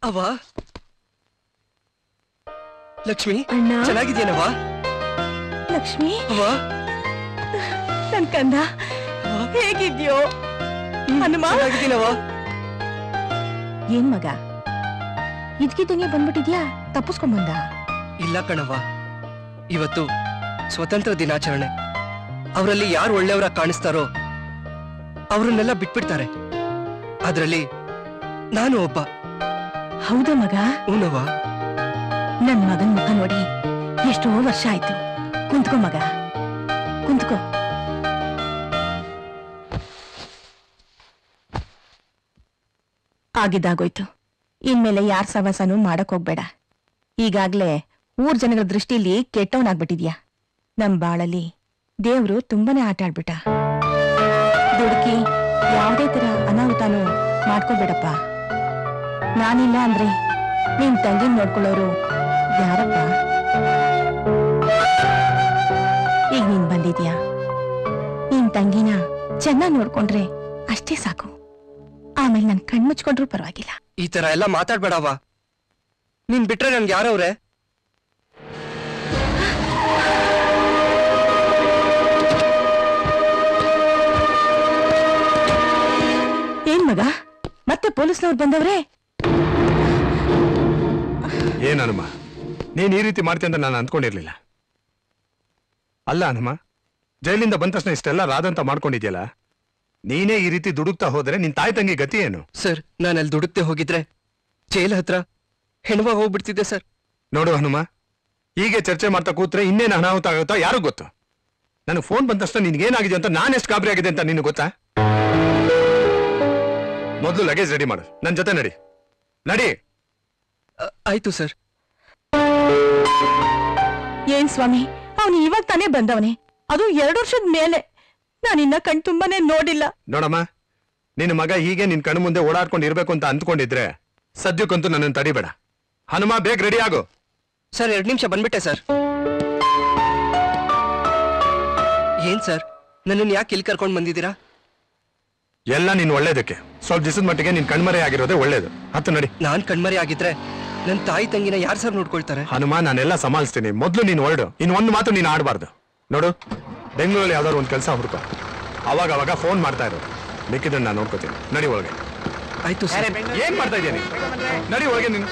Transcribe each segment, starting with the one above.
ಅವ್ವ ಲಕ್ಷ್ಮಿ ಚೆನ್ನಾಗಿದ್ಯೇನವ್ವ? ಲಕ್ಷ್ಮಿ ಅವ್ವ ನನ್ ಕಂದ ಹೇಗಿದ್ಯೋ? ಚೆನ್ನಾಗಿದ್ದೀನವ್ವ. ಏನ್ ಮಗ ಇದ್ಕಿದ್ದಂಗೆ ಬಂದ್ಬಿಟ್ಟಿದ್ಯಾ? ತಪ್ಪಿಸ್ಕೊಂಡ್ ಬಂದ? ಇಲ್ಲ ಕಣವ್ವ, ಇವತ್ತು ಸ್ವತಂತ್ರ ದಿನಾಚರಣೆ. ಅವರಲ್ಲಿ ಯಾರು ಒಳ್ಳೆಯವರ ಕಾಣಿಸ್ತಾರೋ ಅವರನ್ನೆಲ್ಲ ಬಿಟ್ಬಿಡ್ತಾರೆ. ಅದ್ರಲ್ಲಿ ನಾನು ಒಬ್ಬ. ಹೌದಾ ಮಗ? ಹೂನವ್ವ. ನನ್ ಮಗನ್ ಮುಖ ನೋಡಿ ಎಷ್ಟೋ ವರ್ಷ ಆಯ್ತು. ಕುಂತ್ಕೋ ಮಗ, ಕುಂತ್ಕೋ. ಆಗಿದ್ದಾಗೋಯ್ತು. ಇನ್ಮೇಲೆ ಯಾರ್ ಸವಾಸನೂ ಮಾಡಕ್ ಹೋಗ್ಬೇಡ. ಈಗಾಗ್ಲೇ ಊರ್ ಜನಗಳ ದೃಷ್ಟಿಲಿ ಕೆಟ್ಟವನಾಗ್ಬಿಟ್ಟಿದ್ಯಾ. ನಮ್ ಬಾಳಲ್ಲಿ ದೇವ್ರು ತುಂಬಾನೇ ಆಟ ಆಡ್ಬಿಟ್ಟ. ದುಡುಕಿ ಯಾವುದೇ ತರ ಅನಾಹುತಾನು ಮಾಡ್ಕೋಬೇಡಪ್ಪ. ನಾನಿಲ್ಲ ಅಂದ್ರೆ ನಿನ್ ತಂಗಿನ ನೋಡ್ಕೊಳ್ಳೋರು ಯಾರಪ್ಪ? ಈಗ ನೀನ್ ಬಂದಿದ್ಯಾ, ನಿನ್ ತಂಗಿನ ಚೆನ್ನಾಗ್ ನೋಡ್ಕೊಂಡ್ರೆ ಅಷ್ಟೇ ಸಾಕು. ಆಮೇಲೆ ನನ್ ಕಣ್ಮುಚ್ಕೊಂಡ್ರು ಪರವಾಗಿಲ್ಲ. ಈ ತರ ಎಲ್ಲ ಮಾತಾಡ್ಬೇಡವ್ವ. ನೀನ್ ಬಿಟ್ರೆ ನನ್ಗೆ ಯಾರವ್ರೆ? ಏನ್ ಮಗ, ಮತ್ತೆ ಪೊಲೀಸ್ನವ್ರು ಬಂದವ್ರೆ? ಏನ್ ಹನುಮ, ನೀನ್ ಈ ರೀತಿ ಮಾಡ್ತೀಯ ಅಂತ ನಾನು ಅಂದ್ಕೊಂಡಿರ್ಲಿಲ್ಲ. ಅಲ್ಲ ಹನುಮ, ಜೈಲಿಂದ ಬಂದ ತಕ್ಷಣ ಇಷ್ಟೆಲ್ಲ ರಾದಂತ ಮಾಡ್ಕೊಂಡಿದ್ಯಲ್ಲ, ನೀನೇ ಈ ರೀತಿ ದುಡುಕ್ತಾ ಹೋದ್ರೆ ನಿನ್ ತಾಯಿ ತಂಗಿ ಗತಿ ಏನು? ಸರ್, ನಾನು ಅಲ್ಲಿ ದುಡುಕ್ತೆ ಹೋಗಿದ್ರೆ ಜೈಲ್ ಹತ್ರ ಹೆಣವಾಗಿ ಹೋಗ್ಬಿಡ್ತಿದ್ದೆ ಸರ್. ನೋಡು ಹನುಮ, ಹೀಗೆ ಚರ್ಚೆ ಮಾಡ್ತಾ ಕೂತ್ರೆ ಇನ್ನೇನು ಅನಾಹುತ ಆಗುತ್ತಾ ಯಾರು ಗೊತ್ತು. ನನಗೆ ಫೋನ್ ಬಂದ ತಕ್ಷಣ ನಿನ್ಗೇನಾಗಿದೆ ಅಂತ ನಾನೆಷ್ಟು ಗಾಬರಿ ಆಗಿದೆ ಅಂತ ನಿನಗೆ ಗೊತ್ತಾ? ಮೊದಲು ಲಗೇಜ್ ರೆಡಿ ಮಾಡು, ನನ್ ಜೊತೆ ನಡಿ. ನಡಿ. ಆಯ್ತು ಸರ್. ಏನ್ ಸ್ವಾಮಿ, ಅವನು ಇವಾಗ ತಾನೇ ಬಂದವನೇ, ಅದು 2 ವರ್ಷದ ಮೇಲೆ. ನಾನಿನ್ನ ಕಣ್ ತುಂಬಾನೇ ನೋಡಿಲ್ಲ. ನೋಡಮ್ಮ, ನಿನ್ನ ಮಗ ಹೀಗೆ ನಿನ್ ಕಣ್ಣು ಮುಂದೆ ಓಡಾಡ್ಕೊಂಡು ಇರ್ಬೇಕು ಅಂತ ಅಂದ್ಕೊಂಡಿದ್ರೆ ಸದ್ಯಕ್ಕಂತೂ ನನ್ನನ್ನು ತಡಿಬೇಡ. ಹನುಮ, ಬೇಗ ರೆಡಿ ಆಗು. ಸರ್, 2 ನಿಮಿಷ ಬಂದ್ಬಿಟ್ಟೆ ಸರ್. ಏನ್ ಸರ್, ನನ್ನನ್ನು ಯಾಕೆ ಇಲ್ಲಿ ಕರ್ಕೊಂಡು ಬಂದಿದ್ದೀರಾ? ಎಲ್ಲ ನೀನ್ ಒಳ್ಳೇದಕ್ಕೆ. ಸ್ವಲ್ಪ ದಿವಸದ ಮಟ್ಟಿಗೆ ನೀನ್ ಕಣ್ಮರೆ ಆಗಿರೋದೇ ಒಳ್ಳೇದು. ಹತ್ತು ನಡಿ. ನಾನ್ ಕಣ್ಮರೆ ಆಗಿದ್ರೆ ನನ್ನ ತಾಯಿ ತಂಗಿನ ಯಾರು ಸರ್ ನೋಡ್ಕೊಳ್ತಾರೆ? ಹನುಮ, ನಾನೆಲ್ಲ ಸಂಭಾಳಿಸ್ತೀನಿ. ಮೊದ್ಲು ನೀನ್ ಹೊರಡು. ಒಂದು ಮಾತು ನೀನ್ ಆಡಬಾರ್ದು. ನೋಡು, ಬೆಂಗಳೂರಲ್ಲಿ ಯಾವ್ದಾದ್ರು ಒಂದು ಕೆಲಸ ಹುಡುಕ. ಅವಾಗ ಫೋನ್ ಮಾಡ್ತಾ ಇರೋ. ಮಿಕ್ಕಿದ್ದನ್ನು ನಾನು ನೋಡ್ಕೋತೀನಿ. ನಡಿ ಒಳಗೆ. ಆಯ್ತು ಸರ್. ಏನ್ ಮಾಡ್ತಾ ಇದ್ದೀನಿ? ನಡಿ ಒಳಗೆ. ನೀನು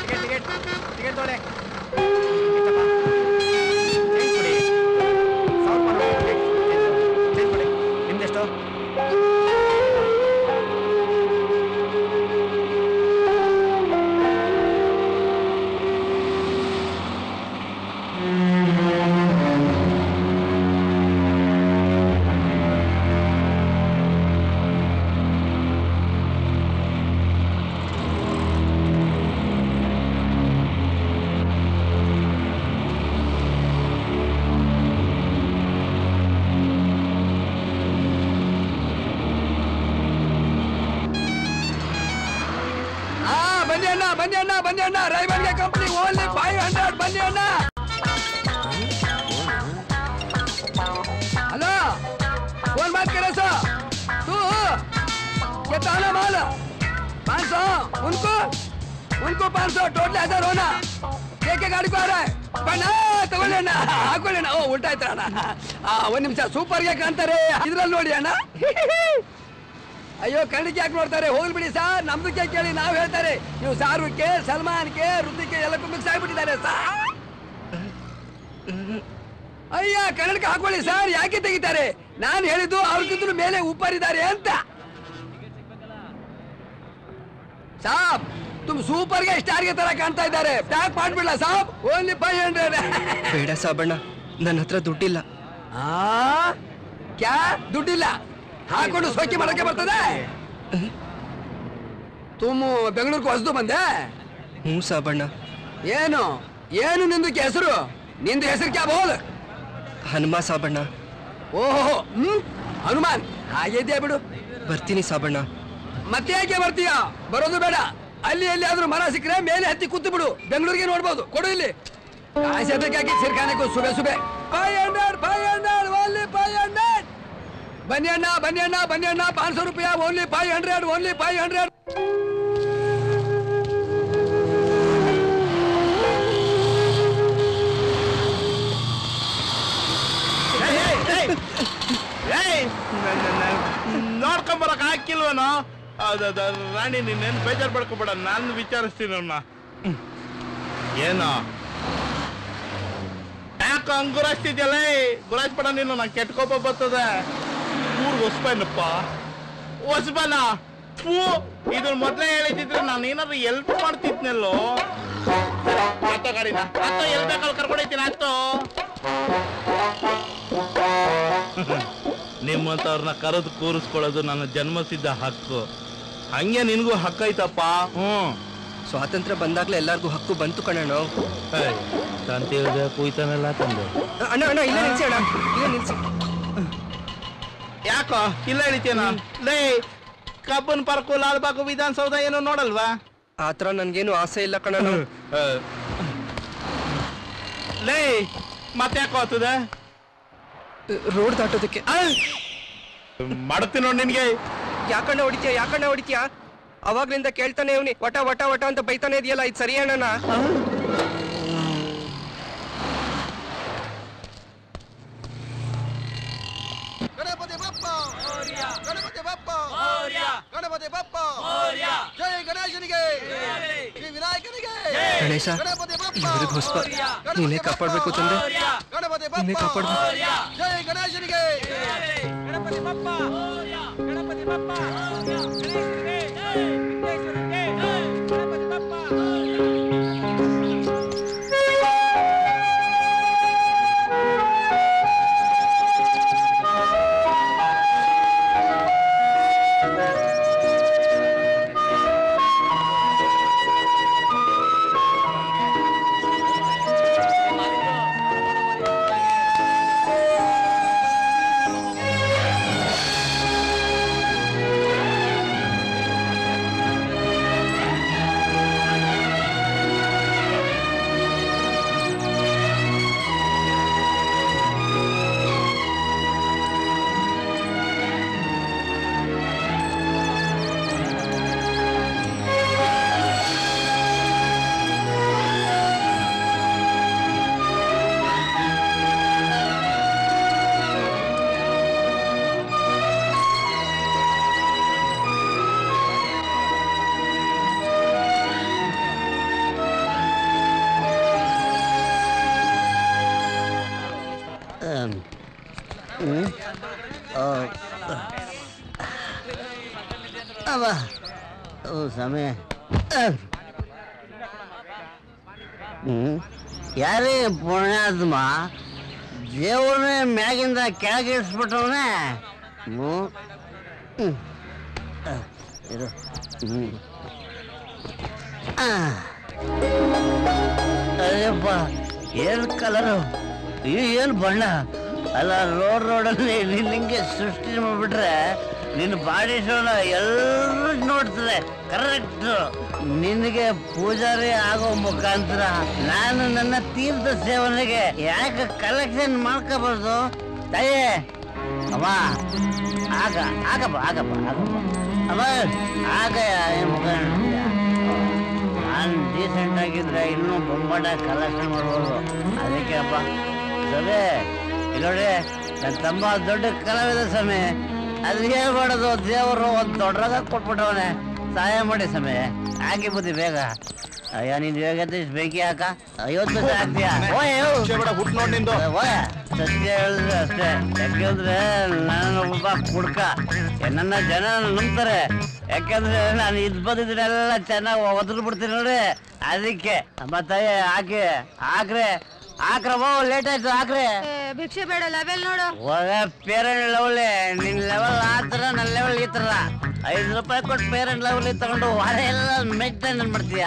ನಿಮ್ದೆಷ್ಟು? ಬನ್ನಿ ಅಣ್ಣ, ರೈವಲ್ಗೆ ಕಂಪನಿ ಓನ್ಲಿ 500. ಬನ್ನಿ ಅಣ್ಣ. हेलो, कौन बात कर रहे तू? ये ताला माल 500, उनको 500, टोटल 1000 होना. के गाड़ी को आ रहा है ಬಣ್ಣ ತಗೊಳ್ಳೋಣ, ಹಾಕೊಳ್ಳೋಣ. ಓ, ಉಲ್ಟಾ ಆಯ್ತು ಅಣ್ಣ. 1 ನಿಮಿಷ. ಸೂಪರ್ಗೆ ಕಾಣ್ತಾರೆ ಇದ್ರಲ್ಲಿ ನೋಡಿ ಅಣ್ಣ. ಅಯ್ಯೋ ಕಣ್ಣಿಗೆ ಯಾಕೆ ನೋಡ್ತಾರೆ, ಹೋಗ್ಲಿ ಬಿಡಿ ಸರ್, ನಮ್ದಕ್ಕೆ ಕೇಳಿ ನಾವ್ ಹೇಳ್ತಾರೆ. ನೀವು ಶಾರುಖ್ಗೆ, ಸಲ್ಮಾನ್ಗೆ, ಋತಿಕ್ಗೆ ಎಲ್ಲಕ್ಕೂ ಮಿಕ್ಸ್ ಆಗ್ಬಿಟ್ಟಿದ್ದಾರೆ ಸರ್. ಅಯ್ಯ ಕನ್ನಡಕ್ಕೆ ಹಾಕೊಳ್ಳಿ ಸರ್, ಯಾಕೆ ತೆಗಿತಾರೆ? ನಾನು ಹೇಳಿದ್ದು ಅವ್ರಿಗಿಂತಲೂ ಮೇಲೆ ಉಪ್ಪರಿದ್ದಾರೆ ಅಂತ. ಸಾಬ್ ತುಮ್ ಸೂಪರ್ ಗೆ ಸ್ಟಾರ್ ಗೆ ತರ ಕಾಣ್ತಾ ಇದ್ದಾರೆ. ಪ್ಯಾಕ್ ಮಾಡ್ಬಿಡ್ಲಾ ಸಾಬ್? ಓನ್ಲಿ 500. ಬೇಡ ಸಾಬಣ್ಣ, ನನ್ನ ಹತ್ರ ದುಡ್ಡಿಲ್ಲ. ಕ್ಯಾ ದುಡ್ಡಿಲ್ಲ? ಹಾಕೊಂಡು ಸೋಕಿ ಮಾಡಕ್ಕೆ ಬರ್ತದೆ? ತುಮ್ ಬೆಂಗಳೂರಿಗೆ ಹೊಸದು ಬಂದೆ? ಹ್ಞೂ ಸಾಬಣ್ಣ. ಏನು ಏನು ನಿಂದಕ್ಕೆ ಹೆಸರು? ನಿಂದು ಹೆಸರು ಕ್ಯಾ ಬೋಲ್? ಹನುಮ ಸಾಬಣ್ಣ. ಓಹೋ ಹನುಮಾನ್, ಹಾಗಿದ್ಯಾ ಬಿಡು. ಬರ್ತೀನಿ ಸಾಬಣ್ಣ. ಮತ್ತೆ ಯಾಕೆ ಬರ್ತೀಯ? ಬರೋದು ಬೇಡ. ಅಲ್ಲಿ ಎಲ್ಲಿ ಆದ್ರೂ ಮರ ಸಿಕ್ಕರೆ ಮೇಲೆ ಹತ್ತಿ ಕೂತು ಬಿಡು, ಬೆಂಗಳೂರಿಗೆ ನೋಡ್ಬೋದು. ಕೊಡು ಇಲ್ಲಿ. ಕಾಸೆ ಬೇಕಾಗಿ ಸಿರ್ಖಾನೆಗೂ ಸುಬೆ ಸುಬೆ 500 ಓನ್ಲಿ 500. ಬನ್ನಿ ಅಣ್ಣ ಬನ್ನಿ ಅಣ್ಣ ಬನ್ನಿ ಅಣ್ಣ, 500 ರೂಪಾಯಿ ಓನ್ಲಿ 500, ಓನ್ಲಿ 500. ನೋಡ್ಕೊಂಬರಕ್ ಹಾಕಿಲ್ವನೋ? ರಾಣಿ ನೀನೇನು ಬೇಜಾರು ಪಡ್ಕೊಬೇಡ, ನಾನು ವಿಚಾರಿಸ್ತೀನಿ ಅವನ್ನ. ಏನೋ ಯಾಕ ಅಂಗುರಾಸ್ತಿದ್ಯಲ್ಲ? ಗುರಾಯಿಸ್ಬೇಡ ನೀನು, ನಂಗೆ ಕೆಟ್ಟ ಕೋಪ ಬರ್ತದೆ. ಊರ್ಗೆ ಹೊಸಬನಪ್ಪ, ಹೊಸಬನ ಇದನ್ನ ಮೊದ್ಲೇ ಹೇಳಿದ್ರೆ ನಾನು ಏನಾದ್ರು ಎಲ್ಪ್ ಮಾಡ್ತಿದ್ನಲ್ಲೋ. ಆತೋ ಗಾಡಿನ ಆತೋ, ಎಲ್ ಬೇಕಲ್ಲಿ ಕರ್ಕೊಂಡೈತೀನಿ. ಆತೋ ನಿಮ್ಮಂತವ್ರನ್ನ ಕರೆದು ಕೂರಿಸ್ಕೊಳ್ಳೋದು ನನ್ನ ಜನ್ಮಸಿದ್ಧ ಹಕ್ಕು. ಹಂಗೆ ನಿನಗೂ ಹಕ್ಕೈತಪ್ಪ. ಸ್ವಾತಂತ್ರ್ಯ ಬಂದಾಗ್ಲೇ ಎಲ್ಲಾರ್ಗೂ ಹಕ್ಕು ಬಂತು ಕಣಣ್ಣ. ತಂತೆ ಕುಯ್ತಾನೆಲ್ಲ ತಂದೆ. ಅಣ್ಣ ಅಣ್ಣ ಇಲ್ಲ ನಿಲ್ಸಿ ಅಣ್ಣ, ಇಲ್ಲ ನಿಲ್ಸಿ. ಯಾಕೋ ಇಲ್ಲ ಹಿಡಿತೇನ? ಲೇ ಕಬ್ಬನ್ ಪಾರ್ಕು, ಲಾಲ್ಬಾಗು, ವಿಧಾನಸೌಧ ಏನು ನೋಡಲ್ವಾ? ಆತರ ನನ್ಗೇನು ಆಸೆ ಇಲ್ಲ ಕಣಣ್ಣ. ಲೇ ಮತ್ತೆ ಯಾಕೋ ಆಗ್ತದೆ? ರೋಡ್ ದಾಟೋದಕ್ಕೆ ಮಾಡ್ತೀನಿ ನೋಡಿ ನಿನ್ಗೆ. ಯಾಕಣ್ಣ ಹೊಡಿತೀಯ? ಅವಾಗ್ಲಿಂದ ಕೇಳ್ತಾನೆ ಇವ್ನಿ, ವಟ ವಟ ವಟ ಅಂತ ಬೈತಾನೆ ಇದೆಯಲ್ಲ, ಇದು ಸರಿ ಅಣ್ಣ? ಗಣಪತಿ ಬಪ್ಪ ಮೋರ್ಯ, ಗಣಪತಿ ಬಪ್ಪ ಮೋರ್ಯ, ಗಣಪತಿ ಬಪ್ಪ ಮೋರ್ಯ, ಜೈ ಗಣೇಶನಿಗೆ, ಶ್ರೀ ವಿನಾಯಕನಿಗೆ. ಗಣೇಶ ಇವ್ರಿಗೆ ಹೊಸ್ಪ, ನೀನೇ ಕಾಪಾಡ್ಬೇಕು ತಂದೆ, ಗಣಪತಿ ನೀನೇ ಬಪ್ಪ ಕಾಪಾಡ್ಬೇಕು. ಮೋರ್ಯ, ಜೈ ಗಣೇಶನಿಗೆ. ಗಣಪತಿ ಬಪ್ಪ ಮೋರ್ಯ, ಗಣಪತಿ ಬಪ್ಪ ಮೋರ್ಯ, ಗಣೇಶನಿಗೆ ಜೈ, ವಿಘ್ನೇಶ್ವರನಿಗೆ ಜೈ, ಗಣಪತಿ ಬಪ್ಪ ಸಮಯ ಯಾರೇ ಪುಣ್ಯಾತ್ಮ ದೇವ್ರನ್ನೇ ಮ್ಯಾಗಿಂದ ಕೆಳಗಿಳಿಸ್ಬಿಟ್ಟವನೇ. ಇದು ಅಯ್ಯಪ್ಪ, ಏನು ಕಲರು, ಏನು ಬಣ್ಣ ಅಲ್ಲ. ರೋಡಲ್ಲಿ ನಿಂಗೆ ಸೃಷ್ಟಿ ಮಾಡ್ಬಿಟ್ರೆ ನಿನ್ನ ಬಾಡಿ ಶೋನ ಎಲ್ಲರೂ ನೋಡ್ತದೆ. ಕರೆಕ್ಟ್. ನಿನಗೆ ಪೂಜಾರಿ ಆಗೋ ಮುಖಾಂತರ ನಾನು ನನ್ನ ತೀರ್ಥ ಸೇವನೆಗೆ ಯಾಕೆ ಕಲೆಕ್ಷನ್ ಮಾಡ್ಕೋಬಾರ್ದು? ತಾಯೇ ಅಮ್ಮ, ಆಗಪ್ಪ ಅಮ್ಮ, ಆಗಯ್ಯ ಮುಖ. ನಾನು ಡೀಸೆಂಟ್ ಆಗಿದ್ರೆ ಇನ್ನೂ ಬೊಂಬಾಟ ಕಲೆಕ್ಷನ್ ಮಾಡ್ಬೋದು. ಅದಕ್ಕೆ ಅಪ್ಪ ಸಭೆ ಇಲ್ಲೋಡಿ, ನನ್ನ ತಮ್ಮ ದೊಡ್ಡ ಕಲಾವಿದ ಸಮಯ. ಅದು ಹೇಳ್ಬಾರ್ದು, ದೇವರು ಒಂದು ದೊಡ್ಡದಾಗ ಕೊಟ್ಬಿಟ್ಟವನೆ. ಸಹಾಯ ಮಾಡಿ ಸಮಯ ಹಾಕಿ ಬುದ್ಧಿ ಬೇಗ. ಅಯ್ಯೋ ನೀನ್ ಬೇಗ ಬೆಂಕಿ ಹಾಕ. 50 ಪೈಸೆ ಹಾಕ್ತೀಯಾ? ಹುಟ್ಟು ನೋಡಿ ನಿಂದು. ಸತ್ಯ ಹೇಳಿದ್ರೆ ಅಷ್ಟೇ. ಯಾಕೆಂದ್ರೆ ನಾನು ಒಬ್ಬ ಕುಡ್ಕ, ನನ್ನ ಜನ ನಂಬ್ತಾರೆ. ಯಾಕೆಂದ್ರೆ ನಾನು ಬಂದಿದ್ರೆಲ್ಲ ಚೆನ್ನಾಗಿ ಒದ್ರು ಬಿಡ್ತೀನಿ ನೋಡಿ. ಅದಕ್ಕೆ ಮತ್ತೆ ಹಾಕ್ರೆ ಹಾಕ್ರವ. ಲೇಟ್ ಆಯ್ತು, ಹಾಕ್ರೆ. ಭಿಕ್ಷೆ ಬೇಡ, ಲೆವೆಲ್ ನೋಡು. ಪೇರೆಂಟ್ ಲೆವೆಲ್ ನಿನ್ ಲೆವೆಲ್ ಆತರ ನನ್ನ ಲೆವೆಲ್ ಈ ತರ. 5 ರೂಪಾಯಿ ಕೊಟ್ಟು ಪೇರೆಂಟ್ ಲೆವೆಲ್ ತಗೊಂಡು ಹೊರ ಎಲ್ಲ ಮೇಂಟೈನ್ ಮಾಡ್ತೀಯ.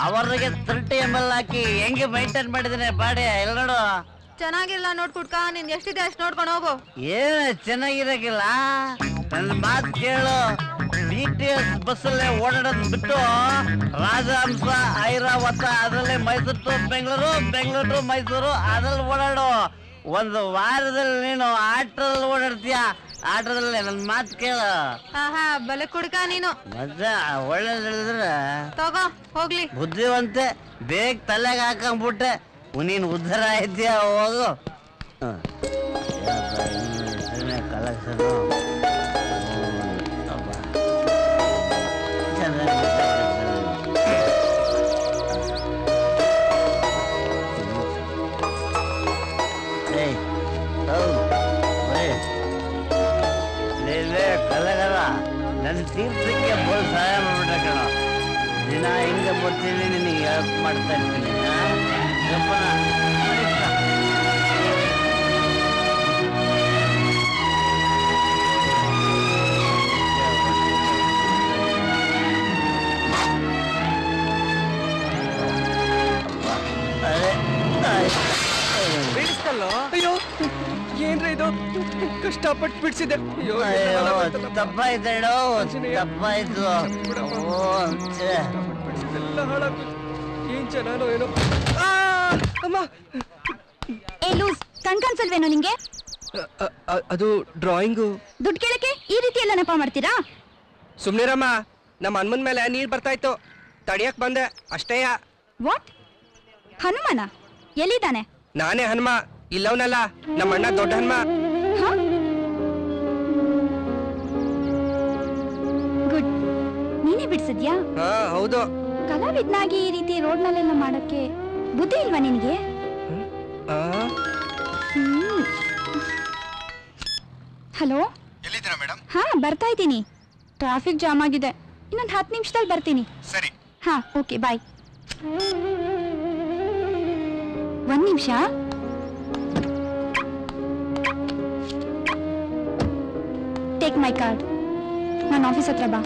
ಅವರಿಗೆ 30 ml ಹಾಕಿ ಹೆಂಗೆ ಮೇಂಟೈನ್ ಮಾಡಿದ್ರೆ ಬಾಡಿ ಎಲ್ಲ ನೋಡು. ಚೆನ್ನಾಗಿಲ್ಲ ನೋಡ್ ಕುಡ್ಕ, ನಿನ್ ಎಷ್ಟಿದೆ ಅಷ್ಟು ನೋಡ್ಕೊಂಡು ಹೋಗು. ಏನ ಚೆನ್ನಾಗಿರಕಿಲ್ಲ, ನನ್ನ ಮಾತು ಕೇಳು. BTS ಬಸ್ಸಲ್ಲೇ ಓಡಾಡೋದು ಬಿಟ್ಟು ರಾಜಹಂಸ, ಐರಾವತ ಅದರಲ್ಲೇ ಮೈಸೂರು ಟು ಬೆಂಗಳೂರು, ಬೆಂಗಳೂರು ಟು ಮೈಸೂರು ಅದ್ರಲ್ಲಿ ಓಡಾಡು. ಒಂದು ವಾರದಲ್ಲಿ ನೀನು ಆಟೋದಲ್ಲಿ ಓಡಾಡ್ತೀಯ. ಆಟೋದಲ್ಲಿ ನನ್ನ ಮಾತು ಕೇಳು. ಬಲೆ ಕುಡ್ಕ ನೀನು. ಮತ್ತೆ ಒಳ್ಳೇದು ಹೇಳಿದ್ರೆ ತಗೋ ಹೋಗ್ಲಿ. ಬುದ್ಧಿವಂತೆ ಬೇಗ ತಲೆಗೆ ಹಾಕೊಂಡ್ಬಿಟ್ಟೆ. ನೀನು ಉದ್ಧಾರ ಆಯ್ತೀಯ, ಹೋಗು. ಕಲೆಕ್ಷನು ಕಲೆಗಾರ ನನ್ನ ತೀರ್ಥಕ್ಕೆ ಬೋಲ್ ಸಹಾಯ ಮಾಡ್ಬಿಟ್ರೆ ಕಣ. ದಿನ ಹಿಂಗೆ ಬರ್ತೀನಿ, ನಿನಗೆ ಹೆಲ್ಪ್ ಮಾಡ್ತಾ ಇರ್ತೀನಿ. ಅಯ್ಯೋ ಏನ್ರಿ ಇದು, ಕಷ್ಟಪಟ್ಟು ಬಿಡ್ಸಿದೆ. ತಪ್ಪಾಯ್ತು ಹೇಳು, ತಪ್ಪಾಯ್ತು. ಏನ್ ಚೆನ್ನಾನೋ ಏನೋ. ಅಮ್ಮ ಕಣ್ಕನ್ಸಲ್ವೇನೋ ನಿಂಗೆ? ಅದು ಡ್ರಾಯಿಂಗು. ದುಡ್ಡು ಕೇಳಕ್ಕೆ ಈ ರೀತಿ ಎಲ್ಲ ನೆಪ ಮಾಡ್ತೀರಾ? ಸುಮ್ನಿರಮ್ಮ, ನಮ್ಮ ಹನುಮನ್ ಮೇಲೆ ನೀರ್ ಬರ್ತಾ ಇತ್ತು, ತಡಿಯಕ್ ಬಂದೆ ಅಷ್ಟೇಯ. ವಾಟ್? ಹನುಮನ ಎಲ್ಲಿದ್ದಾನೆ? ನಾನೇ ಹನುಮ, ಇಲ್ಲವನಲ್ಲ, ನಮ್ಮ ಅಣ್ಣ ದೊಡ್ಡ ಹನುಮ. ಗುಡ್, ನೀನೇ ಬಿಡ್ಸಿದ್ಯಾ? ಹಾ ಹೌದು. ಕಲಾವಿದ್ನಾಗಿ ಈ ರೀತಿ ರೋಡ್ನಲ್ಲೆಲ್ಲ ಮಾಡಕ್ಕೆ ಬುದ್ಧಿ ಇಲ್ವಾ ನಿನಗೆ? ಹಲೋ, ಎಲ್ಲಿದ್ದೀರಾ ಮೇಡಮ್? ಹಾ ಬರ್ತಾ ಇದ್ದೀನಿ. ಟ್ರಾಫಿಕ್ ಜಾಮ್ ಆಗಿದೆ, ಇನ್ನೊಂದು 10 ನಿಮಿಷದಲ್ಲಿ ಬರ್ತೀನಿ. ಸರಿ. ಹಾ ಓಕೆ ಬಾಯ್. 1 ನಿಮಿಷ. Take my card. ನನ್ನ ಆಫೀಸ್ ಹತ್ರ ಬಾ.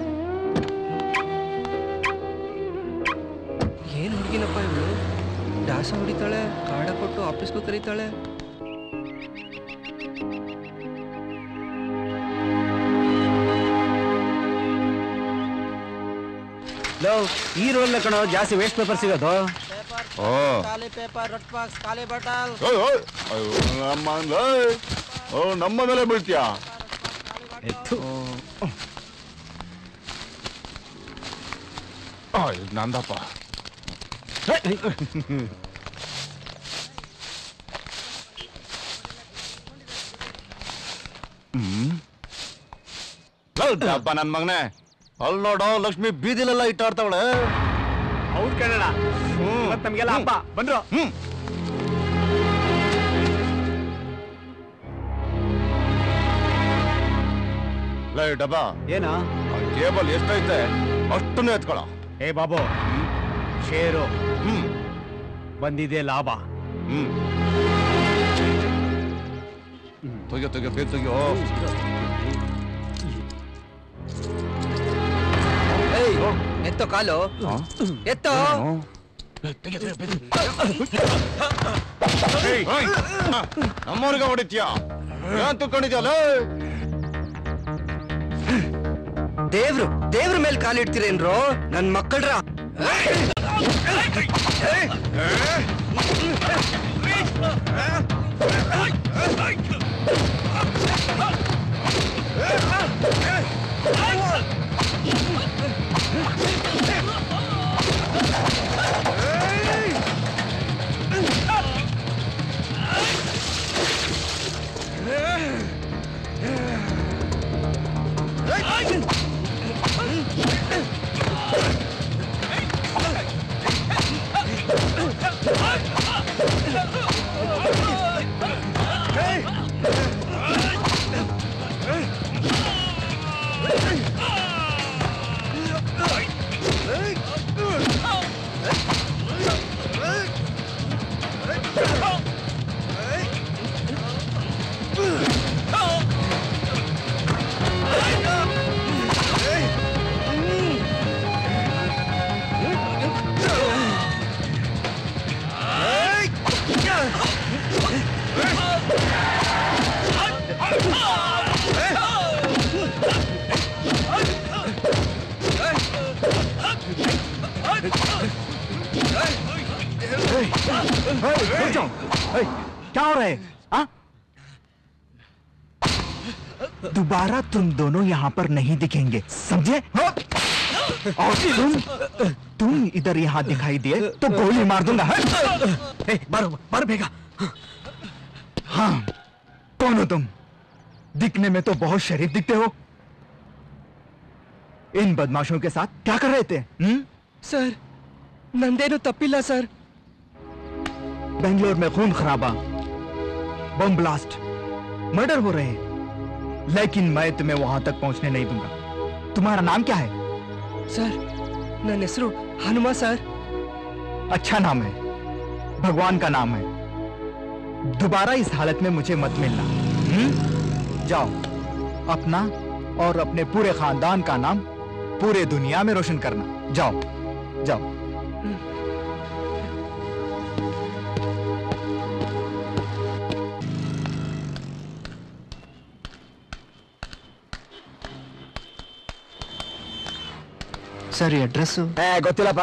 ಏನ್ ಹುಡುಗಿನಪ್ಪ ಇವಳು, ದಾಸ ಹೊಡಿತಾಳೆ, ಕಾಡ ಕೊಟ್ಟು ಆಫೀಸ್ಗೂ ಕರೀತಾಳೆ. ಈ ರೋಲ್ ಕಣೋ ಜಾಸ್ತಿ ವೇಸ್ಟ್ ಪೇಪರ್ ಸಿಗೋದು. ಖಾಲಿ ಪೇಪರ್, ರೊಟ್ಟ ಬಾಕ್ಸ್, ಖಾಲಿ ಬಾಟಲ್. ನಮ್ಮ ಮೇಲೆ ಬೀಳ್ತೀಯಾ? ನಂದಪ್ಪ. ಹಬ್ಬ ನನ್ ಮಗನೇ, ಅಲ್ಲಿ ನೋಡೋ ಲಕ್ಷ್ಮಿ ಬೀದಿಲೆಲ್ಲ ಇಟ್ಟಾಡ್ತಾವಳೆ. ಹೌದು ಕಣಣ್ಣ, ನಮ್ಗೆಲ್ಲ ಹಬ್ಬ ಬಂದ್ರು. ಡಬ್ಬ ಏನ ಕೇಬಲ್ ಎಷ್ಟೈತೆ ಅಷ್ಟನ್ನು ಎತ್ಕೊಳ. ಏ ಬಾಬು, ಶೇರು ಬಂದಿದೆ ಲಾಭ. ತೆಗೆ ಬೇಗ ತೆಗಿಯೋ. ಎತ್ತೋ ಕಾಲು, ಎತ್ತೋ. ನಮ್ಮವ್ರಿಗೆ ಹೊಡಿತೀಯ? ಏನ್ ತಿಳ್ಕೊಂಡಿದ್ಯಲ್ಲ? ದೇವ್ರ ಮೇಲೆ ಕಾಲಿಡ್ತೀರೇನ್ರೋ ನನ್ ಮಕ್ಕಳ್ರ. क्या हो रहा है? दोबारा तुम दोनों यहाँ पर नहीं दिखेंगे, समझे? और तुम इधर यहाँ दिखाई दिए तो गोली मार दूंगा। बार भेगा। हाँ, कौन हो तुम? दिखने में तो बहुत शरीफ दिखते हो। इन बदमाशों के साथ क्या कर रहे थे? सर ನಂದೇನು ತಪ್ಪಿಲ್ಲ ಸರ್. बेंगलोर में खून खराबा, बम ब्लास्ट, मर्डर हो रहे हैं, लेकिन मैं तुम्हें वहां तक पहुंचने नहीं दूंगा। तुम्हारा नाम क्या है? सर ನನ್ನ ಹೆಸರು ಹನುಮ ಸರ್. अच्छा नाम है, भगवान का नाम है। दोबारा इस हालत में मुझे मत मिलना। जाओ, अपना और अपने पूरे खानदान का नाम पूरे दुनिया में रोशन करना। जाओ जाओ। ಸರ್ ಈ ಅಡ್ರೆಸ್ಸು ಗೊತ್ತಿಲ್ಲಪ್ಪ.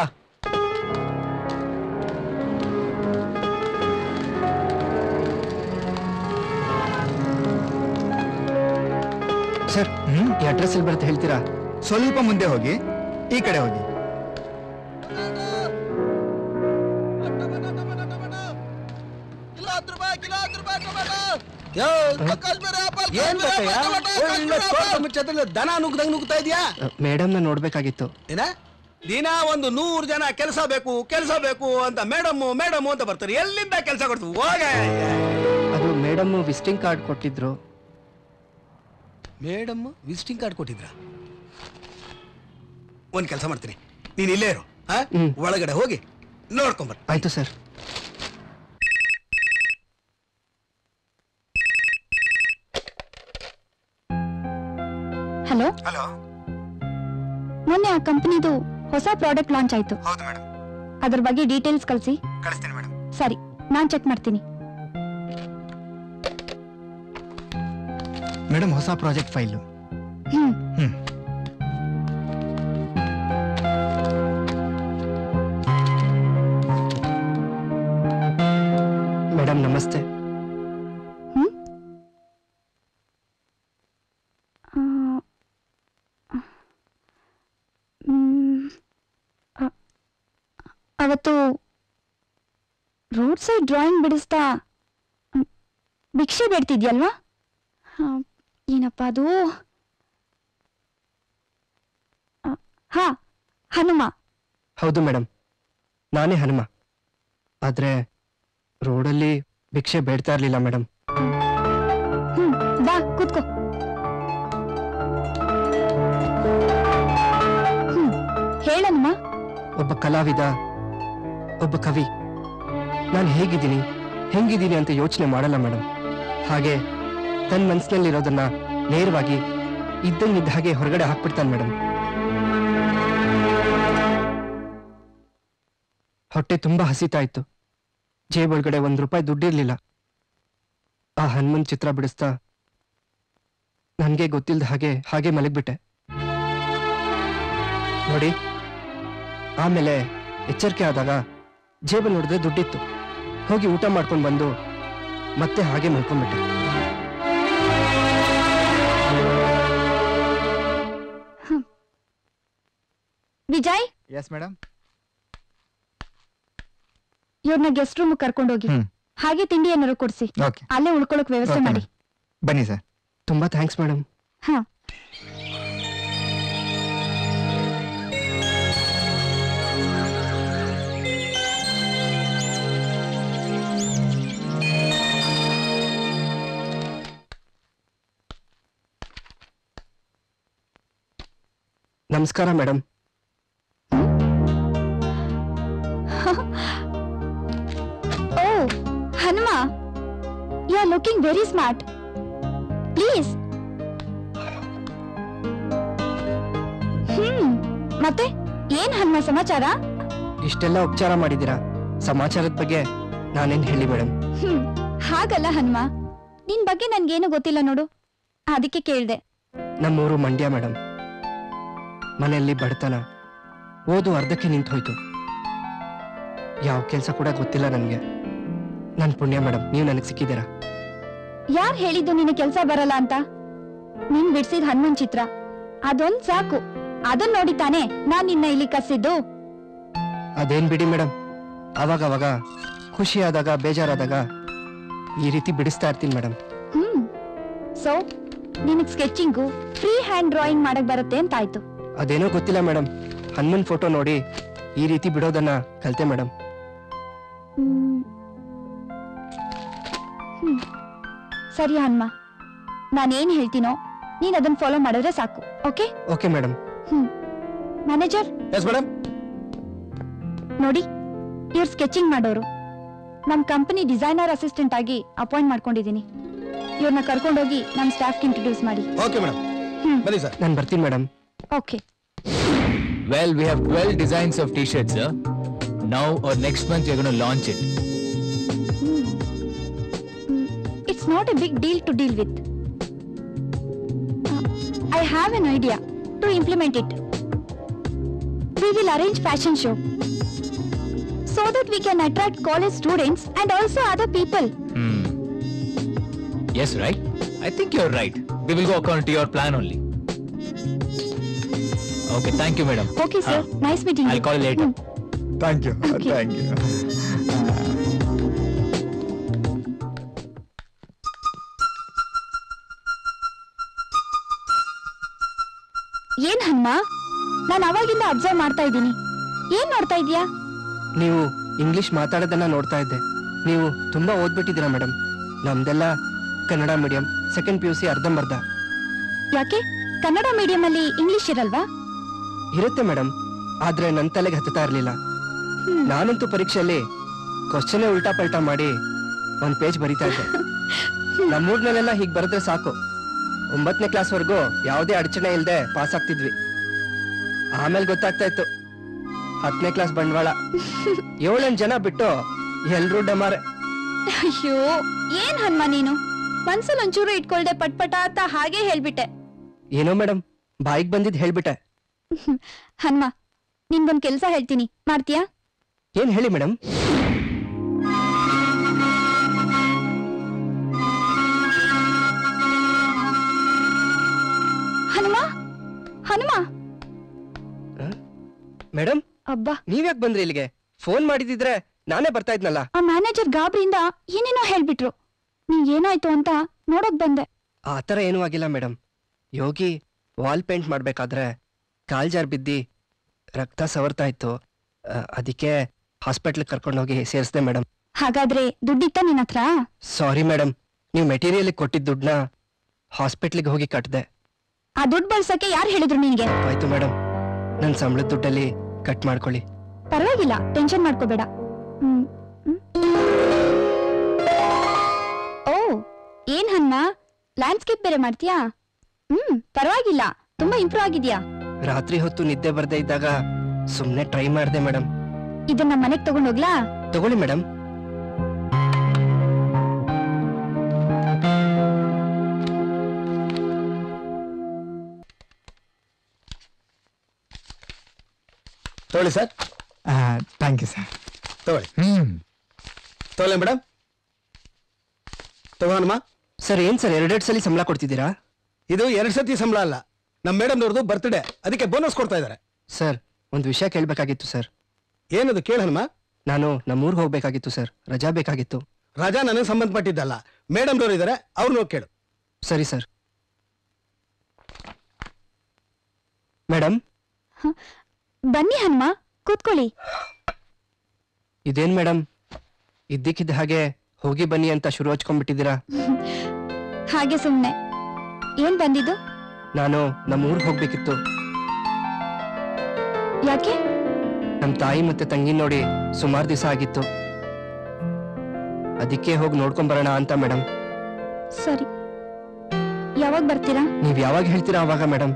ಸರ್ ಈ ಅಡ್ರೆಸ್ ಎಲ್ಲಿ ಬರುತ್ತೆ ಹೇಳ್ತೀರಾ? ಸ್ವಲ್ಪ ಮುಂದೆ ಹೋಗಿ, ಈ ಕಡೆ ಹೋಗಿ. ದನ ನುಗ್ತಾ ಇದೆಯಾ? ಮೇಡಮ್ ನ ನೋಡ್ಬೇಕಾಗಿತ್ತು. ಏನ ದಿನ ಒಂದು 100 ಜನ ಕೆಲಸ ಬೇಕು ಅಂತ ಮೇಡಮ್ ಅಂತ ಬರ್ತಾರೆ. ಎಲ್ಲಿಂದ ಕೆಲಸ ಕೊಡ್ತು? ಅದು ಮೇಡಮ್ ವಿಸಿಟಿಂಗ್ ಕಾರ್ಡ್ ಕೊಟ್ಟಿದ್ರು. ಮೇಡಮ್ ವಿಸಿಟಿಂಗ್ ಕಾರ್ಡ್ ಕೊಟ್ಟಿದ್ರ? ಒಂದ್ ಕೆಲಸ ಮಾಡ್ತೀನಿ, ನೀನ್ ಇಲ್ಲೇ ಇರು, ಒಳಗಡೆ ಹೋಗಿ ನೋಡ್ಕೊಂಬರ್. ಆಯ್ತು ಸರ್. ಹಲೋ, ಮೊನ್ನೆ ಆ ಕಂಪನಿದು ಹೊಸ ಪ್ರಾಡಕ್ಟ್ ಲಾಂಚ್ ಆಯ್ತು. ಹೌದು ಮೇಡಮ್. ಅದ್ರ ಬಗ್ಗೆ ಡೀಟೇಲ್ಸ್ ಕಳಿಸಿ. ಕಳಿಸ್ತೀನಿ ಮೇಡಮ್. ಸರಿ, ನಾನ್ ಚೆಕ್ ಮಾಡ್ತೀನಿ. ಮೇಡಮ್, ಹೊಸ ಪ್ರಾಜೆಕ್ಟ್ ಫೈಲು. ಮೇಡಮ್ ನಮಸ್ತೆ. ಅವತ್ತು ರೋಡ್ ಸೈಡ್ ಡ್ರಾಯಿಂಗ್ ಬಿಡಿಸ್ತಾ ಭಿಕ್ಷೆ ಬೇಡ್ತಿದ್ಯಲ್ವಾ? ಏನಪ್ಪ ಅದು? ಹಾ, ಹನುಮ. ಹೌದು ಮೇಡಮ್, ನಾನೇ ಹನುಮ. ಆದ್ರೆ ರೋಡಲ್ಲಿ ಭಿಕ್ಷೆ ಬೇಡ್ತಾ ಇರ್ಲಿಲ್ಲ ಮೇಡಮ್. ಬಾ ಕೂತ್ಕೋ. ಹೇಳನ್ಮ. ಒಬ್ಬ ಕಲಾವಿದ, ಒಬ್ಬ ಕವಿ, ನಾನು ಹೆಂಗಿದ್ದೀನಿ ಅಂತ ಯೋಚನೆ ಮಾಡಲ್ಲ ಮೇಡಮ್. ಹಾಗೆ ತನ್ನ ಮನಸ್ಸಿನಲ್ಲಿರೋದನ್ನ ನೇರವಾಗಿ ಇದ್ದಂಗಿದ್ದ ಹಾಗೆ ಹೊರಗಡೆ ಹಾಕ್ಬಿಡ್ತಾನೆ ಮೇಡಮ್. ಹೊಟ್ಟೆ ತುಂಬಾ ಹಸಿತಾ ಇತ್ತು. ಜೇಬೊಳಗಡೆ ₹1 ದುಡ್ಡಿರ್ಲಿಲ್ಲ. ಆ ಹನುಮನ್ ಚಿತ್ರ ಬಿಡಿಸ್ತಾ ನನ್ಗೆ ಗೊತ್ತಿಲ್ದ ಹಾಗೆ ಮಲಗ್ಬಿಟ್ಟೆ ನೋಡಿ. ಆಮೇಲೆ ಎಚ್ಚರಿಕೆ ಆದಾಗ ಜೇಬಲ್ಲಿ ನೋಡಿದ್ರೆ ದುಡ್ಡಿತ್ತು. ಹೋಗಿ ಊಟ ಮಾಡ್ಕೊಂಡು ಬಂದು ಮತ್ತೆ ಹಾಗೆ ಮಲ್ಕೊಂಡ್ಬಿಟ್ಟೆ. Vijay, yes madam. ಇವ್ರನ್ನ ಗೆಸ್ಟ್ ರೂಮ್ ಕರ್ಕೊಂಡೋಗಿ ಹಾಗೆ ತಿಂಡಿ ಏನಾರು ಕೊಡ್ಸಿ. ಓಕೆ. ಅಲ್ಲೇ ಉಳ್ಕೊಳಕ್ ವ್ಯವಸ್ಥೆ ಮಾಡಿ. ಬನ್ನಿ ಸರ್. ತುಂಬಾ ಥ್ಯಾಂಕ್ಸ್ ಮೇಡಮ್. ಹಾ. ನಮಸ್ಕಾರ madam. Oh, Hanuma, you are looking very smart. Please. ಮತ್ತೆ ಏನ್ ಹನುಮ ಸಮಾಚಾರ? ಇಷ್ಟೆಲ್ಲ ಉಪಚಾರ ಮಾಡಿದ್ದೀರಾ, ಸಮಾಚಾರದ ಬಗ್ಗೆ ನಾನೇನ್ ಹೇಳಿ ಮೇಡಮ್? ಹಾಗಲ್ಲ ಹನುಮ, ನಿನ್ ಬಗ್ಗೆ ನನ್ಗೇನು ಗೊತ್ತಿಲ್ಲ ನೋಡು, ಅದಕ್ಕೆ ಕೇಳ್ದೆ. ನಮ್ಮೂರು ಮಂಡ್ಯ ಮೇಡಮ್. ಮನೆಯಲ್ಲಿ ಬಡತನ, ಓದು ಅರ್ಧಕ್ಕೆ ನಿಂತು ಹೋಯ್ತು. ಯಾವ ಕೆಲಸ ಕೂಡ ಗೊತ್ತಿಲ್ಲ ನನಗೆ. ನನ್ ಪುಣ್ಯ ಮೇಡಮ್, ನೀವು ನನಗೆ ಸಿಕ್ಕಿದ್ದೀರಾ. ಯಾರ್ ಹೇಳಿದ್ದು ನಿನ್ನ ಕೆಲ್ಸ ಬರಲ್ಲ ಅಂತ? ನೀನ್ ಬಿಡ್ಸಿದ ಹನುಮನ್ ಚಿತ್ರ ಅದೊಂದ್ ಸಾಕು. ಅದನ್ ನೋಡಿ ತಾನೆ ನಾನ್ ನಿನ್ನ ಇಲ್ಲಿ ಕರ್ಸಿದ್ದು. ಅದೇನ್ ಬಿಡಿ ಮೇಡಮ್, ಅವಾಗ ಖುಷಿ ಆದಾಗ ಬೇಜಾರಾದಾಗ ಈ ರೀತಿ ಬಿಡಿಸ್ತಾ ಇರ್ತೀನಿ ಮೇಡಮ್. ಸೊ ನಿನಗ್ ಸ್ಕೆಚಿಂಗು ಫ್ರೀ ಹ್ಯಾಂಡ್ ಡ್ರಾಯಿಂಗ್ ಮಾಡಕ್ ಬರುತ್ತೆ ಅಂತ ಆಯ್ತು. ಅದೇನೋ ಗೊತ್ತಿಲ್ಲ ಮೇಡಮ್, ಹನುಮನ್ ಫೋಟೋ ನೋಡಿ ಈ ರೀತಿ ಬಿಡೋದನ್ನ ಕಲ್ತೆ ಮೇಡಮ್. ಸರಿ ಹನುಮ, ನಾನೇನ್ ಹೇಳ್ತೀನೋ ನೀನ್ ಅದನ್ನ ಫಾಲೋ ಮಾಡಿದ್ರೆ ಸಾಕು. Okay okay madam. Manager. Yes madam. ನೋಡಿ, ಇವ್ರು ಸ್ಕೆಚಿಂಗ್ ಮಾಡೋರು. ನಮ್ ಕಂಪನಿ ಡಿಸೈನರ್ ಅಸಿಸ್ಟೆಂಟ್ ಆಗಿ ಅಪಾಯಿಂಟ್ ಮಾಡ್ಕೊಂಡಿದೀನಿ. ಇವ್ರನ್ನ ಕರ್ಕೊಂಡೋಗಿ ನಮ್ ಸ್ಟಾಫ್ಗೆ ಇಂಟ್ರೊಡ್ಯೂಸ್ ಮಾಡಿ. ಓಕೆ ಮೇಡಮ್, ಬನ್ನಿ ಸರ್. ನಾನು ಬರ್ತೀನಿ madam. Okay. Well, we have 12 designs of t-shirts, sir. Now or next month we're going to launch it. It's not a big deal to deal with. I have an idea to implement it. We will arrange fashion show so that we can attract college students and also other people. Yes, right? I think you're right. We will go according to your plan only. Okay, thank you, madam. Okay, sir. Nice meeting you. I'll call you later. Thank you. Okay. Thank you. ಏನ್ ಹನುಮ, ನಾನು ಅವಾಗಿಂದ observe ಮಾಡ್ತಾ ಇದ್ದೀನಿ. ಏನ್ ನೋಡ್ತಾ ಇದೀಯಾ? ನೀವು English ಮಾತಾಡೋದನ್ನ ನೋಡ್ತಾ ಇದ್ದೆ. ನೀವು ತುಂಬಾ ಓದ್ಬಿಟ್ಟಿದ್ದೀರಾ ಮೇಡಮ್. ನಮ್ದೆಲ್ಲ ಕನ್ನಡ ಮೀಡಿಯಂ, ಸೆಕೆಂಡ್ PUC ಅರ್ಧಂಬರ್ಧ. ಯಾಕೆ ಕನ್ನಡ ಮೀಡಿಯಂ ಅಲ್ಲಿ ಇಂಗ್ಲಿಷ್ ಇರಲ್ವಾ? ಇರುತ್ತೆ ಮೇಡಮ್, ಆದ್ರೆ ನನ್ ತಲೆಗೆ ಹತ್ತುತ್ತಾ ಇರ್ಲಿಲ್ಲ. ನಾನಂತೂ ಪರೀಕ್ಷೆಯಲ್ಲಿ ಕ್ವಶನ್ ಉಲ್ಟಾ ಪಲ್ಟಾ ಮಾಡಿ ಒಂದ್ ಪೇಜ್ ಬರೀತಾ ಇದ್ದೆ. ನಮ್ಮೂರ್ನಲ್ಲೆಲ್ಲ ಹೀಗ್ ಬರೆದ್ರೆ ಸಾಕು, 9ನೇ ಕ್ಲಾಸ್ ವರ್ಗೂ ಯಾವುದೇ ಅಡಚಣೆ ಇಲ್ಲದೆ ಪಾಸ್ ಆಗ್ತಿದ್ವಿ. ಆಮೇಲೆ ಗೊತ್ತಾಗ್ತಾ ಇತ್ತು 10ನೇ ಕ್ಲಾಸ್ ಬಂಡವಾಳ. 7 ಜನ ಬಿಟ್ಟು ಎಲ್ರೂ ಡಮಾರೆ. ಅಯ್ಯೋ, ಏನ್ ಹನುಮ ನೀನು, ಮನ್ಸಲ್ಲಿ ಒಂಚೂರು ಇಟ್ಕೊಳ್ದೆ ಪಟ್ಪಟ ಅಂತ ಹಾಗೆ ಹೇಳ್ಬಿಟ್ಟೆ. ಏನೋ ಮೇಡಮ್, ಬಾಯಿಗೆ ಬಂದಿದ್ ಹೇಳ್ಬಿಟ್ಟೆ. ಹನುಮ, ನಿನ್ಗೊಂದ್ ಕೆಲ್ಸ ಹೇಳ್ತೀನಿ, ಮಾಡ್ತೀಯಾ? ಏನ್ ಹೇಳಿ ಮೇಡಮ್? ಹನುಮ, ಹನುಮ. ಮೇಡಮ್, ಅಬ್ಬಾ, ನೀವ್ಯಾಕ್ ಬಂದ್ರಿ ಇಲ್ಲಿಗೆ? ಫೋನ್ ಮಾಡಿದಿದ್ರೆ ನಾನೇ ಬರ್ತಾ ಇದ್ನಲ್ಲ. ಆ ಮ್ಯಾನೇಜರ್ ಗಾಬ್ರಿಯಿಂದ ಏನೇನೋ ಹೇಳ್ಬಿಟ್ರು. ನೀವ್ ಏನಾಯ್ತು ಅಂತ ನೋಡೋಕ್ ಬಂದೆ. ಆ ತರ ಏನೂ ಆಗಿಲ್ಲ ಮೇಡಮ್. ಯೋಗಿ ವಾಲ್ ಪೇಂಟ್ ಮಾಡ್ಬೇಕಾದ್ರೆ ಕಾಲ್ ಜಾರ್ ಬಿದ್ದಿ ರಕ್ತ ಸವರ್ತಾ ಇತ್ತು. ಅದಕ್ಕೆ ಹಾಸ್ಪಿಟ್ಲ್ ಕರ್ಕೊಂಡೋಗಿ ಸೇರಿಸ್ದೆ ಮೇಡಮ್. ಹಾಗಾದ್ರೆ ದುಡ್ಡಿತ್ತ ನಿನ್ನ ಹತ್ರ? ಸಾರಿ ಮೇಡಮ್, ನೀವು ಮೆಟೀರಿಯಲ್ ಕೊಟ್ಟಿದ್ದ ದುಡ್ಡನ್ನ ಹಾಸ್ಪಿಟ್ಲಿಗೆ ಹೋಗಿ ಕಟ್ಟಿದೆ. ಆ ದುಡ್ಡು ಬಳಸಕ್ಕೆ ಯಾರು ಹೇಳಿದ್ರು ನಿನ್ಗೆ? ಆಯ್ತು ಮೇಡಮ್, ನನ್ನ ಸಂಬಳದ ದುಡ್ಡಲ್ಲಿ ಕಟ್ ಮಾಡ್ಕೊಳ್ಳಿ. ಪರವಾಗಿಲ್ಲ, ಟೆನ್ಷನ್ ಮಾಡ್ಕೋಬೇಡ. ಓ, ಏನ್ ಹನ್ನ, ಲ್ಯಾಂಡ್ಸ್ಕೇಪ್ ಬೇರೆ ಮಾಡ್ತೀಯಾ? ಪರವಾಗಿಲ್ಲ, ತುಂಬಾ ಇಂಪ್ರೂವ್ ಆಗಿದ್ಯಾ. ರಾತ್ರಿ ಹೊತ್ತು ನಿದ್ದೆ ಬರ್ದೇ ಇದ್ದಾಗ ಸುಮ್ನೆ ಟ್ರೈ ಮಾಡ್ದೆ ಮೇಡಮ್. ಇದನ್ನ ಮನೆಗ್ ತಗೊಂಡೋಗ್ಲಾ? ತಗೊಳ್ಳಿ ಮೇಡಮ್. ತಗೊಳ್ಳಿ ಸರ್. Thank you sir. ತಗೊಳ್ಳಿ. ತಗೊಳ್ಳಿ ಮೇಡಮ್. ತಗೋಣಮ್ಮ. ಸರ್, ಏನ್ ಸರ್ 2 ಸಲ ಸಂಬಳ ಕೊಡ್ತಿದ್ದೀರಾ? ಇದು 2 ಸತಿ ಸಂಬಳ ಅಲ್ಲ, ನಮ್ಮ ಮೇಡಮ್ ಅವ್ರದ್ದು ಬರ್ತ್ಡೇ, ಅದಕ್ಕೆ ಬೋನಸ್ ಕೊಡ್ತಾ ಇದ್ದಾರೆ. ಸರ್, ಒಂದು ವಿಷಯ ಕೇಳ್ಬೇಕಾಗಿತ್ತು ಸರ್. ಏನದು ಕೇಳಮ್ಮ? ನಾನು ನಮ್ಮೂರ್ಗೆ ಹೋಗ್ಬೇಕಾಗಿತ್ತು ಸರ್, ರಜಾ ಬೇಕಾಗಿತ್ತು. ರಜಾ ನನಗೆ ಸಂಬಂಧಪಟ್ಟಿದ್ದಲ್ಲ, ಮೇಡಮ್ ಅವ್ರು ಇದ್ದಾರೆ, ಅವ್ರನ್ನ ಹೋಗಿ ಕೇಳು. ಸರಿ ಸರ್. ಮೇಡಮ್, ಬನ್ನಿ ಹನುಮ, ಕೂತ್ಕೊಳ್ಳಿ. ಇದೇನ್ ಮೇಡಮ್, ಇದ್ದಕ್ಕಿದ್ದ ಹಾಗೆ ಹೋಗಿ ಬನ್ನಿ ಅಂತ ಶುರು ಹಚ್ಕೊಂಡ್ಬಿಟ್ಟಿದ್ದೀರಾ? ಹಾಗೆ ಸುಮ್ನೆ. ಏನ್ ಬಂದಿದ್ದು? ನಾನು ನಮ್ಮೂರ್ಗೆ ಹೋಗ್ಬೇಕಿತ್ತು. ಯಾಕೆ? ನಮ್ ತಾಯಿ ಮತ್ತೆ ತಂಗಿ ನೋಡಿ ಸುಮಾರು ದಿವಸ ಆಗಿತ್ತು, ಅದಕ್ಕೆ ಹೋಗಿ ನೋಡ್ಕೊಂಡ್ ಬರೋಣ ಅಂತ ಮೇಡಮ್. ಸರಿ, ಯಾವಾಗ ಬರ್ತೀರಾ? ನೀವ್ ಯಾವಾಗ ಹೇಳ್ತೀರಾ ಅವಾಗ ಮೇಡಮ್.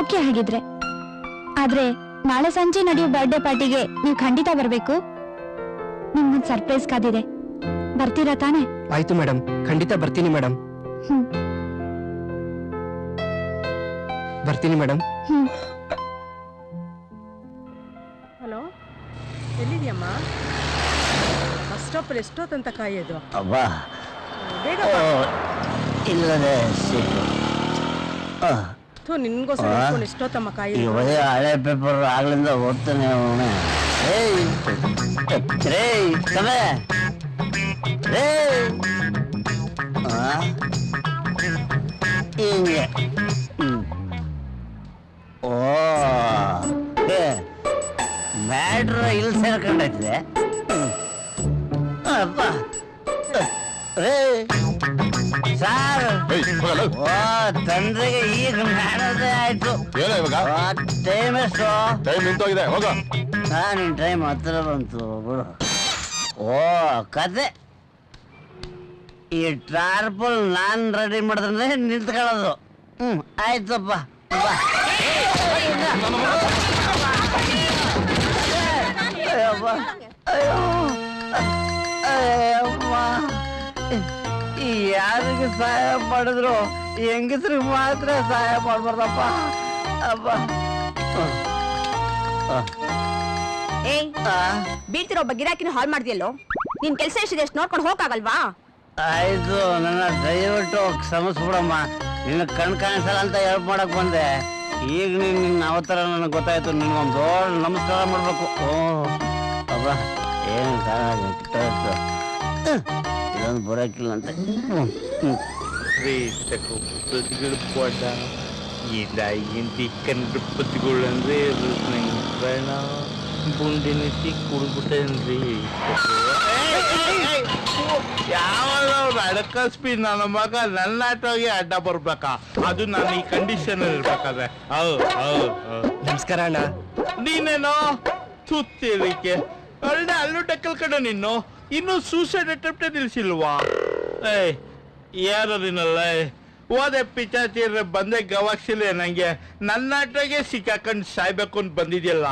ಓಕೆ ಹಾಗಿದ್ರೆ. ಆದ್ರೆ ನಾಳೆ ಸಂಜೆ ನಡೆಯೋ ಬರ್ಡೇ ಪಾರ್ಟಿಗೆ ನೀವು ಖಂಡಿತ ಬರ್ಬೇಕು. ನಿಮ್ಗೊಂದು ಸರ್ಪ್ರೈಸ್ ಕಾದಿದೆ, ಬರ್ತೀರಾ ತಾನೆ? ಆಯ್ತು ಮೇಡಮ್, ಖಂಡಿತ ಬರ್ತೀನಿ ಮೇಡಮ್. ಬರ್ತೀನಿ ಮೇಡಮ್. ಹಲೋ, ಎಲ್ಲಿದ್ಯಮ್ಮ? ಸ್ಟಾಪಲ್ಲಿ ಎಷ್ಟೊತ್ತಂತ ಕಾಯೋದು? ಅಬ್ಬಾ ಬೇಗ ಇಲ್ಲದೆ ಸೀಟು ನಿನ್ಗೋಸ್ಕರ ಇಟ್ಕೊಂಡು ಎಷ್ಟೊತ್ತಮ್ಮ ಕಾಯೋದು? ಇವರೇ ಹಳೆ ಪೇಪರ್ ಆಗ್ಲಿಂದ ಓದ್ತಾನೆ ಅವನೇ. ಹಿಂಗೆ ಓ ಮ್ಯಾಡ್ರ ಇಲ್ಲಿ ಸೇರ್ಕೊಂಡೈತೆ. ಅಪ್ಪ ಸಾರ್ ಓ ತಂದ್ರಿಗೆ ಈಗ ಮಾಡೋದೇ ಆಯ್ತು. ಟೈಮ್ ಎಷ್ಟು? ಟೈಮ್ ನಿಂತೋಗಿದೆ, ಹೋಗ. ನಿನ್ ಟೈಮ್ ಹತ್ರ ಬಂತು ಬಿಡು. ಓ ಕತೆ ಈ ಟಾರ್ಪಲ್ ನಾನ್ ರೆಡಿ ಮಾಡಿದ್ರೆ ನಿಂತ್ಕೊಳ್ಳೋದು. ಆಯ್ತಪ್ಪ ಬಾ. ಯಾರಿಗೆ ಸಹಾಯ ಮಾಡಿದ್ರು ಹೆಂಗಸ್ರಿಗೆ ಮಾತ್ರ ಸಹಾಯ ಮಾಡ್ಬಾರ್ದಪ್ಪ. ಅಪ್ಪ ಬೀಳ್ತಿರೋ ಒಬ್ಬ ಗಿರಾಕಿನ ಹಾಲ್ ಮಾಡ್ದಿಯಲ್ಲೋ, ನಿನ್ ಕೆಲ್ಸ ಎಷ್ಟಿದೆ ಅಷ್ಟು ನೋಡ್ಕೊಂಡು ಹೋಗಕ್ಕಾಗಲ್ವಾ? ಆಯ್ತು, ನನ್ನ ದಯವಿಟ್ಟು ಕ್ಷಮಿಸ್ಬಿಡಮ್ಮ. ನಿನ್ನ ಕಣ್ ಕಾಣಿಸಲ್ಲ ಅಂತ ಹೆಲ್ಪ್ ಮಾಡಕ್ ಬಂದೆ. ಈಗ ನಿನ್ನ ಅವತಾರ ನನಗೆ ಗೊತ್ತಾಯ್ತು. ನಿನ್ಗೊಂದು ದೊಡ್ಡ ನಮಸ್ಕಾರ ಮಾಡ್ಬೇಕು. ಓ ಅಬ್ಬ ಏನು ಕಾರಣ ಕಿಟ್ಟಾಯ್ತು. ಇದೊಂದು ಬರೋಕಿಲ್ಲ ಅಂತ ಇಂತಿ ಕನ್ನಡ ಪತಿಗಳಂದ್ರೆ ಬೇಡ ಬುಂಡಿನಿಸಿ ಕುಡ್ಬಿಟ್ಟೇನ್ರಿ. ಯಾವಾಗ ಅಡಕಸ್ಪಿ ನನ್ನ ಮಗ ನನ್ನ ಆಟೋಗೆ ಅಡ್ಡ ಬರ್ಬೇಕಾ? ಅದು ನಾನು ಈ ಕಂಡೀಷನ್ ಇರ್ಬೇಕಾದ್ರೆ. ನಮಸ್ಕಾರ ಅಣ್ಣ. ನೀನೇನೋ ಸುತ್ತಿರಿಕೆ ಒಳ್ಳೆ ಅಲ್ಲೂ ಟಕ್ಕಲ್ ಕಡೆ ನೀನು ಇನ್ನು ಸೂಸೈಡ್ ಅಟೆಂಪ್ಟ್ ನಿಲ್ಸಿಲ್ವಾ? ಯಾರು ನೀನಲ್ಲ ಓದೆ ಪಿಚಾಚಿರ್ರೆ ಬಂದೆ ಗವಾಕ್ಸಿಲ್ಲ ನಂಗೆ. ನನ್ನ ಆಟೋಗೆ ಸಿಕ್ಕಾಕೊಂಡು ಸಾಯ್ಬೇಕು ಅಂತ ಬಂದಿದ್ಯಲ್ಲ.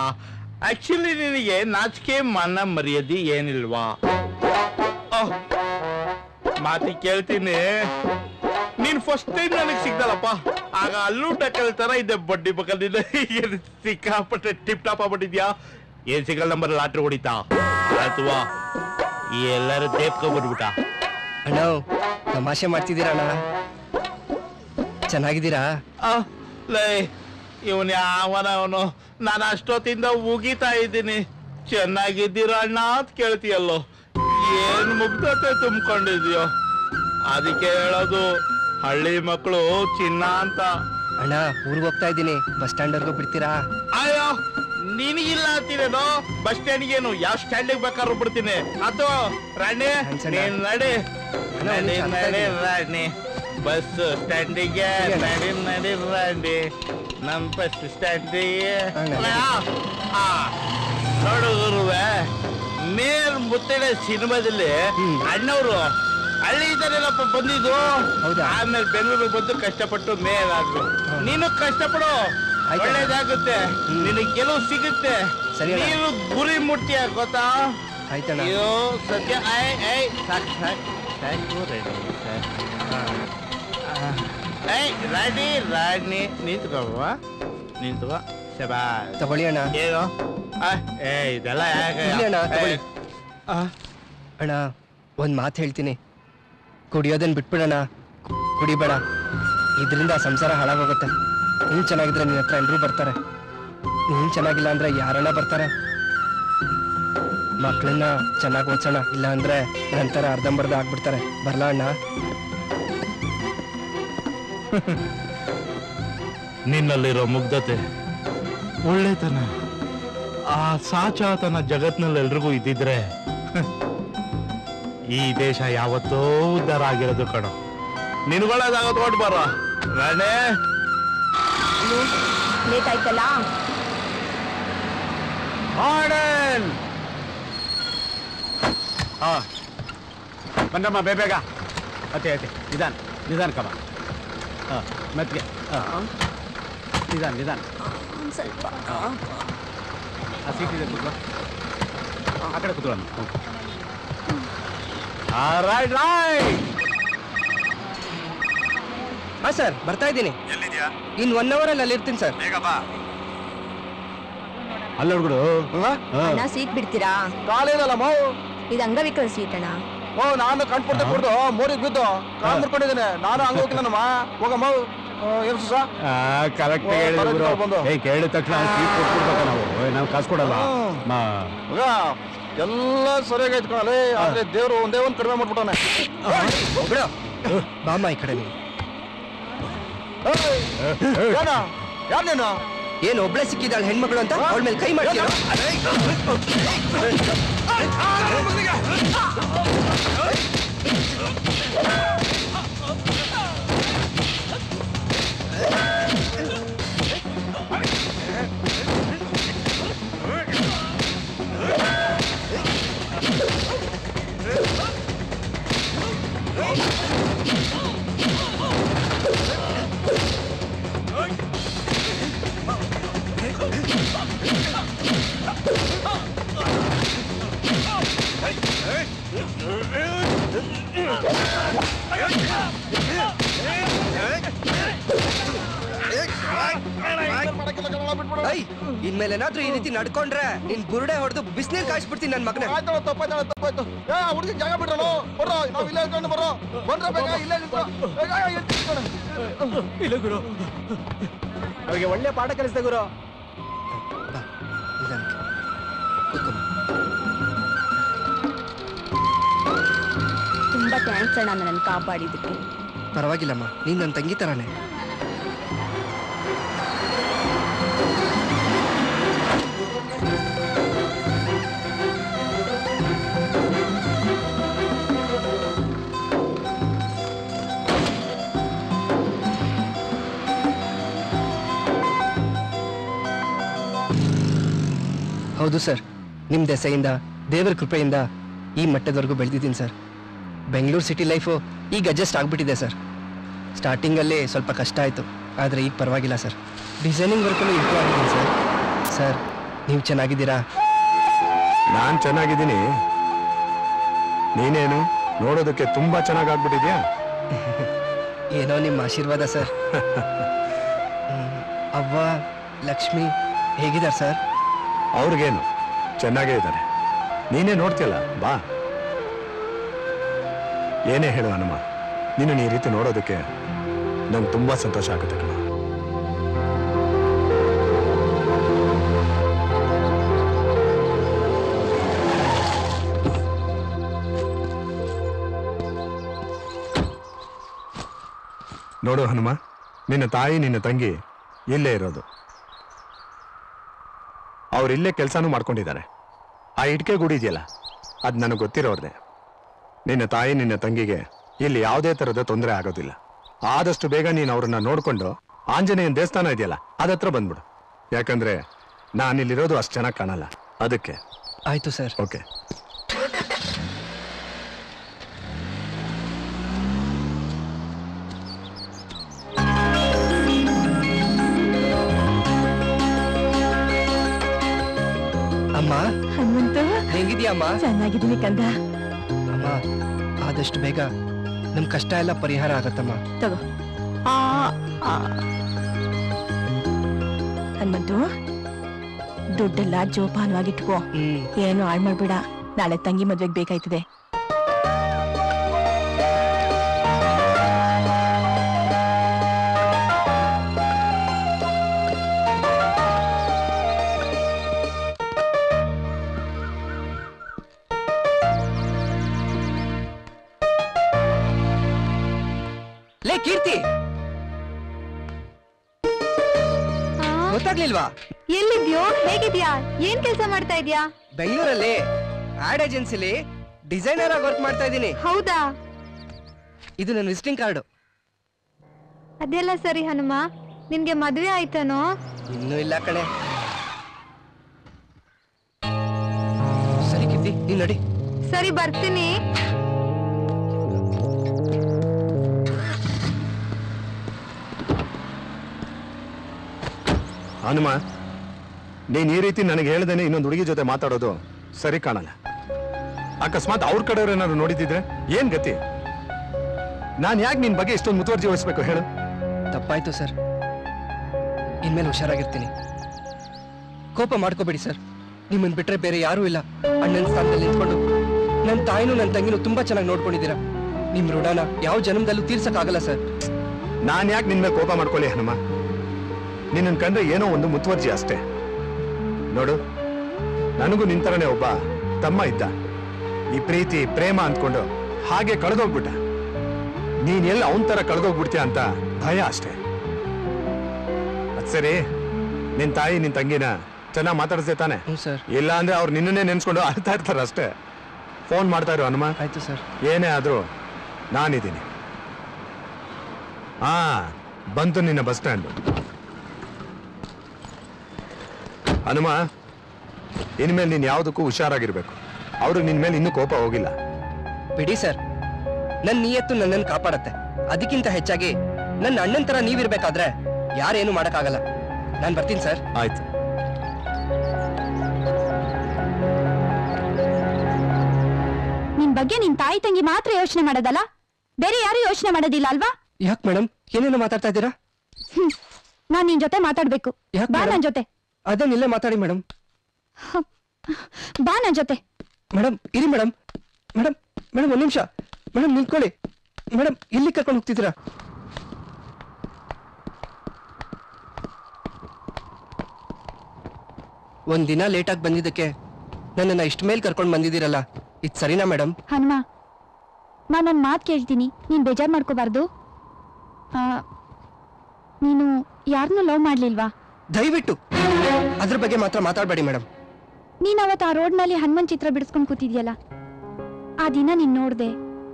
ಆಕ್ಚುಲಿ ನಿನಗೆ ನಾಚಿಕೆ ಮಾನ ಮರ್ಯಾದೆ ಏನಿಲ್ವಾ? ಮಾತಿ ಕೇಳ್ತೀನಿ. ನೀನ್ ಫಸ್ಟ್ ಟೈಮ್ ನನಗೆ ಸಿಗ್ದಲ್ಲಪ್ಪ, ಆಗ ಅಲ್ಲೂ ಟಕ್ಕಲ್ ತರ ಇದೆ ಬಡ್ಡಿ ಬಕ್ಕಲ್ದಿದ್ದ. ಸಿಕ್ಕಾಪಟ್ಟೆ ಟಿಪ್ ಟಾಪ್ ಆಗ್ಬಿಟ್ಟಿದ್ಯಾ. ಏನ್ ಸಿಗಲ್ ನಂಬರ್ ಲಾಟ್ರಿ ಹೊಡಿತಾ ಆಯ್ತುವಾ? ಎಲ್ಲರೂ ತೇಪ್ಕೊಂಡ್ಬಿಟ್ಬಿಟ್ಟ. ಅಣ್ಣ ತಮಾಷೆ ಮಾಡ್ತಿದ್ದೀರಾ ಅಣ್ಣ? ಚೆನ್ನಾಗಿದ್ದೀರಾ? ಇವನ್ ಯಾವನ ಅವನು? ನಾನು ಅಷ್ಟೊತ್ತಿಂದ ಉಗಿತಾ ಇದ್ದೀನಿ. ಚೆನ್ನಾಗಿದ್ದೀರಾ ಅಣ್ಣ ಅಂತ ಕೇಳ್ತೀಯಲ್ಲೋ. ಏನ್ ಮುಗ್ಧತೆ ತುಂಬಿಕೊಂಡಿದ್ಯೋ? ಅದಕ್ಕೆ ಹೇಳೋದು ಹಳ್ಳಿ ಮಕ್ಕಳು ಚಿನ್ನ ಅಂತ. ಅಣ್ಣ ಊರಿಗೆ ಹೋಗ್ತಾ ಇದ್ದೀನಿ, ಬಸ್ ಸ್ಟ್ಯಾಂಡ್ವರೆಗೂ ಬಿಡ್ತೀರಾ? ಅಯ್ಯೋ ನಿನಗಿಲ್ಲ ಅಂತೀನೇನೋ? ಬಸ್ ಸ್ಟ್ಯಾಂಡ್ಗೇನು ಯಾವ ಸ್ಟ್ಯಾಂಡಿಗೆ ಬೇಕಾದ್ರೂ ಬಿಡ್ತೀನಿ. ಅಥವಾ ರಾಣಿ ನೀನ್ ನಡಿ ನಡಿ ನಡಿ ರಾಣಿ ಬಸ್ ಸ್ಟ್ಯಾಂಡಿಗೆ ನಡಿ ನಡಿ ರಾಣಿ ನಮ್ ಬಸ್ ಸ್ಟ್ಯಾಂಡಿಗೆ. ನೋಡು ಗುರುವೆ, ಮೇಲ್ ಮುತ್ತಳೆ ಸಿನಿಮಾದಲ್ಲಿ ಅಣ್ಣವ್ರು ಹಳ್ಳಿ ಇದ್ದಾರೆಲ್ಲಪ್ಪ ಬಂದಿದ್ದು. ಆಮೇಲೆ ಬೆಂಗಳೂರಿಗೆ ಬಂದು ಕಷ್ಟಪಟ್ಟು ಮೇಲಾದ್ರು. ನೀನು ಕಷ್ಟಪಡು, ಒಳ್ಳೇದಾಗುತ್ತೆ, ನಿನಗೆ ಗೆಲುವು ಸಿಗುತ್ತೆ. ನೀನು ಗುರಿ ಮುಟ್ಟಿ ಗೊತ್ತಾ? ಅಯ್ಯೋ ಸದ್ಯ ರಾಣಿ ರಾಣಿ ನಿಂತ್ಕೋವ ನಿಂತ್ಕೋ. ಶಬಾ ತಗೊಳ್ಳಿ ಅಣ್ಣ. ಏನು ಇದೆಲ್ಲ ಅಣ್ಣ ಒಂದ್ ಮಾತು ಹೇಳ್ತೀನಿ, ಕುಡಿಯೋದನ್ನ ಬಿಟ್ಬಿಡೋಣ. ಕುಡಿಬೇಡ, ಇದರಿಂದ ಸಂಸಾರ ಹಾಳಾಗೋಗುತ್ತೆ. ನೀನ್ ಚೆನ್ನಾಗಿದ್ರೆ ನಿನ್ನ ಹತ್ರ ಎಲ್ರೂ ಬರ್ತಾರೆ. ನೀನ್ ಚೆನ್ನಾಗಿಲ್ಲ ಅಂದ್ರೆ ಯಾರನ್ನ ಬರ್ತಾರೆ? ಮಕ್ಕಳನ್ನ ಚೆನ್ನಾಗಿ ಓದ್ಸೋಣ, ಇಲ್ಲ ಅಂದ್ರೆ ನಂತರ ಅರ್ಧಂಬರ್ಧ ಆಗ್ಬಿಡ್ತಾರೆ. ಬರ್ಲಾ ಅಣ್ಣ? ನಿನ್ನಲ್ಲಿರೋ ಮುಗ್ಧತೆ, ಒಳ್ಳೆತನ, ಆ ಸಾಚಾತನ ಜಗತ್ನಲ್ಲಿ ಎಲ್ರಿಗೂ ಇದ್ದಿದ್ರೆ ಈ ದೇಶ ಯಾವತ್ತೋ ಉದ್ಧಾರ ಆಗಿರೋದು ಕಣೋ. ನಿನ್ಗೊಳ್ಳೇದಾಗೋದು ಕೊಟ್ಟು ಬರ ರಾಣೆ. ಲೇಟ್ ಆಯ್ತಲ್ಲ. ಬಂದಮ್ಮ ಬೇಗ. ಅತ್ತೆ ಅತ್ತೆ ನಿಧಾನ ನಿಧಾನ ಕಬ. ಮೆತ್ಗೆ ನಿಧಾನ ನಿಧಾನ. ಸ್ವಲ್ಪ ಆ ಸೀಟ್ ಇದೆ, ಕೂತ್ಕೋ. ಆ ಕಡೆ ಕೂತ್ಕೊಳ್ಳೋಣ. Right right. ಹಾ ಸರ್, ಬರ್ತಾ ಇದ್ದೀನಿ. ಇನ್ 1 hour ಅಲ್ಲಿ ಇರ್ತೀನಿ ಸರ್. ಅಲ್ಲ ಹುಡುಗರು ಅಣ್ಣ ಸೀಟ್ ಬಿಡ್ತೀರಾ? ಕಾಲೇನಲ್ಲ ಮಾವು. ಇದು ಅಂಗವಿಕಲ ಸೀಟ್ ಅಣ್ಣ. ಓ ನಾನು ಕಣ್ಪುಡ್ತ ಕುಡ್ದು ಮೋರಿಗೆ ಬಿದ್ದು ಕಾಲ್ ಮುರ್ಕೊಂಡಿದ್ದೇನೆ. ನಾನು ಹಂಗೋಗಿಲ್ಲಮ್ಮ. ಹೋಗಮ್ಮ ಎಬ್ಸ. ಕರೆಕ್ಟ್ ಕೇಳಿದ ತಕ್ಷಣ ಸೀಟ್ ಕೊಟ್ಬಿಡ್ಬೇಕ ನಾವು ಕಾಸು ಕೊಡಲ್ಲ. ಮಗ ಎಲ್ಲ ಸರಿಯಾಗೈತ್ ಕಣಲೇ. ಆದ್ರೆ ದೇವ್ರು ಒಂದೇ ಒಂದ್ ಕಡಿಮೆ ಮಾಡ್ಬಿಟ್ಟವನೆ. ಬಾಮ ಈ ಕಡೆ ನೀವು. ಯಾರು ನೀನು? ಏನು ಒಬ್ಳೆ ಸಿಕ್ಕಿದ್ದಾಳೆ ಹೆಣ್ಮಗಳು ಅಂತ ಅವಳ ಮೇಲೆ ಕೈ ಮಾಡ್ತೀರ? ಇನ್ಮೇಲೇನಾದ್ರೂ ಈ ರೀತಿ ನಡ್ಕೊಂಡ್ರೆ ನಿನ್ ಬುರುಡೆ ಹೊಡೆದು ಬಿಸಿನೀರ್ ಕಾಯಿಸ್ಬಿಡ್ತೀನಿ ನನ್ ಮಗನ. ತಪ್ಪಾಯ್ತು. ಹುಡುಗಿ ಜಾಗ ಬಿಡ್ರಲ್ಲ. ಬರ್ರೋ ನಾವ್ ಇಲ್ಲೇ ಇಟ್ಕೊಂಡು ಬರ್ರೋ. ಬಂದ್ರೆ ಬೇಗ ಇಲ್ಲೇ ಇಲ್ಲ ಗುರು, ಅವ್ರಿಗೆ ಒಳ್ಳೆ ಪಾಠ ಕಲಿಸ್ದೆ ಗುರು. ತುಂಬಾ ಥ್ಯಾಂಕ್ಸ್ ಅಣ್ಣ ನನ್ನ ಕಾಪಾಡಿದ್ದಕ್ಕೆ. ಪರವಾಗಿಲ್ಲಮ್ಮ, ನೀನ್ ನನ್ನ ತಂಗಿ ತರಾನೆ. ಹೌದು ಸರ್, ನಿಮ್ಮ ದೆಸೆಯಿಂದ ದೇವರ ಕೃಪೆಯಿಂದ ಈ ಮಟ್ಟದವರೆಗೂ ಬೆಳೆದಿದ್ದೀನಿ ಸರ್. ಬೆಂಗಳೂರು ಸಿಟಿ ಲೈಫು ಈಗ ಅಡ್ಜಸ್ಟ್ ಆಗಿಬಿಟ್ಟಿದೆ ಸರ್. ಸ್ಟಾರ್ಟಿಂಗಲ್ಲಿ ಸ್ವಲ್ಪ ಕಷ್ಟ ಆಯಿತು, ಆದರೆ ಈಗ ಪರವಾಗಿಲ್ಲ ಸರ್. ಡಿಸೈನಿಂಗ್ ವರ್ಕಲ್ಲೂ ಇಂಪ್ರೂವ್ ಆಗಿದ್ದೀನಿ ಸರ್. ಸರ್ ನೀವು ಚೆನ್ನಾಗಿದ್ದೀರಾ? ನಾನು ಚೆನ್ನಾಗಿದ್ದೀನಿ. ನೀನೇನು ನೋಡೋದಕ್ಕೆ ತುಂಬಾ ಚೆನ್ನಾಗಾಗ್ಬಿಟ್ಟಿದ್ಯಾ? ಏನೋ ನಿಮ್ಮ ಆಶೀರ್ವಾದ ಸರ್. ಅವ್ವ ಲಕ್ಷ್ಮಿ ಹೇಗಿದ್ದಾರೆ ಸರ್? ಅವ್ರಿಗೇನು, ಚೆನ್ನಾಗೇ ಇದ್ದಾರೆ. ನೀನೇ ನೋಡ್ತೀಯಲ್ಲ, ಬಾ. ಏನೇ ಹೇಳು ಹನುಮ, ನೀನು ಈ ರೀತಿ ನೋಡೋದಕ್ಕೆ ನಂಗೆ ತುಂಬಾ ಸಂತೋಷ ಆಗುತ್ತೆ ಕಣ. ನೋಡು ಹನುಮ, ನಿನ್ನ ತಾಯಿ ನಿನ್ನ ತಂಗಿ ಇಲ್ಲೇ ಇರೋದು. ಅವ್ರಿಲ್ಲೇ ಕೆಲಸನೂ ಮಾಡ್ಕೊಂಡಿದ್ದಾರೆ. ಆ ಇಟ್ಕೆ ಗುಡಿ ಇದೆಯಲ್ಲ, ಅದು ನನಗೆ ಗೊತ್ತಿರೋರ್ದೆ. ನಿನ್ನ ತಾಯಿ ನಿನ್ನ ತಂಗಿಗೆ ಇಲ್ಲಿ ಯಾವುದೇ ಥರದ ತೊಂದರೆ ಆಗೋದಿಲ್ಲ. ಆದಷ್ಟು ಬೇಗ ನೀನು ಅವ್ರನ್ನ ನೋಡ್ಕೊಂಡು ಆಂಜನೇಯನ ದೇವಸ್ಥಾನ ಇದೆಯಲ್ಲ ಅದತ್ರ ಬಂದ್ಬಿಡು. ಯಾಕಂದ್ರೆ ನಾನಿಲ್ಲಿರೋದು ಅಷ್ಟು ಚೆನ್ನಾಗಿ ಕಾಣಲ್ಲ, ಅದಕ್ಕೆ. ಆಯ್ತು ಸರ್. ಓಕೆ. ಅಮ್ಮ, ಹನುಮಂತ ಹೆಂಗಿದ್ಯಮ್ಮ? ಚೆನ್ನಾಗಿದ್ದೀನಿ ಕಂದ. ಅಮ್ಮ, ಆದಷ್ಟು ಬೇಗ ನಮ್ ಕಷ್ಟ ಎಲ್ಲ ಪರಿಹಾರ ಆಗತ್ತಮ್ಮ. ತಗೋ. ಹನುಮಂತು, ದುಡ್ಡೆಲ್ಲ ಜೋಪಾನವಾಗಿಟ್ಕೋ. ಏನು ಹಾಳು ಮಾಡ್ಬೇಡ, ನಾಳೆ ತಂಗಿ ಮದ್ವೆಗೆ ಬೇಕಾಯ್ತದೆ. ಲೇ ಕೀರ್ತಿ, ಗೊತ್ತಾಗ್ಲಿಲ್ವಾ? ಎಲ್ಲಿದ್ಯೋ? ಹೇಗಿದ್ಯಾ? ಏನ್ ಕೆಲಸ ಮಾಡ್ತಾ ಇದ್ಯಾ? ಬೆಂಗಳೂರಲ್ಲಿ ಆಡ್ ಏಜೆನ್ಸಿಲಿ ಡಿಸೈನರ್ ಆಗಿ ವರ್ಕ್ ಮಾಡ್ತಾ ಇದ್ದೀನಿ. ಹೌದಾ? ಇದು ನನ್ನ ವಿಸಿಟಿಂಗ್ ಕಾರ್ಡು. ಅದೆಲ್ಲ ಸರಿ ಹನುಮ, ನಿನ್ಗೆ ಮದ್ವೆ ಆಯ್ತಾನೋ? ಇನ್ನೂ ಇಲ್ಲ ಕಣೆ. ಸರಿ ಕೀರ್ತಿ, ನೀನ್ ನಡಿ. ಸರಿ, ಬರ್ತೀನಿ. ಹನುಮ, ನೀನ್ ಈ ರೀತಿ ನನಗೆ ಹೇಳ್ದೇನೆ ಇನ್ನೊಂದು ಹುಡುಗಿ ಜೊತೆ ಮಾತಾಡೋದು ಸರಿ ಕಾಣಲ್ಲ. ಅಕಸ್ಮಾತ್ ಅವ್ರ ಕಡೆಯವ್ರು ಏನಾದ್ರು ನೋಡಿದ್ರೆ ಏನ್ ಗತಿ? ನಾನ್ ಯಾಕೆ ನಿನ್ ಬಗ್ಗೆ ಇಷ್ಟೊಂದು ಮುತುವರ್ಜಿ ವಹಿಸ್ಬೇಕು ಹೇಳು? ತಪ್ಪಾಯ್ತು ಸರ್, ಇನ್ಮೇಲೆ ಹುಷಾರಾಗಿರ್ತೀನಿ. ಕೋಪ ಮಾಡ್ಕೋಬೇಡಿ ಸರ್. ನಿಮ್ಮನ್ ಬಿಟ್ರೆ ಬೇರೆ ಯಾರೂ ಇಲ್ಲ. ಅಣ್ಣನ ಸ್ಥಾನದಲ್ಲಿ ನಿಂತ್ಕೊಂಡು ನನ್ನ ತಾಯಿನೂ ನನ್ನ ತಂಗಿನೂ ತುಂಬಾ ಚೆನ್ನಾಗಿ ನೋಡ್ಕೊಂಡಿದ್ದೀರಾ. ನಿಮ್ ಋಣನ ಯಾವ ಜನ್ಮದಲ್ಲೂ ತೀರ್ಸಕ್ಕಾಗಲ್ಲ ಸರ್. ನಾನ್ ಯಾಕೆ ನಿನ್ ಮೇಲೆ ಕೋಪ ಮಾಡ್ಕೊಳ್ಳಿ ಹನುಮ? ನಿನ್ನ ಕಂಡ್ರೆ ಏನೋ ಒಂದು ಮುತುವರ್ಜಿ ಅಷ್ಟೇ. ನೋಡು, ನನಗೂ ನಿಂತರನೇ ಒಬ್ಬ ತಮ್ಮ ಇದ್ದ. ಈ ಪ್ರೀತಿ ಪ್ರೇಮ ಅಂದ್ಕೊಂಡು ಹಾಗೆ ಕಳೆದೋಗ್ಬಿಟ್ಟ. ನೀನ್ ಎಲ್ಲ ಅವನ್ ತರ ಕಳೆದೋಗ್ಬಿಡ್ತೀಯ ಅಂತ ಭಯ ಅಷ್ಟೇ. ಅದ್ ಸರಿ, ನಿನ್ ತಾಯಿ ನಿನ್ ತಂಗಿನ ಚೆನ್ನಾಗಿ ಮಾತಾಡಿಸ್ದೆ ತಾನೆ? ಇಲ್ಲ ಅಂದ್ರೆ ಅವ್ರು ನಿನ್ನನ್ನೇ ನೆನ್ಸ್ಕೊಂಡು ಅಳ್ತಾ ಇರ್ತಾರ ಅಷ್ಟೇ. ಫೋನ್ ಮಾಡ್ತಾ ಇರೋ ಹನುಮ. ಆಯ್ತು ಸರ್. ಏನೇ ಆದ್ರೂ ನಾನಿದ್ದೀನಿ. ಹಾ, ಬಂತು ನಿನ್ನ ಬಸ್ ಸ್ಟ್ಯಾಂಡ್. ಹನುಮ, ಇನ್ಮೇಲೆ ನೀನ್ ಯಾವುದಕ್ಕೂ ಹುಷಾರಾಗಿರ್ಬೇಕು. ಅವರು ನಿನ್ ಮೇಲೆ ಇನ್ನೂ ಕೋಪ ಹೋಗಿಲ್ಲ. ಬಿಡಿ ಸರ್, ನನ್ನ ನಿಯತ್ತು ನನ್ನನ್ನು ಕಾಪಾಡತ್ತೆ. ಅದಕ್ಕಿಂತ ಹೆಚ್ಚಾಗಿ ನನ್ನ ಅಣ್ಣನ ತರ ನೀವಿರ್ಬೇಕಾದ್ರೆ ಯಾರೇನು ಮಾಡಕ್ಕಾಗಲ್ಲ. ನಾನು ಬರ್ತೀನಿ ಸರ್. ಆಯ್ತು. ನಿನ್ ಬಗ್ಗೆ ನಿನ್ ತಾಯಿ ತಂಗಿ ಮಾತ್ರ ಯೋಚನೆ ಮಾಡೋದಲ್ಲ, ಬೇರೆ ಯಾರು ಯೋಚನೆ ಮಾಡೋದಿಲ್ಲ ಅಲ್ವಾ? ಯಾಕೆ ಮೇಡಮ್, ಏನೇನೋ ಮಾತಾಡ್ತಾ ಇದ್ದೀರಾ? ನಾನ್ ನಿನ್ ಜೊತೆ ಮಾತಾಡ್ಬೇಕು. ಬಾ ನನ್ ಜೊತೆ. ಅದನ್ನಿಲ್ಲೇ ಮಾತಾಡಿ ಮೇಡಮ್. ಬಾ ನನ್ ಜೊತೆ. ಮೇಡಮ್ ಇರಿ ಮೇಡಮ್. ಮೇಡಮ್ ಮೇಡಮ್ ಒಂದ್ ನಿಮಿಷ. ಮೇಡಮ್ ನಿಂತ್ಕೊಳ್ಳಿ. ಮೇಡಮ್ ಇಲ್ಲಿ ಕರ್ಕೊಂಡು ಹೋಗ್ತಿದ್ದೀರಾ? ಒಂದಿನ ಲೇಟಾಗಿ ಬಂದಿದ್ದಕ್ಕೆ ನನ್ನನ್ನ ಇಷ್ಟ ಮೇಲ್ ಕರ್ಕೊಂಡು ಬಂದಿದ್ದೀರಲ್ಲ, ಇದು ಸರಿನಾ ಮೇಡಮ್? ಹನುಮ, ನಾನೊಂದ್ ಮಾತು ಕೇಳ್ತೀನಿ, ನೀನ್ ಬೇಜಾರ್ ಮಾಡ್ಕೋಬಾರ್ದು. ನೀನು ಯಾರನ್ನೂ ಲವ್ ಮಾಡ್ಲಿಲ್ವಾ? ದಯವಿಟ್ಟು ಅದ್ರ ಬಗ್ಗೆ ಮಾತ್ರ ಮಾತಾಡಬೇಡಿ ಮೇಡಮ್. ನೀನ್ ಅವತ್ತು ಆ ರೋಡ್ನಲ್ಲಿ ಹನುಮನ್ ಚಿತ್ರ ಬಿಡಿಸ್ಕೊಂಡು ಕೂತಿದ್ಯಲ್ಲ, ಆ ದಿನ ನೀನ್ ನೋಡ್ದೆ,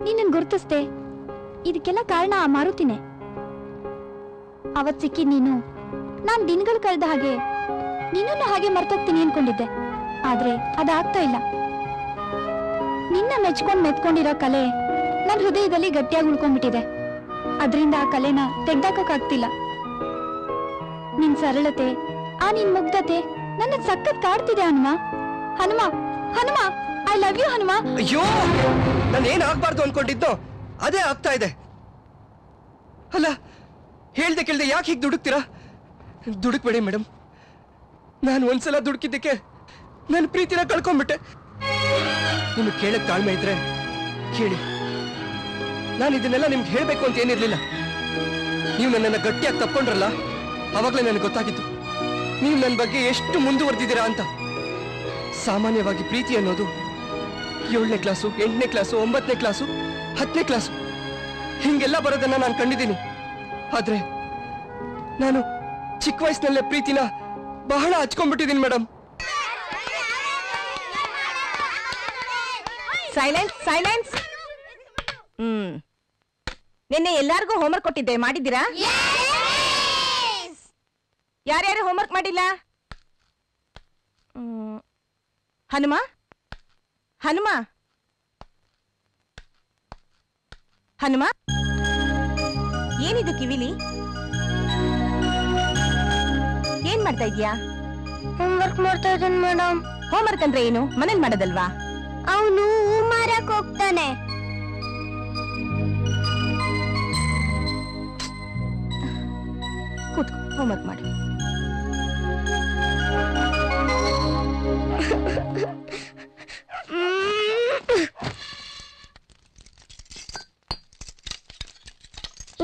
ನೀನ್ ಗುರ್ತಿಸ್ದೆ. ಇದಕ್ಕೆಲ್ಲ ಕಾರಣ ಆ ಮಾರುತಿನೇ. ಅವತ್ ಸಿಕ್ಕಿ ನೀನು ನಾನ್ ದಿನಗಳು ಕಳೆದ ಹಾಗೆ ನಿನ್ನನ್ನು ಹಾಗೆ ಮರ್ತೋಗ್ತೀನಿ ಅನ್ಕೊಂಡಿದ್ದೆ. ಆದ್ರೆ ಅದಾಗ್ತಾ ಇಲ್ಲ. ನಿನ್ನ ಮೆಚ್ಕೊಂಡಿರೋ ಕಲೆ ನನ್ ಹೃದಯದಲ್ಲಿ ಗಟ್ಟಿಯಾಗಿ ಉಳ್ಕೊಂಡ್ಬಿಟ್ಟಿದೆ. ಅದ್ರಿಂದ ಆ ಕಲೆನ ತೆಗ್ದಾಕೋಕಾಗ್ತಿಲ್ಲ. ನಿನ್ ಸರಳತೆ, ಆ ನಿನ್ ಮುಗ್ಧತೆ ನನ್ನ ಸಖತ್ ಕಾಡ್ತಿದೆ Hanuma. Hanuma, Hanuma, I love you Hanuma. ಅಯ್ಯೋ, ನಾನು ಏನ್ ಆಗ್ಬಾರ್ದು ಅನ್ಕೊಂಡಿದ್ದೋ ಅದೇ ಆಗ್ತಾ ಇದೆ. ಅಲ್ಲ, ಹೇಳ್ದೆ ಕೇಳ್ದೆ ಯಾಕೆ ಹೀಗೆ ದುಡುಕ್ತೀರಾ? ದುಡುಕ್ಬೇಡಿ ಮೇಡಮ್. ನಾನು ಒಂದ್ಸಲ ದುಡುಕಿದ್ದಕ್ಕೆ ನನ್ನ ಪ್ರೀತಿನ ಕಳ್ಕೊಂಡ್ಬಿಟ್ಟೆ. ನಿಮಗೆ ಕೇಳಕ್ ತಾಳ್ಮೆ ಇದ್ರೆ ಕೇಳಿ. ನಾನು ಇದನ್ನೆಲ್ಲ ನಿಮ್ಗೆ ಹೇಳ್ಬೇಕು ಅಂತ ಏನಿರ್ಲಿಲ್ಲ. ನೀವು ನನ್ನನ್ನು ಗಟ್ಟಿಯಾಗಿ ತಪ್ಕೊಂಡ್ರಲ್ಲ, ಅವಾಗಲೇ ನನಗೆ ಗೊತ್ತಾಗಿತ್ತು ನೀವು ನನ್ನ ಬಗ್ಗೆ ಎಷ್ಟು ಮುಂದುವರೆದಿದ್ದೀರಾ ಅಂತ. ಸಾಮಾನ್ಯವಾಗಿ ಪ್ರೀತಿ ಅನ್ನೋದು 7ನೇ ಕ್ಲಾಸು, 8ನೇ ಕ್ಲಾಸು, 9ನೇ ಕ್ಲಾಸು, 10ನೇ ಕ್ಲಾಸು ಹಿಂಗೆಲ್ಲ ಬರೋದನ್ನ ನಾನು ಕಂಡಿದ್ದೀನಿ. ಆದ್ರೆ ನಾನು ಚಿಕ್ಕ ವಯಸ್ಸಿನಲ್ಲೇ ಪ್ರೀತಿನ ಬಹಳ ಹಚ್ಕೊಂಡ್ಬಿಟ್ಟಿದ್ದೀನಿ ಮೇಡಮ್. Silence, silence. ನಿನ್ನೆ ಎಲ್ಲಾರ್ಗೂ ಹೋಮ್ವರ್ಕ್ ಕೊಟ್ಟಿದ್ದೆ, ಮಾಡಿದ್ದೀರಾ? ಯಾರ್ಯಾರು ಹೋಮ್ವರ್ಕ್ ಮಾಡಿಲ್ಲ? ಹನುಮ, ಹನುಮ, ಹನುಮ, ಏನಿದು ಕಿವಿಲಿ? ಏನ್ ಮಾಡ್ತಾ ಇದ್ಯಾ? ಹೋಮ್ವರ್ಕ್ ಮಾಡ್ತಾ ಇದ್ದೀನಿ ಮೇಡಮ್. ಹೋಮ್ವರ್ಕ್ ಅಂದ್ರೆ ಏನು? ಮನೇಲಿ ಮಾಡೋದಲ್ವಾ? ಅವನು ಹೂ ಮಾರಕ್ ಹೋಗ್ತಾನೆ. ಕೂತ್ಕೋ, ಹೋಮ್ವರ್ಕ್ ಮಾಡಿ.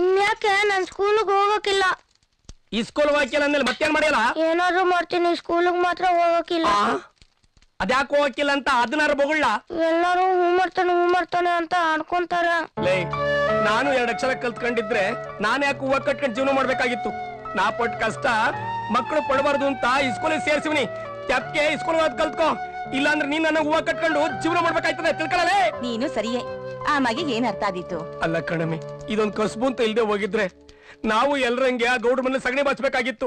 ಇನ್ಯಾಕೆ ನಾನ್ ಸ್ಕೂಲ್ಗೆ ಹೋಗಕ್ಕಿಲ್ಲ? ಈ ಸ್ಕೂಲ್ ಹೋಗಕ್ಕಿಲ್ಲ ಅಂದ್ಮೇಲೆ ಮತ್ತೇನ್ ಮಾಡಿಲ್ಲ? ಏನಾದ್ರು ಮಾಡ್ತೀನಿ, ಸ್ಕೂಲ್ಗೆ ಮಾತ್ರ ಹೋಗಕ್ಕಿಲ್ಲ. ಅದ್ಯಾಕೆ ಹೋಗಕ್ಕಿಲ್ಲ ಅಂತ ಅದನ್ನಾರು ಬೊಗಳ? ಎಲ್ಲರೂ ಹೂ ಮಾಡ್ತಾನೆ ಅಂತ ಅನ್ಕೊಂತಾರ. ಲೇ, ನಾನು 2 ಅಕ್ಷರ ಕಲ್ತ್ಕೊಂಡಿದ್ರೆ ನಾನು ಯಾಕೆ ಹೂವ ಕಟ್ಕೊಂಡು ಜೀವನ ಮಾಡ್ಬೇಕಾಗಿತ್ತು? ನಾ ಪಟ್ಟ ಕಷ್ಟ ಮಕ್ಕಳು ಪಡಬಾರ್ದು ಅಂತ ಈ ಸ್ಕೂಲಿಗೆ ಸೇರ್ಸಿವ್ನಿ. ತಪ್ಕೆ ಈ ಸ್ಕೂಲ್ ಕಲ್ತ್ಕೋ, ಇಲ್ಲಾಂದ್ರೆ ನೀನ್ ನನ್ನ ಹೂವ ಕಟ್ಕೊಂಡು ಜೀವನ ಮಾಡ್ಬೇಕಾಯ್ತದೆ, ತಿಳ್ಕೊಳ್ಳಲೇ? ನೀನು ಸರಿಯೇ. ಆ ಮಗೆ ಏನ್ ಅರ್ಥ ಆದೀತು? ಅಲ್ಲ ಕಣಮಿ, ಇದೊಂದು ಕಸ್ಬು ಅಂತ ಇಲ್ದೆ ಹೋಗಿದ್ರೆ ನಾವು ಎಲ್ರಂಗೆ ಆ ಗೌಡ್ರ ಮನೆ ಸಗಣಿ ಬಾಚ್ಬೇಕಾಗಿತ್ತು.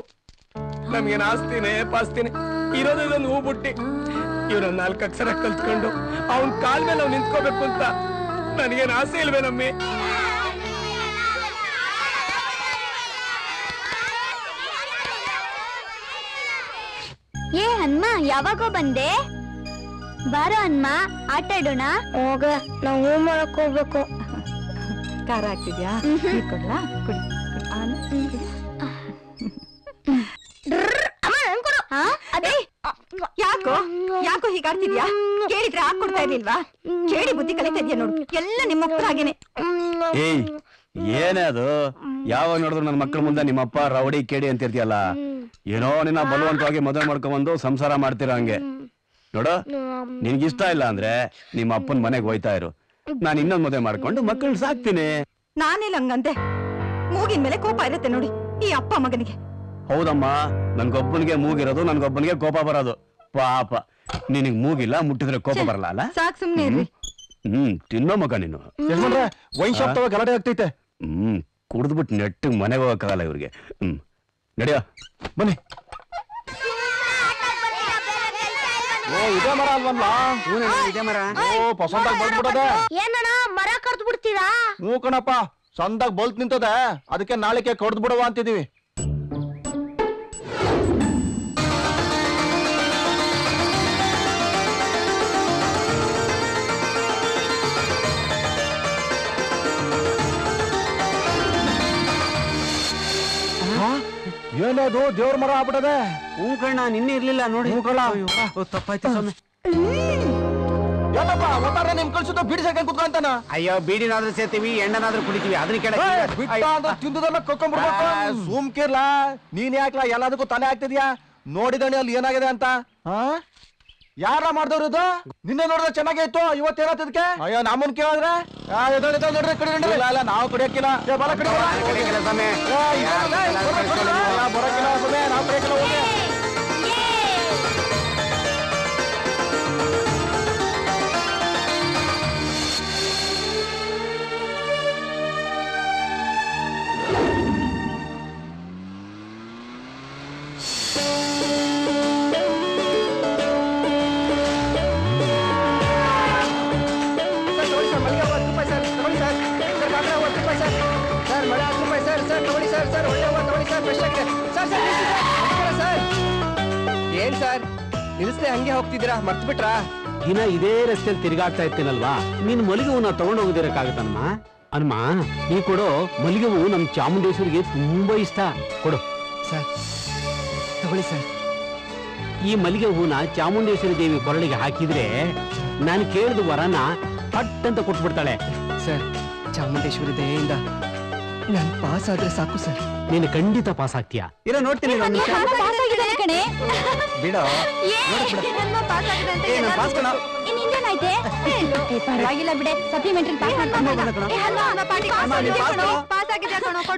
ನಮ್ಗೇನ್ ಆಸ್ತಿನೇ ಪಾಸ್ತಿನೇ ಇರೋದು ಇದೊಂದು ಹೂ ಬುಟ್ಟಿ. ಇವ್ರ 4 ಅಕ್ಷರ ಕಲ್ತ್ಕೊಂಡು ಅವನ್ ಕಾಲ್ ಮೇಲೆ ನಾವು ನಿಂತ್ಕೋಬೇಕು ಅಂತ ನನಗೇನ್ ಆಸೆ ಇಲ್ವೇ ನಮ್ಮಿ? ಏ ಹನ್ಮ, ಯಾವಾಗೋ ಬಂದೆ? ಬಾರೋ ಹನ್ಮ, ಆಟ ಆಡೋಣ. ಹೋಗ, ನಾವು ಹೂ ಮಾಡಕ್ ಹೋಗ್ಬೇಕು. ಖಾರ ಆಗ್ತಿದ್ಯಾ? ಕೊಡ್ಲಾ? ಕುಡಿ. ಅದೇ ಯಾಕೋ ಹೀಗಾಡ್ತಿದ್ಯಾ? ಕೇಳಿದ್ರೆ ಹಾಕೊಡ್ತಾ ಇರ್ಲಿಲ್ವಾ? ಕೇಳಿ ಬುದ್ಧಿ ಕಲಿತಾ ಇದೆಯಾ ನೋಡು, ಎಲ್ಲ ನಿಮ್ಮ ಮಕ್ಕಳ ಹಾಗೇನೆ. ಏಯ್ ಏನೇ ಅದು, ಯಾವಾಗ ನೋಡಿದ್ರು ನನ್ನ ಮಕ್ಕಳ ಮುಂದೆ ನಿಮ್ಮಪ್ಪ ರೌಡಿ ಕೇಡಿ ಅಂತಿರ್ತೀಯಲ್ಲ, ಏನೋ ನಿನ್ನ ಬಲವಂತವಾಗಿ ಮದುವೆ ಮಾಡ್ಕೊಂಡ್ಬಂದು ಸಂಸಾರ ಮಾಡ್ತೀರ ಹಂಗೆ. ನೋಡು, ನಿನ್ಗಿಷ್ಟ ಇಲ್ಲ ಅಂದ್ರೆ ನಿಮ್ಮ ಅಪ್ಪನ ಮನೆಗೆ ಹೋಯ್ತಾ ಇರು, ನಾನು ಇನ್ನೊಂದ್ ಮದುವೆ ಮಾಡ್ಕೊಂಡು ಮಕ್ಕಳನ್ನ ಸಾಕ್ತೀನಿ. ನಾನೇ ಹಂಗಂತೆ, ಮೂಗಿನ ಮೇಲೆ ಕೋಪ ಇರುತ್ತೆ ನೋಡಿ ಈ ಅಪ್ಪ ಮಗನಿಗೆ. ಹೌದಮ್ಮ, ನನ್ಗೊಬ್ಬನಿಗೆ ಮೂಗಿರೋದು, ನನ್ಗೊಬ್ಬನಿಗೆ ಕೋಪ ಬರೋದು. ಪಾಪ ನಿನಗ್ ಮೂಗಿಲ್ಲ, ಮುಟ್ಟಿದ್ರೆ ಕೋಪ ಬರಲ್ಲ ಅಲ್ಲ? ಸಾಕ್ ಸುಮ್ನೆ ಇರ್ರಿ. ತಿನ್ನೋ ಮಗ ನೀನು. ವೈನ್ ಶಾಪ್ ತವ ಗಲಾಟೆ ಆಗ್ತೈತೆ. ಕುಡಿದ್ಬಿಟ್ಟು ನೆಟ್ಟಿಗೆ ಮನೆಗೆ ಹೋಗಕ್ಕಾಗಲ್ಲ ಇವ್ರಿಗೆ. ನಡಿಯೋ ಬನ್ನಿ. ಓ ಇದೇ ಮರ ಅಲ್ವಲ್ಲ? ಇದೇ ಮರ. ಓ ಪಸಂದಾಗಿ ಬಂದ್ಬಿಡದೆ. ಏನಣ್ಣ ಮರ ಕಡ್ದು ಬಿಡ್ತೀರಾ? ಹ್ಞೂ ಕಣಪ್ಪ, ಸಂದಾಗ ಬಲ್ತ್ ನಿಂತದೆ, ಅದಕ್ಕೆ ನಾಳೆಗೆ ಕಡ್ದು ಬಿಡುವ ಅಂತಿದೀವಿ. ಏನದು ದೇವ್ರ ಮರ ಆಗ್ಬಿಟ್ಟದೆ? ಹೂ ಕಣ್ಣ, ನಿನ್ನೆ ಇರ್ಲಿಲ್ಲ ನೋಡಿ. ಹೂ ಕಳ್ಳ. ತಪ್ಪಾಯ್ತು ಸ್ವಾಮಿ. ಏನಪ್ಪ ಒಟ್ಟಾರೆ ನಿಮ್ ಕಳ್ಸಿದ್ದು ಬಿಡಿಸಕ್ಕೆ ಕುತ್ಕೊಂತಾನ? ಅಯ್ಯೋ, ಬೀಡಿನಾದ್ರೂ ಸೇರ್ತೀವಿ, ಎಣ್ಣನಾದ್ರೂ ಕುಡಿತೀವಿ, ಅದನ್ನ ಕೇಳ. ಬಿಟ್ಟ ಅಂತ ತಿಂದುದೆಲ್ಲ ಕಕ್ಕೊಂಡ್ಬಿಡ್ಬೇಕು. ಸುಮ್ಕಿರ್ಲಾ, ನೀನ್ ಯಾಕ್ಲಾ ಎಲ್ಲದಕ್ಕೂ ತಲೆ ಆಗ್ತಿದ್ಯಾ? ನೋಡಿದಣಿ ಅಲ್ಲಿ ಏನಾಗಿದೆ ಅಂತ. ಯಾರ ಮಾಡ್ದವ್ರು ಇದು? ನಿನ್ನೆ ನೋಡಿದ್ರೆ ಚೆನ್ನಾಗೇ ಇತ್ತು, ಇವತ್ತು ಏನಾಗ್ತದಕ್ಕೆ? ಅಯ್ಯೋ ನಮ್ಮನ್ ಕೇಳಿದ್ರೆ ನೋಡ್ರಿ ಕಡಿ ಇಲ್ಲ, ನಾವು ಕುಡಿಯಕ್ಕಿಲ್ಲ. ಬರ ಕಡಿ ಬರೋಕಿಲ್ಲ ಸ್ವಾಮಿ. ಬರೋಕಿಲ್ಲ ಸಮಯ, ನಾವು ಕುಡಿಯಕ್ಕಿಲ್ಲ. ಹೋಗಿ ಏನ್ ಸರ್ ನಿಲ್ಸದೆ ಹಂಗೆ ಹೋಗ್ತಿದ್ದೀರಾ? ಮರ್ತ್ ಬಿಟ್ರಾ? ದಿನ ಇದೇ ರಸ್ತೆಯಲ್ಲಿ ತಿರುಗಾಡ್ತಾ ಇರ್ತೀನಲ್ವಾ, ನೀನ್ ಮಲ್ಲಿಗೆ ಹೂನ ತಗೊಂಡು ಹೋಗೋದಿರಕ್ಕಾಗತ್ತಮ್ಮ? ಅನ್ಮ, ನೀ ಕೊಡೋ ಮಲ್ಲಿಗೆ ಹೂವು ನಮ್ ಚಾಮುಂಡೇಶ್ವರಿಗೆ ತುಂಬಾ ಇಷ್ಟ. ಕೊಡು ಸರ್, ತಗೊಳ್ಳಿ ಸರ್. ಈ ಮಲ್ಲಿಗೆ ಹೂನ ಚಾಮುಂಡೇಶ್ವರಿ ದೇವಿ ಕೊರಳಿಗೆ ಹಾಕಿದ್ರೆ ನಾನು ಕೇಳಿದ ವರನ ಪಟ್ ಅಂತ ಕೊಟ್ಬಿಡ್ತಾಳೆ. ಸರ್, ಚಾಮುಂಡೇಶ್ವರಿ ದಯೆಯಿಂದ ನಾನು ಪಾಸ್ ಆದ್ರೆ ಸಾಕು ಸರ್. ನೀನು ಖಂಡಿತ ಪಾಸ್ ಆಗ್ತೀಯಾ? ಇರೋ ನೋಡ್ತೀನಿ. ಬಿಡೋ ಪರವಾಗಿಲ್ಲ ಬಿಡೆ, ಸಪ್ಲಿಮೆಂಟರಿ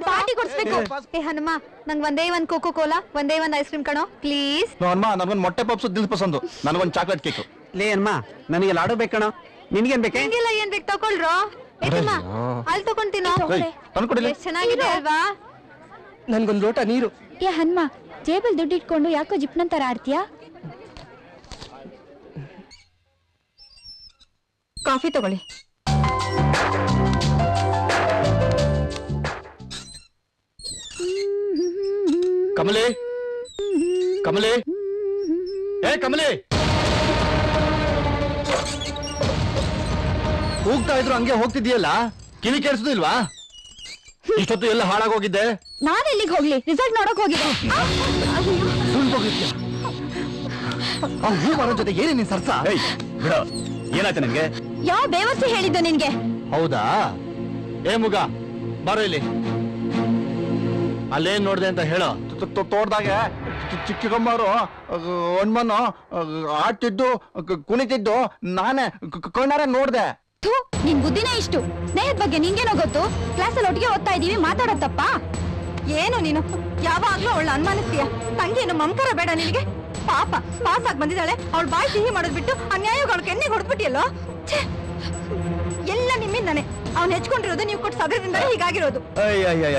ಪಾರ್ಟಿ ಕೊಡ್ಸ್ಬೇಕು. ಏ ಹನುಮ, ನಂಗ್ ಒಂದೇ ಒಂದ್ ಕೋಕೋ ಕೋಲಾ, ಒಂದೇ ಒಂದ್ ಐಸ್ ಕ್ರೀಮ್ ಕಣೋ ಪ್ಲೀಸ್. ಅಮ್ಮ, ನನ್ಗೊಂದು ಮೊಟ್ಟೆ ಪಪ್ಸು ದಿಲ್ ಪಸಂದು, ನನಗೊಂದು ಚಾಕ್ಲೇಟ್ ಕೇಕು. ಲೇ ಅನ್ಮ, ನನಗೆ ಲಾಡು ಬೇಕಣ. ನಿನ್ಗೇನ್ ಬೇಕೆ? ಏನ್ ಬೇಕು ತಗೊಳ್ರೋ. ಅಲ್ಲಿ ತಗೊಂತೀನೋ, ಚೆನ್ನಾಗಿದೆ ಅಲ್ವಾ? ನನ್ಗೊಂದು ಲೋಟ ನೀರು. ಏ ಹನುಮ, ಜೇಬಲ್ ದುಡ್ಡು ಇಟ್ಕೊಂಡು ಯಾಕೋ ಜಿಪ್ನಂತರ ಆಡ್ತೀಯಾ? ಕಾಫಿ ತಗೊಳ್ಳಿ. ಕಮಲಿ, ಕಮಲಿ, ಏ ಕಮಲಿ, ಹೋಗ್ತಾ ಇದ್ರು ಹಂಗೆ ಹೋಗ್ತಿದ್ಯಲ್ಲ, ಕಿವಿ ಕೇಳಿಸುದಿಲ್ವಾ? ಇಷ್ಟೊತ್ತು ಎಲ್ಲ ಹಾಳಾಗೋಗಿದ್ದೆ. ನಾನು ಎಲ್ಲಿಗೆ ಹೋಗ್ಲಿ? ರಿಸಲ್ಟ್ ನೋಡಕ್ ಹೋಗಿದ್ದೆ. ಹೂ ಮಾಡೋ ಜೊತೆ ಏನೇ ನಿನ್ ಸರ್ಸ? ಬಿಡ, ಏನಾಯ್ತು ನಿನ್ಗೆ? ಯಾವ ಬೇವರ್ಸಿ ಹೇಳಿದ್ದು ನಿನ್ಗೆ? ಹೌದಾ? ಏ ಮುಗ, ಬಾರೋ ಇಲ್ಲಿ. ಅಲ್ಲೇನ್ ನೋಡ್ದೆ ಅಂತ ಹೇಳೋ. ತೋಟದಾಗೆ ಚಿಕ್ಕಮ್ಮರು ಒಣ್ಮನ್ನು ಆಡ್ತಿದ್ದು ಕುಣಿತಿದ್ದು ನಾನೇ ಕಣ್ಣಾರೆ ನೋಡ್ದೆ. ಥೂ, ನಿನ್ ಬುದ್ಧಿನೇ ಇಷ್ಟು. ಸ್ನೇಹದ ಬಗ್ಗೆ ನಿಂಗೇನೋ ಗೊತ್ತು? ಕ್ಲಾಸಲ್ಲಿ ಒಟ್ಟಿಗೆ ಓದ್ತಾ ಇದೀವಿ, ಮಾತಾಡೋದ್ ತಪ್ಪಾ? ಏನು ನೀನು ಯಾವಾಗ್ಲೂ ಅವಳ ಅನುಮಾನಿಸ್ತೀಯ? ತಂಗಿಯನ್ನು ಮಮಕಾರ ಬೇಡ ನಿನಗೆ? ಪಾಪ ಪಾಸ್ ಆಗಿ ಬಂದಿದ್ದಾಳೆ, ಅವಳ ಬಾಯಿ ಸಿಹಿ ಮಾಡೋದ್ ಬಿಟ್ಟು ಅನ್ಯಾಯಗಳು ಕೆನ್ನೆಗೆ ಹೊಡೆದ್ಬಿಟ್ಟಿಯಲ್ಲೋ. ಎಲ್ಲ ನಿಮ್ಮಿಂದಾನೆ. ಅವ್ನು ಹೆಚ್ಕೊಂಡಿರೋದು ನೀವು ಕೊಟ್ಟು ಸಗರದಿಂದ ಹೀಗಾಗಿರೋದು.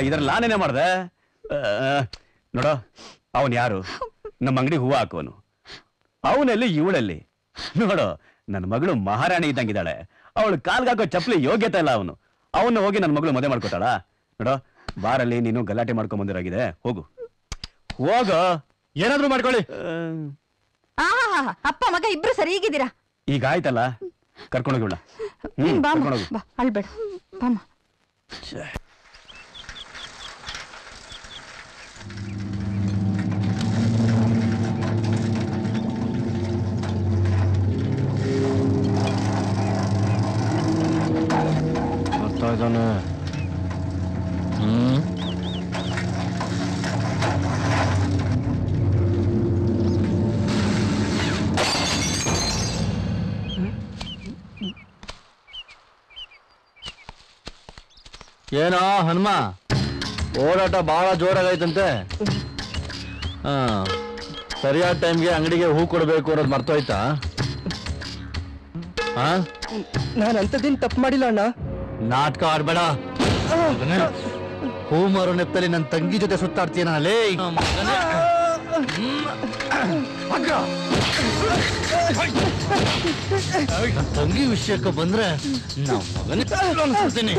ಇದ್ರಲ್ಲಿ ನಾನೇನೇ ಮಾಡ್ದೆ? ನೋಡೋ, ಅವನ್ ಯಾರು? ನಮ್ಮ ಅಂಗಡಿ ಹೂವು ಹಾಕುವನು. ಅವನಲ್ಲಿ ಇವಳಲ್ಲಿ. ನೋಡು, ನನ್ನ ಮಗಳು ಮಹಾರಾಣಿ ಇದ್ದಂಗಿದ್ದಾಳೆ. ಅವಳು ಕಾಲ್ಗಾಕೋ ಚಪ್ಪಲಿ ಯೋಗ್ಯತೆ ಇಲ್ಲ ಅವನು. ಅವನ್ನ ಹೋಗಿ ನನ್ನ ಮಗಳು ಮದುವೆ ಮಾಡ್ಕೋತಾಳ? ನೋಡೋ, ಬಾರಲ್ಲಿ ನೀನು ಗಲಾಟೆ ಮಾಡ್ಕೊಂಡ್ ಬಂದಿರಾಗಿದೆ. ಹೋಗು ಹೋಗು, ಏನಾದ್ರೂ ಮಾಡ್ಕೊಳ್ಳಿ. ಅಪ್ಪ ಮಗ ಇಬ್ರು ಸರಿ ಹೀಗಿದ್ದೀರಾ? ಈಗ ಆಯ್ತಲ್ಲ, ಕರ್ಕೊಂಡೋಗಿಳ. ಅಳ್ಬೇಡ, ಬಾಮ. ಮಾಡ್ತಾನೆ. ಏನೋ ಹನುಮ, ಓಡಾಟ ಬಹಳ ಜೋರಾಗೈತಂತೆ. ಸರಿಯಾದ ಟೈಮ್ಗೆ ಅಂಗಡಿಗೆ ಹೂ ಕೊಡ್ಬೇಕು ಅನ್ನೋದು ಮರ್ತೋಯ್ತಾ? ನಾನು ಅಂಥದ್ದೇನು ತಪ್ಪು ಮಾಡಿಲ್ಲ ಅಣ್ಣ. ನಾಟಕ ಆಡ್ಬೇಡ. ಹೂ ಮಾರೋ ನೆಪ್ಪಲ್ಲಿ ನನ್ನ ತಂಗಿ ಜೊತೆ ಸುತ್ತಾಡ್ತೀನ ಲೇ. ತಂಗಿ ವಿಷಯಕ್ಕೆ ಬಂದ್ರೆ ನಮ್ಮ ಮಗನಿಗೆ ಅನ್ಸ್ತೀನಿ.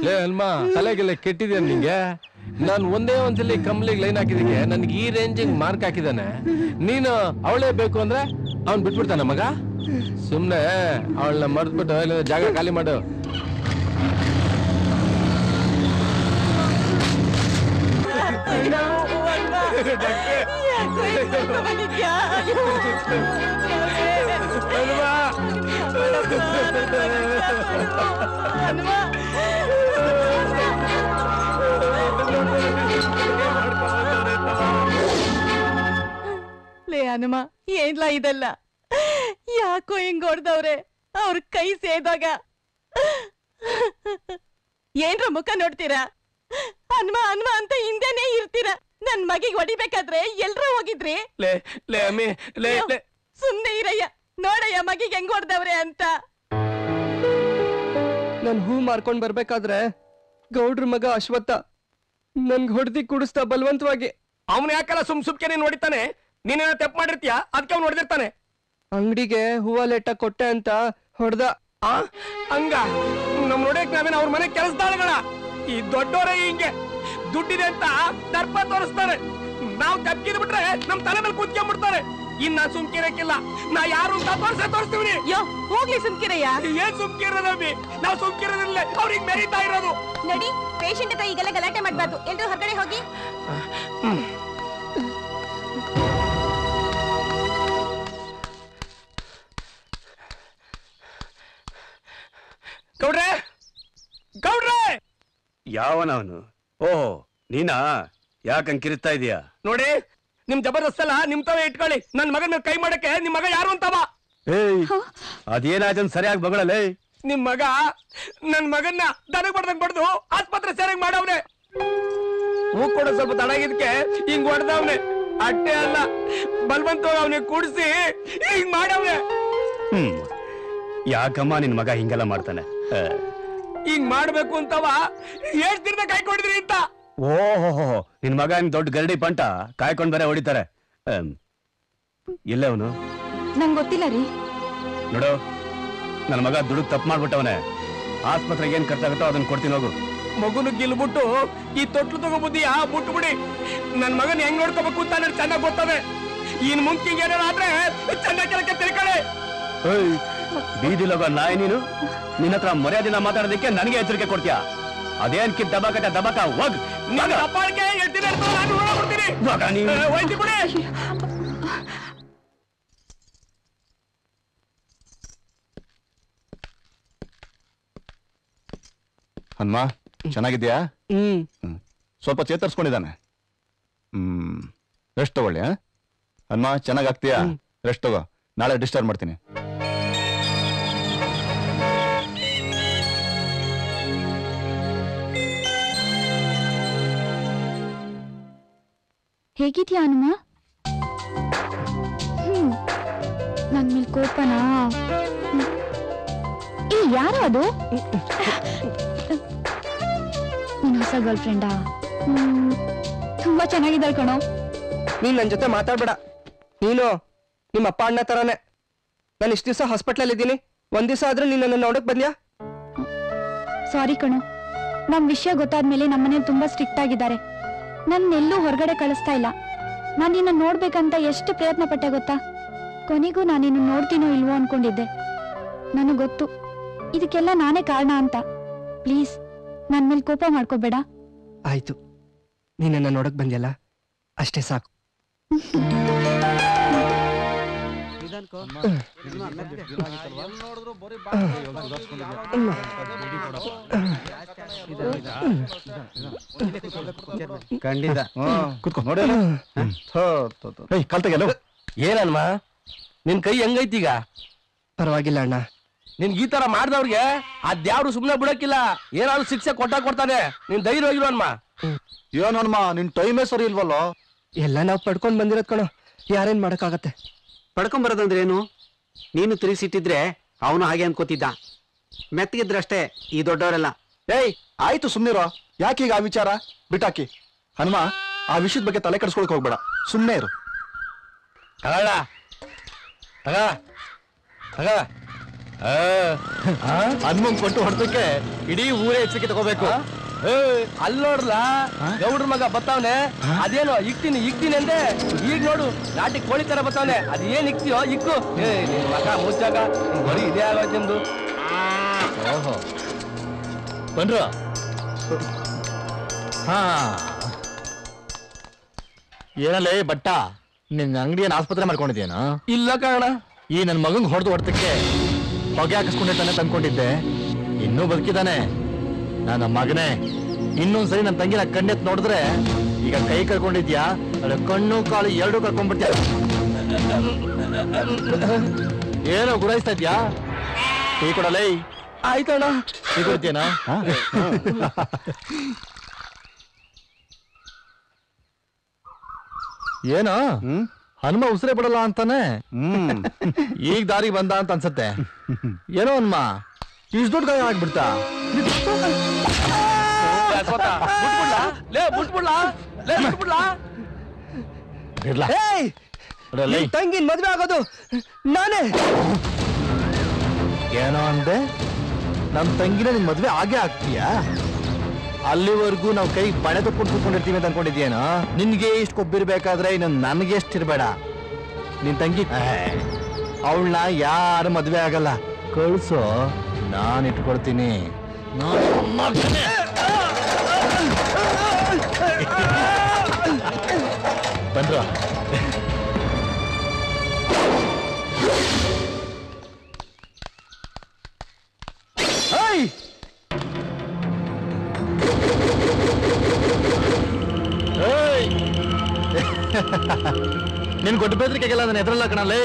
ಲೇ ಹಲ್ಮಾ, ತಲೆಗೆಲ್ಲ ಕೆಟ್ಟಿದ್ಯಾ ನಿಂಗೆ? ನಾನು ಒಂದೇ ಒಂದ್ಸಲಿ ಕಂಪ್ಲಿಗೆ ಲೈನ್ ಹಾಕಿದಕ್ಕೆ ನನ್ಗೆ ಈ ರೇಂಜಿಗೆ ಮಾರ್ಕ್ ಹಾಕಿದಾನೆ. ನೀನು ಅವಳೇ ಬೇಕು ಅಂದ್ರೆ ಅವ್ನ್ ಬಿಟ್ಬಿಡ್ತಾನ ಮಗ? ಸುಮ್ನೆ ಅವಳನ್ನ ಮರ್ತ್ಬಿಟ್ಟು ಇಲ್ಲ ಜಾಗ ಖಾಲಿ ಮಾಡು. ಲೇ ಹನುಮ, ಏನ್ಲ ಇದೆಲ್ಲ? ಯಾಕೋ ಹಿಂಗ್ ಹೊಡ್ದವ್ರೆ? ಅವ್ರ ಕೈ ಸೇದಾಗ ಏನ್ರ ಮುಖ ನೋಡ್ತೀರಾ? ಹನುಮ ಹನುಮ ಅಂತ ಹಿಂದೆನೆ ಇರ್ತೀರಾ. ನನ್ ಮಗಿಗೆ ಹೊಡಿಬೇಕಾದ್ರೆ ಎಲ್ರೂ ಹೋಗಿದ್ರಿ? ಸುಮ್ನೆ ಇರಯ್ಯ, ನೋಡಯ್ಯ ಮಗಿಗೆ ಹೆಂಗ್ ಹೊಡ್ದವ್ರೆ ಅಂತ. ನನ್ ಹೂ ಮಾರ್ಕೊಂಡ್ ಬರ್ಬೇಕಾದ್ರೆ ಗೌಡ್ರ ಮಗ ಅಶ್ವತ್ಥ ನನ್ಗೆ ಹೊಡೆದಿ ಕುಡಿಸ್ತಾ ಬಲವಂತವಾಗಿ. ಅವನು ಯಾಕಲ್ಲ ಸುಮ್ಕೆ ನೀನ್ ಹೊಡಿತಾನೆ? ನೀನೇನ ತಪ್ಪು ಮಾಡಿರ್ತೀಯ, ಅದಕ್ಕೆ ಅವ್ನು ಹೊಡೆದಿರ್ತಾನೆ. ಅಂಗಡಿಗೆ ಹೂವ ಲೆಟ್ಟ ಕೊಟ್ಟೆ ಅಂತ ಹೊಡೆದ. ಹಂಗ ನಮ್ ನೋಡಕ್ ನಾವೇನ ಅವ್ರ ಮನೆ ಕೆಲಸದಾಳಗಳ? ಈ ದೊಡ್ಡವರೇ ಹಿಂಗೆ ದುಡ್ಡಿದೆ ಅಂತ ದರ್ಪ ತೋರಿಸ್ತಾರೆ. ನಾವ್ ತಪ್ಪಿದ್ ಬಿಟ್ರೆ ನಮ್ ತಲೆ ಮೇಲೆ ಕೂತ್ಕೊಂಡ್ಬಿಡ್ತಾರೆ. ಇನ್ನ ಸುಮ್ಕಿರಕ್ಕಿಲ್ಲ, ನಾ ಯಾರು ಅಂತ ತೋರಿಸ್ತೀವಿ. ಹೋಗ್ಲಿ ಸುಮ್ಕಿರಯ್ಯ. ಏನ್ ಸುಮ್ಕಿರೋದಮ್ಮಿ? ನಾವ್ ಸುಮ್ಕಿರೋದಿಲ್ಲ, ಅವ್ರಿಗೆ ಮೆರೀತಾ ಇರೋದು. ನಡಿ, ಪೇಷಂಟ್ ಹತ್ರ ಈಗೆಲ್ಲ ಗಲಾಟೆ ಮಾಡ್ಬಾರ್ದು. ಎಲ್ರು ಹೊರಗಡೆ ಹೋಗಿ. ಗೌಡ್ರೆ, ಗೌಡ್ರೆ! ಯಾವನವನು? ಓಹೋ, ನೀನಾ? ಯಾಕಂಗ್ ಕಿರಿಸ್ತಾ ಇದೀಯಾ? ನೋಡಿ, ನಿಮ್ ಜಬರ್ದಸ್ತ್ ಅಲ್ಲ, ನಿಮ್ ತವೇ ಇಟ್ಕೊಳ್ಳಿ. ನನ್ ಮಗನ ಮೇಲೆ ಕೈ ಮಾಡಕ್ಕೆ ನಿಮ್ ಮಗ ಯಾರು ಅಂತವ? ಏಯ್, ಅದೇನಾಯ್ತು ಸರಿಯಾಗಿ ಬಗಳಲ್ಲೇ. ನಿಮ್ ಮಗ ನನ್ ಮಗನ್ನ ದನಗ್ ಬಡ್ದಂಗ್ ಬಡ್ದು ಆಸ್ಪತ್ರೆ ಸೇರಂಗ್ ಮಾಡವ್ನೆ. ಹೂ ಕೊಡೋ ಸ್ವಲ್ಪ ತಡಗಿದ್ಕೆ ಹಿಂಗ್ ಹೊಡೆದವ್ನೆ. ಅಟ್ಟೆ ಅಲ್ಲ, ಬಲ್ವಂತವಾಗಿ ಅವನಿಗೆ ಕೂಡಿಸಿ ಹಿಂಗ್ ಮಾಡವ್ನೆ. ಯಾಕಮ್ಮ ನಿನ್ ಮಗ ಹಿಂಗೆಲ್ಲ ಮಾಡ್ತಾನೆ? ಹಿಂಗ್ ಮಾಡ್ಬೇಕು ಅಂತವ ಎಷ್ಟ್ ದಿನ ಕಾಯ್ಕೊಂಡಿದ್ರಿ ಅಂತ. ಓಹೋ, ನಿನ್ ಮಗ ನಿನ್ ದೊಡ್ಡ ಗರಡಿ ಪಂಟ ಕಾಯ್ಕೊಂಡ್ ಬೇರೆ ಹೊಡಿತಾರೆ. ಎಲ್ಲವನು? ನಂಗ್ ಗೊತ್ತಿಲ್ಲ ರೀ. ನೋಡು, ನನ್ನ ಮಗ ದುಡುಕ್ ತಪ್ಪು ಮಾಡ್ಬಿಟ್ಟವನೆ. ಆಸ್ಪತ್ರೆಗೆ ಏನ್ ಖರ್ಚಾಗುತ್ತೋ ಅದನ್ನ ಕೊಡ್ತೀನಿ ಹೋಗು. ಮಗುನು ಗೆಲ್ಬಿಟ್ಟು ಈ ತೊಟ್ಲು ತಗೋಬುದ್ದಿಯಾ ಬಿಟ್ಬಿಡಿ. ನನ್ ಮಗನ್ ಹೆಂಗ್ ನೋಡ್ಕೋಬೇಕು ಅಂತ ನನಗೆ ಚೆನ್ನಾಗ್ ಗೊತ್ತವೆ. ಇನ್ ಮುಂಕಿಂಗ್ ಏನಾದ್ರೆ ಚೆನ್ನಾಗಿ ಕೆಲಕ್ಕೆ ತಿಳ್ಕೊಳ್ಳಿ. ಬೀದಿಲೋಗ ನಾಯಿ ನೀನು, ನಿನ್ನ ಹತ್ರ ಮರ್ಯಾದಿನ ಮಾತಾಡೋದಕ್ಕೆ ನನಗೆ ಎಚ್ಚರಿಕೆ ಕೊಡ್ತೀಯಾ? ಅದೇನ್ ಕಿತ್ ದಬಾಕ ಹೋಗ್. ಅಪ್ಪಾಳಿಗೆ ಹೇಳ್ತೀನಿ, ನಾನು ನೋಡ್ಬಿಡ್ತೀನಿ. ಹೋಯ್ತಿ ಬಿಡಿ. ಹನುಮ ಚೆನ್ನಾಗಿದ್ಯಾ? ಸ್ವಲ್ಪ ಚೇತರಿಸ್ಕೊಂಡಿದ್ದಾನೆ. ರೆಸ್ಟ್ ತಗೊಳ್ಳಿ. ಹನುಮ ಚೆನ್ನಾಗ್ ಆಗ್ತೀಯಾ? ರೆಸ್ಟ್ ತಗೋ, ನಾಳೆ ಡಿಸ್ಚಾರ್ಜ್ ಮಾಡ್ತೀನಿ. ಹೇಗಿದ್ಯಾ ಹನುಮ? ನನ್ ಮೇಲ್ ಕೋಪನಾ? ಏ ಯಾರು ಅದು? ನಿನ್ ಹೊಸ ಗರ್ಲ್ ಫ್ರೆಂಡಾ? ತುಂಬಾ ಚೆನ್ನಾಗಿದ್ದಾಳ್ ಕಣೋ. ನೀನ್ ನನ್ ಜೊತೆ ಮಾತಾಡ್ಬೇಡ. ನೀನು ನಿಮ್ಮ ಅಪ್ಪ ಅಣ್ಣ ತರಾನೆ. ನಾನು ಇಷ್ಟು ದಿವಸ ಹಾಸ್ಪಿಟ್ಲಲ್ಲಿ ಇದ್ದೀನಿ, ಒಂದ್ ದಿವಸ ಆದ್ರೂ ನೀನ್ ನನ್ನ ನೋಡಕ್ ಬಂದ್ಯಾ? ಸಾರಿ ಕಣೋ, ನಮ್ ವಿಷಯ ಗೊತ್ತಾದ್ಮೇಲೆ ನಮ್ಮನೇಲಿ ತುಂಬಾ ಸ್ಟ್ರಿಕ್ಟ್ ಆಗಿದ್ದಾರೆ. ನನ್ನೆಲ್ಲೂ ಹೊರಗಡೆ ಕಳಿಸ್ತಾ ಇಲ್ಲ. ನಾನು ನಿನ್ನ ನೋಡ್ಬೇಕಂತ ಎಷ್ಟು ಪ್ರಯತ್ನ ಪಟ್ಟೆ ಗೊತ್ತಾ? ಕೊನೆಗೂ ನಾನಿನ್ನು ನೋಡ್ತೀನೋ ಇಲ್ವೋ ಅನ್ಕೊಂಡಿದ್ದೆ. ನನಗೆ ಗೊತ್ತು ಇದಕ್ಕೆಲ್ಲ ನಾನೇ ಕಾರಣ ಅಂತ. ಪ್ಲೀಸ್ ನನ್ ಮೇಲೆ ಕೋಪ ಮಾಡ್ಕೋಬೇಡ. ಆಯ್ತು, ನೀನನ್ನ ನೋಡಕ್ ಬಂದ್ಯಲ್ಲ ಅಷ್ಟೇ ಸಾಕು. ಖಂಡಿತ ಕುತ್ಕೊ ನೋಡಿ. ಕಲ್ತೆಗೆಲ್ಲ ಏನನ್ಮ ನಿನ್ ಕೈ ಹೆಂಗೈತೀಗ? ಪರವಾಗಿಲ್ಲ ಅಣ್ಣ. ನಿನ್ಗೆ ಈ ತರ ಮಾಡ್ದವ್ರಿಗೆ ಅದ್ಯಾವ್ರು ಸುಮ್ನೆ ಬಿಡಕ್ಕಿಲ್ಲ. ಏನಾದ್ರು ಶಿಕ್ಷೆ ಕೊಡ್ತಾನೆ. ನೀನ್ ಧೈರ್ಯವಾಗಿರು ಅನ್ಮ. ಏನ್ ಹನುಮ, ನಿನ್ ಟೈಮೇ ಸರಿ ಇಲ್ವಲ್ಲೋ? ಎಲ್ಲ ನಾವ್ ಪಡ್ಕೊಂಡ್ ಬಂದಿರೋದ್ ಕಣೋ, ಯಾರೇನ್ ಮಾಡಕ್ಕಾಗತ್ತೆ? ಪಡ್ಕೊಂಬರೋದಂದ್ರೆ ಏನು? ನೀನು ತಿರುಗಿಸಿಟ್ಟಿದ್ರೆ ಅವನು ಹಾಗೆ ಅನ್ಕೋತಿದ್ದ. ಮೆತ್ತಗಿದ್ರಷ್ಟೇ ಈ ದೊಡ್ಡವರೆಲ್ಲ. ಏಯ್ ಆಯ್ತು ಸುಮ್ನಿರೋ. ಯಾಕೀಗ ಆ ವಿಚಾರ ಬಿಟ್ಟಾಕಿ? ಹನುಮ, ಆ ವಿಷಯದ ಬಗ್ಗೆ ತಲೆ ಕೆಡಿಸ್ಕೊಳಕ್ ಹೋಗ್ಬೇಡ, ಸುಮ್ನೆ ಇರು. ಹನುಮಂಗ್ ಕೊಟ್ಟು ಹೊಡ್ತಕ್ಕೆ ಇಡೀ ಊರೇ ಎಚ್ಚರಿಕೆ ತಗೋಬೇಕು. ಅಲ್ಲೋಡ್ಲ ಗೌಡ್ರ ಮಗ ಬತ್ತಾವನೆ. ಅದೇನೋ ಇಕ್ತೀನಿ ಅಂದೆ. ಈಗ ನೋಡು ನಾಟಿ ಕೋಳಿ ತರ ಬತ್ತಾವನೆ. ಅದ್ ಏನ್ ಇಕ್ತಿಯೋ ಇಕ್ಕು. ನಿನ್ ಮಗ ಮುಚ್ಚಾಗ ಬರೀ ಇದೇ ಆಗೋದ್ ನಿಮ್ದು. ಓಹೋ ಬನ್ರ. ಹಾ ಏನಲ್ಲೇ ಬಟ್ಟ, ನಿನ್ ಅಂಗಡಿಯನ್ನ ಆಸ್ಪತ್ರೆ ಮಾಡ್ಕೊಂಡಿದ್ಯೇನಾ? ಇಲ್ಲ ಕಾರಣ ಈ ನನ್ ಮಗಂಗ್ ಹೊಡೆದು ಹೊಡ್ತಕ್ಕೆ ಹೊಗೆ ಹಾಕಿಸ್ಕೊಂಡಿರ್ತಾನೆ ತಂದ್ಕೊಂಡಿದ್ದೆ. ಇನ್ನೂ ಬದುಕಿದಾನೆ. ನನ್ನ ಮಗನೇ, ಇನ್ನೊಂದ್ಸರಿ ನನ್ನ ತಂಗಿನ ಕಣ್ಣೆತ್ ನೋಡಿದ್ರೆ, ಈಗ ಕೈ ಕಳ್ಕೊಂಡಿದ್ಯಾ, ಅದ್ರ ಕಣ್ಣು ಕಾಲು ಎರಡೂ ಕಳ್ಕೊಂಡ್ಬಿಡ್ತೀಯ. ಏನೋ ಗುರಾಯಿಸ್ತಾ ಇದ್ಯಾ? ಟೀ ಕೊಡಲೇ? ಆಯ್ತಣ್ಣ. ಟೀ ಕೊಡ್ತೀಯನಾ? ಏನೋ ಹನುಮ ಉಸಿರೇ ಬಿಡಲ್ಲ ಅಂತಾನೆ. ಈಗ ದಾರಿ ಬಂದ ಅಂತ ಅನ್ಸತ್ತೆ. ಏನೋ ಹನುಮ ಇಷ್ಟು ದೊಡ್ಡ ಗಾಯ ಆಗ್ಬಿಡ್ತಾ? ತಂಗಿನ್ ಮದ್ವೆ ಆಗೋದು ನಾನೇ. ಏನೋ ಅಂದೆ? ನಮ್ ತಂಗಿನ ನಿನ್ ಮದ್ವೆ ಆಗೇ ಆಗ್ತೀಯಾ? ಅಲ್ಲಿವರೆಗೂ ನಾವು ಕೈ ಬಳೆ ತಕ್ಕೊಂಡು ಕೂತ್ಕೊಂಡಿರ್ತೀವಿ ಅಂತ ಅನ್ಕೊಂಡಿದ್ಯೇನೋ? ನಿನ್ಗೆ ಇಷ್ಟು ಕೊಬ್ಬಿರ್ಬೇಕಾದ್ರೆ ಇನ್ನು ನನಗೆ ಎಷ್ಟಿರ್ಬೇಡ. ನಿನ್ ತಂಗಿ ಅವಳನ್ನ ಯಾರು ಮದ್ವೆ ಆಗಲ್ಲ. ಕಳ್ಸೋ, ನಾನು ಇಟ್ಕೊಳ್ತೀನಿ. ಬನ್ರ. ನಿನ್ ಕೊಟ್ಟು ಬೆದ್ರಿಕೆಗೆಲ್ಲ ನನ್ನ ಎದುರಲ್ಲ ಕಣಲ್ಲೇ.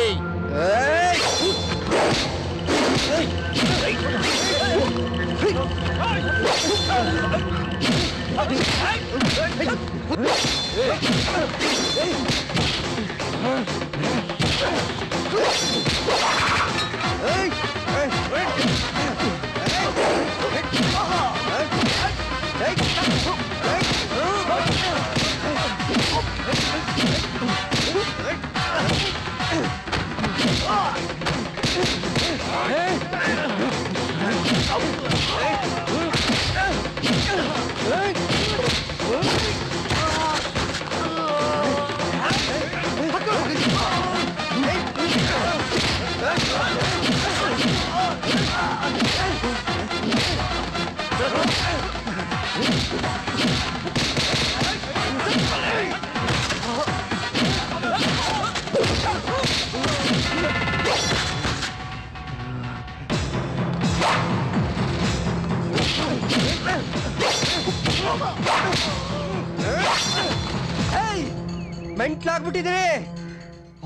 ಮೆಂಟ್ಲಾಗ್ಬಿಟ್ಟಿದ್ದೀನಿ.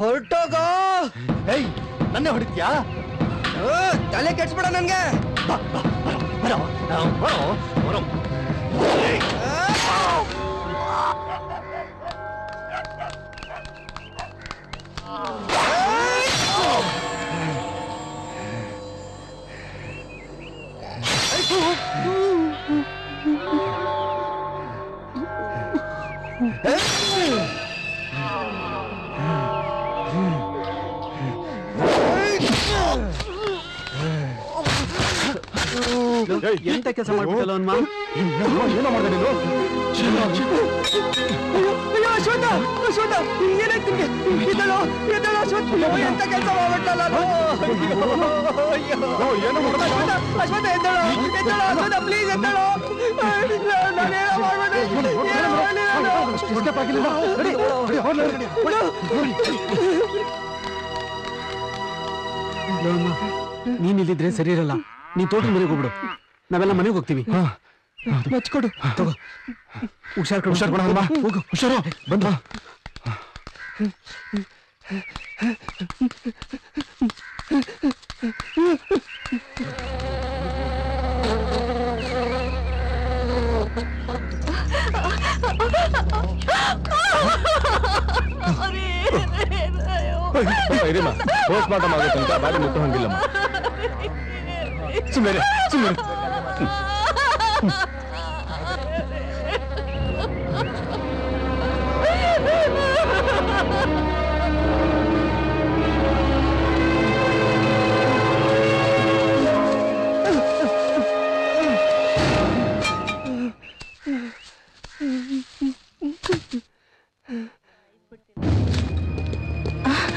ಹೊರಟೋಗೋ. ಏಯ್ ನನ್ನೇ ಹೊಡಿತ್ಯಾ? ತಲೆ ಕೆಡ್ಸ್ಬೇಡ ನನ್ಗೆ. ಎಂತ ಕೆಲಸ ಮಾಡ್ಬಿಟ್ಟಲ್ಲ ಅವನ್ಮ? ಏನೋ ಮಾಡಿದೆ ನೀನು? ಅಯ್ಯೋ ಅಶ್ವಥ, ಅಶ್ವಥ ಏನಾಯ್ತು ನಿಮ್ಗೆ? ಎದ್ದೇಳೋ, ಎದ್ದೇಳೋ ಅಶ್ವಥ. ಎಂತ ಕೆಲಸ ಮಾಡ್ಬಿಟ್ಟಲ್ಲ ಏನೋ ಮಾಡಿದೆ? ಅಶ್ವಥ ಎದ್ದೇಳೋ, ಎದ್ದೇಳೋ ಅಶ್ವಥ, ಪ್ಲೀಸ್ ಎದ್ದೇಳೋ. ನಾನೇನೋ ಮಾಡ್ಬಿಟ್ಟೆ. ನೀನ್ ಇಲ್ಲಿದ್ರೆ ಸರಿ ಇರಲ್ಲ. ನೀನ್ ತೋಟದ ಮನೆಗೆ ಹೋಗ್ಬಿಡು, ನಾವೆಲ್ಲ ಮನೆಗೆ ಹೋಗ್ತೀವಿ. ಮಚ್ಕೊಡು. ತಗೋ, ಹುಷಾರ್ ಹುಷಾರ್ ಹೋಗು, ಹುಷಾರು ಬಂದ. ಪೋಸ್ಟ್ ಮಾರ್ಟಮ್ ಆಗೋ ತನಕ ಬಾಡಿ ಮುಟ್ಟು ಹಂಗಿಲ್ಲಮ್ಮ. ಸುಮ್ಮನೆ ಸುಮ್ಮನೆ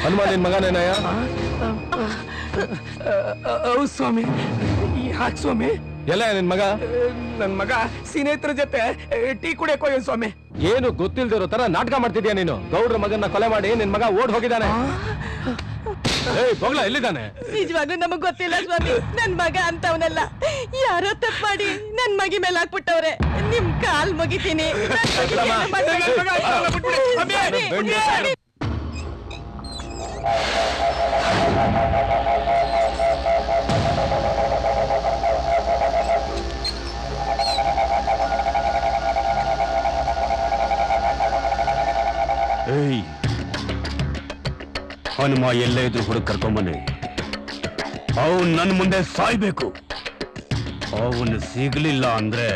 ಹನುಮಾನ್ ನಿನ್ ಮಗನೇನಯ್ಯ? ಸ್ವಾಮಿ. ಯಾಕೆ ಸ್ವಾಮಿ? ಎಲ್ಲ ನಿನ್ ಮಗ? ನನ್ ಮಗ ಸ್ನೇಹಿತರ ಜೊತೆ ಟೀ ಕುಡಿಯಕ್ ಹೋಗ್ಯ ಸ್ವಾಮಿ. ಏನು ಗೊತ್ತಿಲ್ದಿರೋ ತರ ನಾಟಕ ಮಾಡ್ತಿದ್ಯಾ ನೀನು? ಗೌಡ್ರ ಮಗನ್ನ ಕೊಲೆ ಮಾಡಿ ನಿನ್ ಮಗ ಓಡ್ ಹೋಗಿದ್ದಾನೆ. ಏಯ್ ಬೊಗ್ಲ ಎಲ್ಲಿದ್ದಾನೆ? ನಿಜವಾಗ್ಲೂ ನಮಗ್ ಗೊತ್ತಿಲ್ಲ ಸ್ವಾಮಿ. ನನ್ ಮಗ ಅಂತವನಲ್ಲ. ಯಾರೋ ತಪ್ಪು ಮಾಡಿ ನನ್ ಮಗಿ ಮೇಲೆ ಹಾಕ್ಬಿಟ್ಟವ್ರೆ. ನಿಮ್ ಕಾಲ್ ಮುಗಿತೀನಿ. ಏಯ್ ಹನುಮ ಎಲ್ಲೇ ಇದ್ರು ಹುಡುಗ ಕರ್ಕೊಂಬನ್ನಿ. ಅವನ್ ನನ್ನ ಮುಂದೆ ಸಾಯ್ಬೇಕು. ಅವನು ಸಿಗ್ಲಿಲ್ಲ ಅಂದ್ರೆ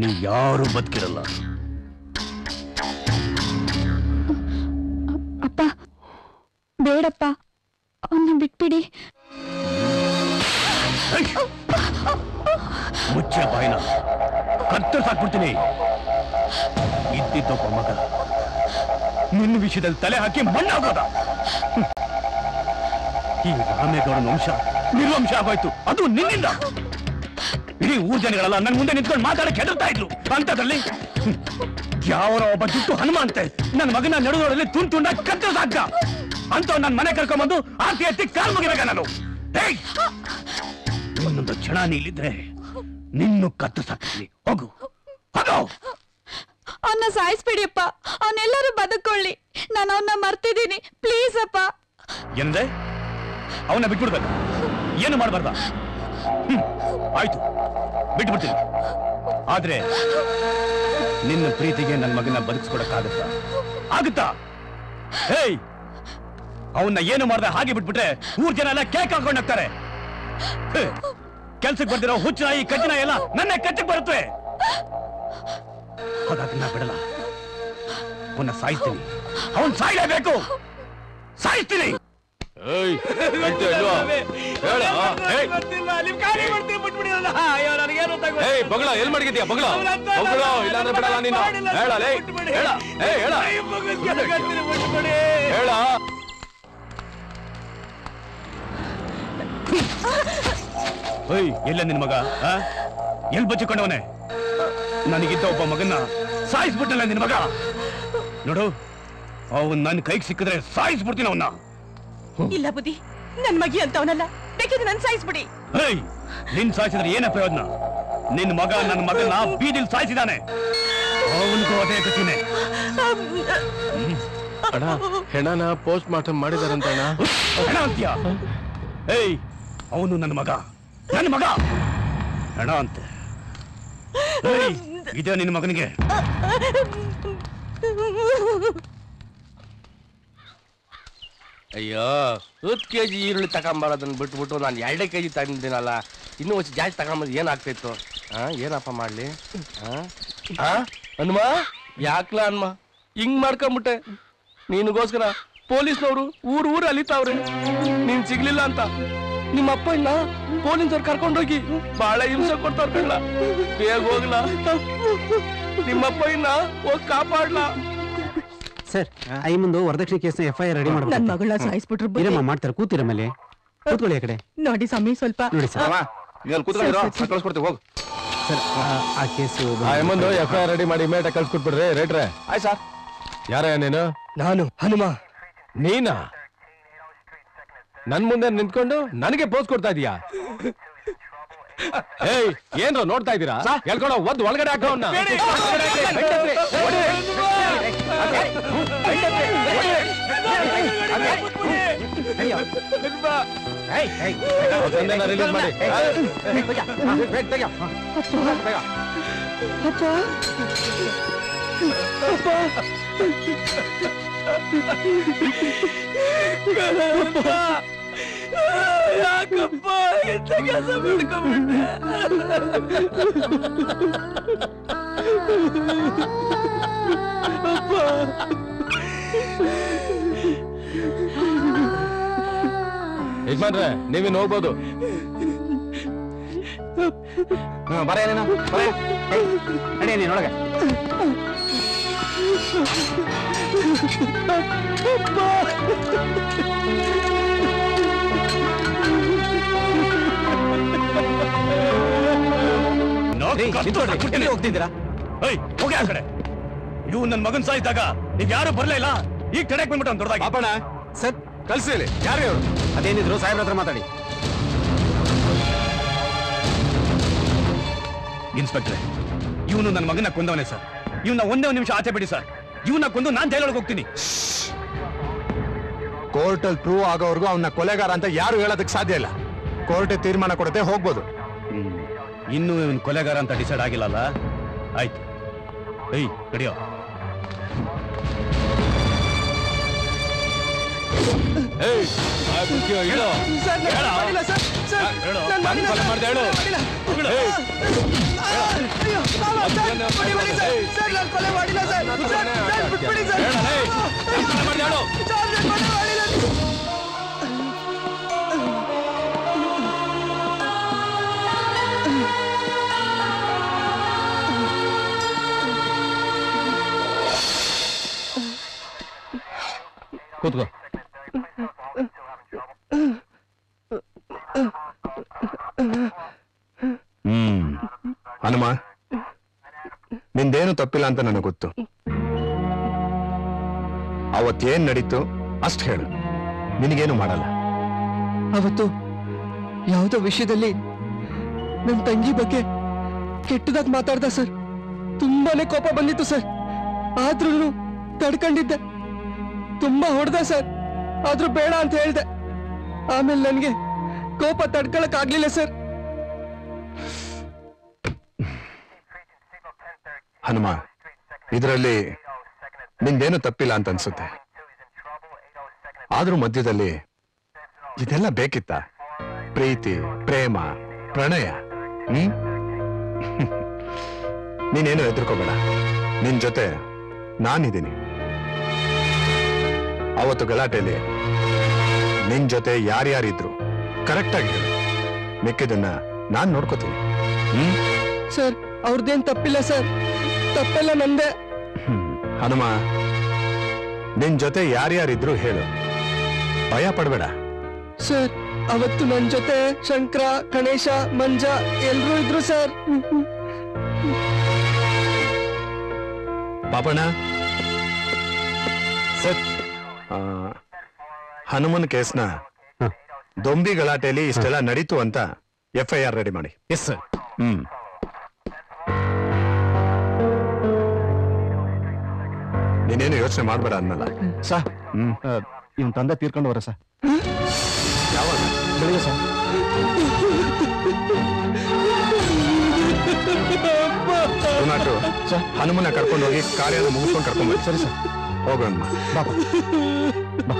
ನೀ ಯಾರು ಬದುಕಿರಲ್ಲ. ಅಪ್ಪ ಬೇಡಪ್ಪ, ಅವನ್ನ ಬಿಟ್ಬಿಡಿ. ಮುಚ್ಚ ಬಾಯಿನ, ಕತ್ತರಿಸಾಕ್ಬಿಡ್ತೀನಿ. ಇದ್ದಿದ್ದೊಬ್ಬ ಮಗ ನಿನ್ನ ವಿಷಯದಲ್ಲಿ ತಲೆ ಹಾಕಿ ಮಣ್ಣಾಗೋದ. ಈ ರಾಮೇಗೌಡನ ವಂಶ ನಿರ್ವಂಶ ಆಗೋಯ್ತು, ಅದು ನಿನ್ನಿಂದ. ಇಡೀ ಊರ್ ಜನಗಳೆಲ್ಲ ನನ್ನ ಮುಂದೆ ನಿಂತ್ಕೊಂಡು ಮಾತಾಡಕ್ಕೆ ಹೆದರ್ತಾ ಇದ್ರು. ಅಂತದ್ರಲ್ಲಿ ಯಾವನ ಒಬ್ಬ ಜುಟ್ಟು ಹನುಮ ಅಂತೆ ನನ್ನ ಮಗನ ನಡುಗೋಡಲ್ಲಿ ತುಂಡ ಕತ್ತರಿಸಾಕ ಅಂತ ನನ್ನ ಮನೆ ಕರ್ಕೊಂಬಂದು ಆರ್ತಿ ಎತ್ತಿ ಕಾಲ್ ಮುಗಿಬೇಕ ನಾನು. ಇನ್ನೊಂದು ಕ್ಷಣ ನೀಲಿದ್ರೆ ನಿನ್ನು ಕತ್ತರಿಸಾಕ್ತೀನಿ. ಹೋಗು ಹೋಗು. ಅವನ್ನ ಸಾಯಿಸ್ಬಿಡಿಯಪ್ಪ. ಅವನೆಲ್ಲರೂ ಬದುಕೊಳ್ಳಿ. ನಾನು ಅವನ್ನ ಮರ್ತಿದ್ದೀನಿ, ಪ್ಲೀಸ್ ಅಪ್ಪ. ಎಂದೆ ಅವನ್ನ ಬಿಟ್ಬಿಡ್ಬೇಕ? ಏನು ಮಾಡಬಾರ್ದ? ಆಯ್ತು, ಬಿಟ್ಬಿಡ್ತೀನಿ. ಆದ್ರೆ ನಿನ್ನ ಪ್ರೀತಿಗೆ ನನ್ನ ಮಗನ ಬದುಕಿಸ್ಕೊಡಕ್ಕಾಗತ್ತಾ? ಆಗುತ್ತಾ? ಹೇಯ್, ಅವನ್ನ ಏನು ಮಾಡ್ದೆ ಹಾಗೆ ಬಿಟ್ಬಿಟ್ರೆ ಊರ್ ಜನ ಎಲ್ಲ ಕೇಕ್ ಹಾಕೊಂಡು ಹೋಗ್ತಾರೆ. ಕೆಲ್ಸಕ್ಕೆ ಬರ್ದಿರೋ ಹುಚ್ಚ ಈ ಕಜ್ಜಿನ ಎಲ್ಲ ನನ್ನ ಕಚ್ಚಕ್ಕೆ ಬರುತ್ತೆ. ಹಾಗಾಗಿ ನಾ ಬಿಡಲ್ಲ. ಅವನ್ನ ಸಾಯಿಸ್ತೀನಿ. ಅವನ್ ಸಾಯಲೇಬೇಕು. ಸಾಯಿಸ್ತೀನಿ. ಬೊಗಳ ಎಲ್ ಮಾಡಿದ್ಯಾ? ಬೊಗಳ ಇಲ್ಲಾಂದ್ರೆ ಬಿಡಲ್ಲ ನೀನು. ಹೇಳ ಹೇಳ. ಎಲ್ಲ ನಿನ್ ಮಗ ಎಲ್ ಬಚ್ಚಿಕೊಂಡವನೆ? ನನಗಿದ್ದ ಒಬ್ಬ ಮಗನ್ನ ಸಾಯಿಸ್ಬಿಟ್ಟಲ್ಲ ನಿನ್ ಮಗ. ನೋಡು, ಅವನ್ ನನ್ ಕೈಗೆ ಸಿಕ್ಕಿದ್ರೆ ಸಾಯಿಸ್ಬಿಡ್ತೀನಿ ಅವನ್ನ. ಇಲ್ಲ ಬುದ್ಧಿ, ನನ್ ಮಗಿ ಅಂತವನಲ್ಲ. ಬೇಕಿದ್ರೆ ನನ್ ಸಾಯಿಸ್ಬಿಡಿ. ನಿನ್ ಸಾಯಿಸಿದ್ರೆ ಏನ ಪ್ರಯೋಜನ? ನಿನ್ ಮಗ ನನ್ನ ಮಗನ ಬೀದಿಲ್ ಸಾಯಿಸಿದಾನೆ. ಅವನಿಗೂ ಅದೇ ಗತಿನೇ. ಅಣ್ಣ ಹೆಣನ ಪೋಸ್ಟ್ ಮಾರ್ಟಮ್ ಮಾಡಿದಾರಂತ ಅಣ್ಣ. ಹೆಣ ಅಂತ್ಯ? ಏಯ್, ಅವನು ನನ್ನ ಮಗ, ನನ್ನ ಮಗ. ಹೆಣ ಅಂತೆ? ಇದೇ ನಿನ್ನ ಮಗನಿಗೆ? ಅಯ್ಯೋ, 10 kg ಈರುಳ್ಳಿ ತಗೊಂಬರೋದನ್ನ ಬಿಟ್ಬಿಟ್ಟು ನಾನು 2 kg ತಗೊಂಡಿದ್ದೀನಲ್ಲ. ಇನ್ನೂ ಒಂದು ಜಾಸ್ತಿ ತಗೊಂಬಂದು ಏನಾಗ್ತಿತ್ತು? ಏನಪ್ಪ ಮಾಡ್ಲಿ? ಹನುಮ, ಯಾಕ್ಲ ಹನುಮ ಹಿಂಗ್ ಮಾಡ್ಕೊಂಬಿಟ್ಟೆ? ನಿನಗೋಸ್ಕರ ಪೊಲೀಸ್ನವರು ಊರು ಅಲಿತಾವ್ರೆ ನೀನ್ ಸಿಗ್ಲಿಲ್ಲ ಅಂತ. ನಿಮ್ಮಪ್ಪ ಇಲ್ಲ ಪೊಲೀಸವ್ರು ಕರ್ಕೊಂಡೋಗಿ ಬಹಳ ಹಿಂಸೆ ಕೊಡ್ತಾರ ಕಣ್ಣ. ಬೇಗ ಹೋಗ್ಲಾ, ನಿಮ್ಮಪ್ಪ ಇನ್ನ ಹೋಗಿ ಕಾಪಾಡ್ಲಾ. ಸರ್, ಐ ಮುಂದೆ ವರದಕ್ಷಿಣೆ ಕೇಸ್ನ FIR ರೆಡಿ ನನ್ನ ಮಾಡ್ಬೇಕು. ಮಗಳ ಸಾಯಿಸ್ಬಿಟ್ರು. ಇರಮ್ಮ, ಮಾಡ್ತಾರೆ, ಕೂತಿರ ಮೇಲೆ ಕೂತ್ಕೊಳ್ಳಿ. ಆ ಕಡೆ ನೋಡಿ ಸಮಯ ಸ್ವಲ್ಪ. ನೋಡಿ ಸರ್, ಕಳ್ಸ್ಕೊಡ್ತೀವಿ ಹೋಗು. ಸರ್ ಆ ಕೇಸು ಮುಂದೆ FIR ರೆಡಿ ಮಾಡಿ ಮೇಟ ಕಳ್ಸ್ಕೊಟ್ಬಿಡ್ರಿ. ರೇಟ್ರೆ ಆಯ್ತು ಸರ್. ಯಾರ ನೀನು? ನಾನು ಹನುಮ. ನೀನಾ? ನನ್ ಮುಂದೆ ನಿಂತ್ಕೊಂಡು ನನಗೆ ಪೋಸ್ ಕೊಡ್ತಾ ಇದೀಯಾ? ಏಯ್, ಏನ್ರ ನೋಡ್ತಾ ಇದ್ದೀರಾ? ಹೇಳ್ಕೊಡೋ, ಒದ್ದು ಒಳಗಡೆ ಹಾಕೋನ್ನ. ರಿಲೀಸ್ ಮಾಡಿ. ಯಾಕಪ್ಪ ಎಂತ ಕೆಲಸ ಮಾಡ್ಕೊಂಡ್ಬಿಟ್ಟೆ? ಯಜಮಾನ್ರೆ, ನೀವೇನು ಹೋಗ್ಬೋದು. ಬರ ಏನೇನ ನಡಿ ನೀನೊಳಗೆ. ಹೋಗ್ತಿದ್ದೀರಾ? ಹೋಗಿ ಆ ಕಡೆ. ಇವು ನನ್ನ ಮಗನ್ ಸಾಯಿಸಿದಾಗ ನೀವ್ ಯಾರು ಬರ್ಲೇ ಇಲ್ಲ. ಈಗ ಕಡೆಗೆ ಬಂದ್ಬಿಟ್ಟು ಅವ್ನು ದೊಡ್ಡದಾಗಿ. ಪಾಪಣ್ಣ ಸರ್, ಕಳ್ಸಿ ಹೇಳಿ ಯಾರು ಇವರು? ಅದೇನಿದ್ರು ಸಾಹೇಬ್ರ ಹತ್ರ ಮಾತಾಡಿ. ಇನ್ಸ್ಪೆಕ್ಟ್ರೆ, ಇವನು ನನ್ನ ಮಗನ ಕೊಂದವನೇ ಸರ್. ಇವನ್ನ ಒಂದೇ ಒಂದು ನಿಮಿಷ ಆಚೆ ಬಿಡಿ ಸರ್. ಇವನ್ನ ಕೊಂದು ನಾನ್ ಜೈಲೊಳಗೆ ಹೋಗ್ತೀನಿ. ಕೋರ್ಟಲ್ಲಿ ಪ್ರೂವ್ ಆಗೋವರೆಗೂ ಅವನ್ನ ಕೊಲೆಗಾರ ಅಂತ ಯಾರು ಹೇಳೋದಕ್ಕೆ ಸಾಧ್ಯ ಇಲ್ಲ. ಕೋರ್ಟ್ ತೀರ್ಮಾನ ಕೊಡುತ್ತೆ, ಹೋಗ್ಬೋದು. ಇನ್ನು ಇವನ್ ಕೊಲೆಗಾರ ಅಂತ ಡಿಸೈಡ್ ಆಗಿಲ್ಲಲ್ಲ? ಆಯ್ತು. ಏಯ್, ಕಡಿಯೋ. ಕೂತ್ಕೋ. ಹನುಮ, ನಿಂದೇನು ತಪ್ಪಿಲ್ಲ ಅಂತ ನನಗೆ ಗೊತ್ತು. ಅವತ್ತೇನ್ ನಡೀತು ಅಷ್ಟು ಹೇಳು, ನಿನಗೇನು ಮಾಡಲ್ಲ. ಅವತ್ತು ಯಾವುದೋ ವಿಷಯದಲ್ಲಿ ನನ್ನ ತಂಗಿ ಬಗ್ಗೆ ಕೆಟ್ಟದಾಗಿ ಮಾತಾಡ್ದ ಸರ್. ತುಂಬಾನೇ ಕೋಪ ಬಂದಿತ್ತು ಸರ್. ಆದ್ರೂ ತಡ್ಕೊಂಡಿದ್ದೆ. ತುಂಬಾ ಹೊಡೆದ ಸರ್, ಆದ್ರೂ ಬೇಡ ಅಂತ ಹೇಳ್ದೆ. ಆಮೇಲೆ ನನ್ಗೆ ಕೋಪ ತಡ್ಕೊಳಕ್ ಆಗ್ಲಿಲ್ಲ ಸರ್. ಹನುಮ, ಇದರಲ್ಲಿ ನಿಂದೇನು ತಪ್ಪಿಲ್ಲ ಅಂತ ಅನ್ಸುತ್ತೆ. ಆದ್ರೂ ಮಧ್ಯದಲ್ಲಿ ಇದೆಲ್ಲ ಬೇಕಿತ್ತ? ಪ್ರೀತಿ, ಪ್ರೇಮ, ಪ್ರಣಯ. ನೀನೇನು ಹೆದರ್ಕೋಬೇಡ, ನಿನ್ ಜೊತೆ ನಾನಿದ್ದೀನಿ. ಅವತ್ತು ಗಲಾಟೆಯಲ್ಲಿ ನಿನ್ ಜೊತೆ ಯಾರ್ಯಾರಿದ್ರು ಕರೆಕ್ಟ್ ಆಗಿ ಹೇಳು. ಮಿಕ್ಕಿದನ್ನ ನಾನ್ ನೋಡ್ಕೋತೀನಿ. ಸರ್, ಅವ್ರದ್ದೇನ್ ತಪ್ಪಿಲ್ಲ ಸರ್. ತಪ್ಪೆಲ್ಲ ನಂದೆ. ಹನುಮ, ನಿನ್ ಜೊತೆ ಯಾರ್ಯಾರಿದ್ರು ಹೇಳು, ಭಯ ಪಡ್ಬೇಡ. ಸರ್, ಅವತ್ತು ನನ್ ಜೊತೆ ಶಂಕರ, ಗಣೇಶ, ಮಂಜ ಎಲ್ರೂ ಇದ್ರು ಸರ್. ಪಾಪಣ್ಣ ಸರ್, ಹನುಮನ್ ಕೇಸ್ನ ದೊಂಬಿ ಗಲಾಟೆಯಲ್ಲಿ ಇಷ್ಟೆಲ್ಲ ನಡೀತು ಅಂತ FIR ರೆಡಿ ಮಾಡಿ. Yes sir. ನೀನೇನು ಯೋಚನೆ ಮಾಡ್ಬೇಡ ಅನ್ನಲ್ಲ. ಸಾ ಇವನ್ ತಂದೆ ತೀರ್ಕೊಂಡವ್ರೆ ಸರ್. ಯಾವಾಗ? ಬೆಳಿಗ್ಗೆ ಸರ್. ಹನುಮನ ಕರ್ಕೊಂಡು ಹೋಗಿ ಕಾರ್ಯನ ಮುಗಿಸ್ಕೊಂಡು ಕರ್ಕೊಂಡ್ ಬನ್ನಿ. ಸರಿ ಸರ್. ಹೋಗೋಣ ಬಾಬಾ ಬಾ.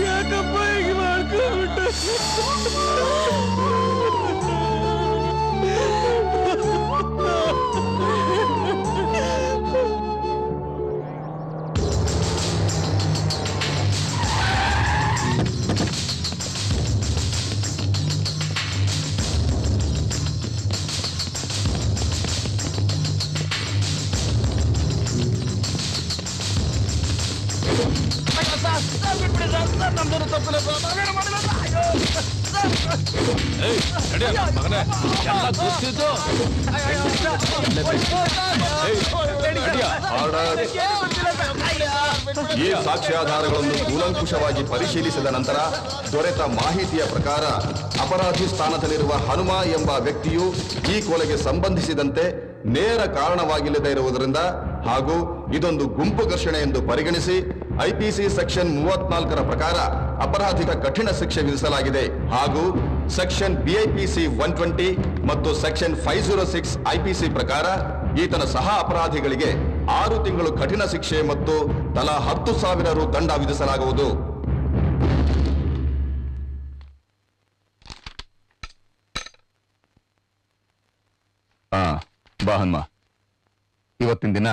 ಯಾಕಪ್ಪ ಹೀಗೆ ಮಾಡ್ಕೊಂಡ್ಬಿಟ್ಟು? ಈ ಸಾಕ್ಷ್ಯಾಧಾರಗಳನ್ನು ಕೂಲಂಕುಷವಾಗಿ ಪರಿಶೀಲಿಸಿದ ನಂತರ ದೊರೆತ ಮಾಹಿತಿಯ ಪ್ರಕಾರ ಅಪರಾಧಿ ಸ್ಥಾನದಲ್ಲಿರುವ ಹನುಮ ಎಂಬ ವ್ಯಕ್ತಿಯು ಈ ಕೊಲೆಗೆ ಸಂಬಂಧಿಸಿದಂತೆ ನೇರ ಕಾರಣವಾಗಿಲ್ಲದೆ ಇರುವುದರಿಂದ ಹಾಗೂ ಇದೊಂದು ಗುಂಪು ಘರ್ಷಣೆ ಎಂದು ಪರಿಗಣಿಸಿ ಐಪಿಸಿ ಸೆಕ್ಷನ್ 34ರ ಪ್ರಕಾರ ಅಪರಾಧಿಕ ಕಠಿಣ ಶಿಕ್ಷೆ ವಿಧಿಸಲಾಗಿದೆ ಹಾಗೂ ಸೆಕ್ಷನ್ ಬಿಐಪಿಸಿ 120 ಮತ್ತು ಸೆಕ್ಷನ್ 506 ಐಪಿಸಿ ಪ್ರಕಾರ ಈತನ ಸಹ ಅಪರಾಧಿಗಳಿಗೆ 6 ತಿಂಗಳು ಕಠಿಣ ಶಿಕ್ಷೆ ಮತ್ತು ತಲಾ 10,000 ರು ದಂಡ ವಿಧಿಸಲಾಗುವುದು. ಬಾ ಹನುಮ, ಇವತ್ತಿನ ದಿನ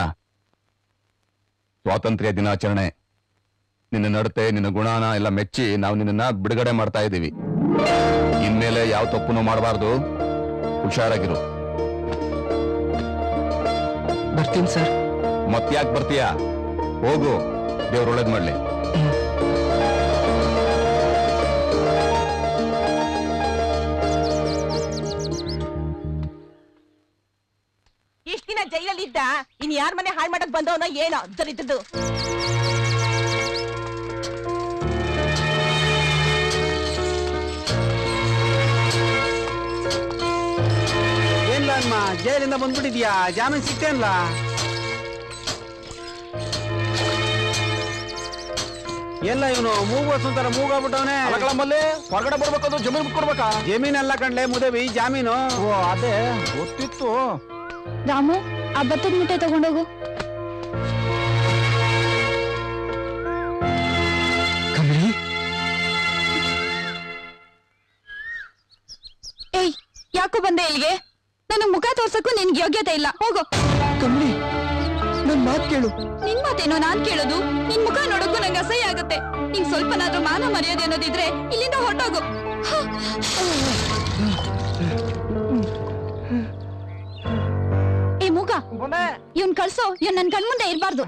ಸ್ವಾತಂತ್ರ್ಯ ದಿನಾಚರಣೆ. ನಿನ್ನ ನಡತೆ, ನಿನ್ನ ಗುಣಾನ ಎಲ್ಲ ಮೆಚ್ಚಿ ನಾವು ನಿನ್ನ ಬಿಡುಗಡೆ ಮಾಡ್ತಾ ಇದ್ದೀವಿ. ಇನ್ಮೇಲೆ ಯಾವ ತಪ್ಪುನು ಮಾಡಬಾರ್ದು, ಹುಷಾರಾಗಿರು. ಬರ್ತೀನಿ ಸರ್. ಮತ್ತ್ಯಾಕೆ ಬರ್ತೀಯಾ? ಹೋಗು, ದೇವ್ರು ಒಳ್ಳೇದ್ ಮಾಡ್ಲಿ. ಇಷ್ಟ ದಿನ ಜೈಲಲ್ಲಿ ಇದ್ದ, ಇನ್ ಯಾರ ಮನೆ ಹಾಳು ಮಾಡಕ್ ಬಂದವನೋ ಏನೋ ದರಿದ್ರದ್ದು. ಏನ್ಲ ಅಮ್ಮ, ಜೈಲಿಂದ ಬಂದ್ಬಿಟ್ಟಿದ್ಯಾ? ಜಾಮೀನ್ ಸಿಕ್ತೇನ್ಲ? ಎಲ್ಲ ಇವನು ಮೂಗೋಸ್ ಅಂತಾರ ಮೂಗಾಗ್ಬಿಟ್ಟವನೇ. ಹೊರಗಡೆ ಬರ್ಬೇಕಂದ್ರೆ ಜಮೀನು ಬಿಟ್ಕೊಡ್ಬೇಕಾ? ಜಮೀನೆಲ್ಲ ಕಂಡ್ಲೆ ಮುದೇವಿ ಜಾಮೀನು. ಓ ಅದೇ ಗೊತ್ತಿತ್ತು. ರಾಮು, ಆ ಭತ್ತದ ಮುಟ್ಟೆ ತಗೊಂಡೋಗು. ಕಮಲಿ, ಏಯ್, ಯಾಕೋ ಬಂದೆ ಇಲ್ಲಿಗೆ? ನನಗ್ ಮುಖ ತೋರ್ಸಕ್ಕೂ ನಿನ್ಗೆ ಯೋಗ್ಯತೆ ಇಲ್ಲ. ಹೋಗು. ಕಮಲಿ, ನನ್ ಮಾತ್ ಕೇಳು. ನಿನ್ ಮಾತೇನೋ ನಾನ್ ಕೇಳೋದು? ನಿನ್ ಮುಖ ನೋಡಕ್ಕೂ ನಂಗೆ ಅಸಹ್ಯ ಆಗುತ್ತೆ. ನಿಂಗ್ ಸ್ವಲ್ಪನಾದ್ರೂ ಮಾನ ಮರ್ಯಾದೆ ಅನ್ನೋದಿದ್ರೆ ಇಲ್ಲಿಂದ ಹೊರಟೋಗು. ಏ ಮೂಗ, ಇವ್ನ್ ಕಳ್ಸೋ. ಇವ್ನ್ ನನ್ ಕಣ್ಮುಂದೆ ಇರ್ಬಾರ್ದು.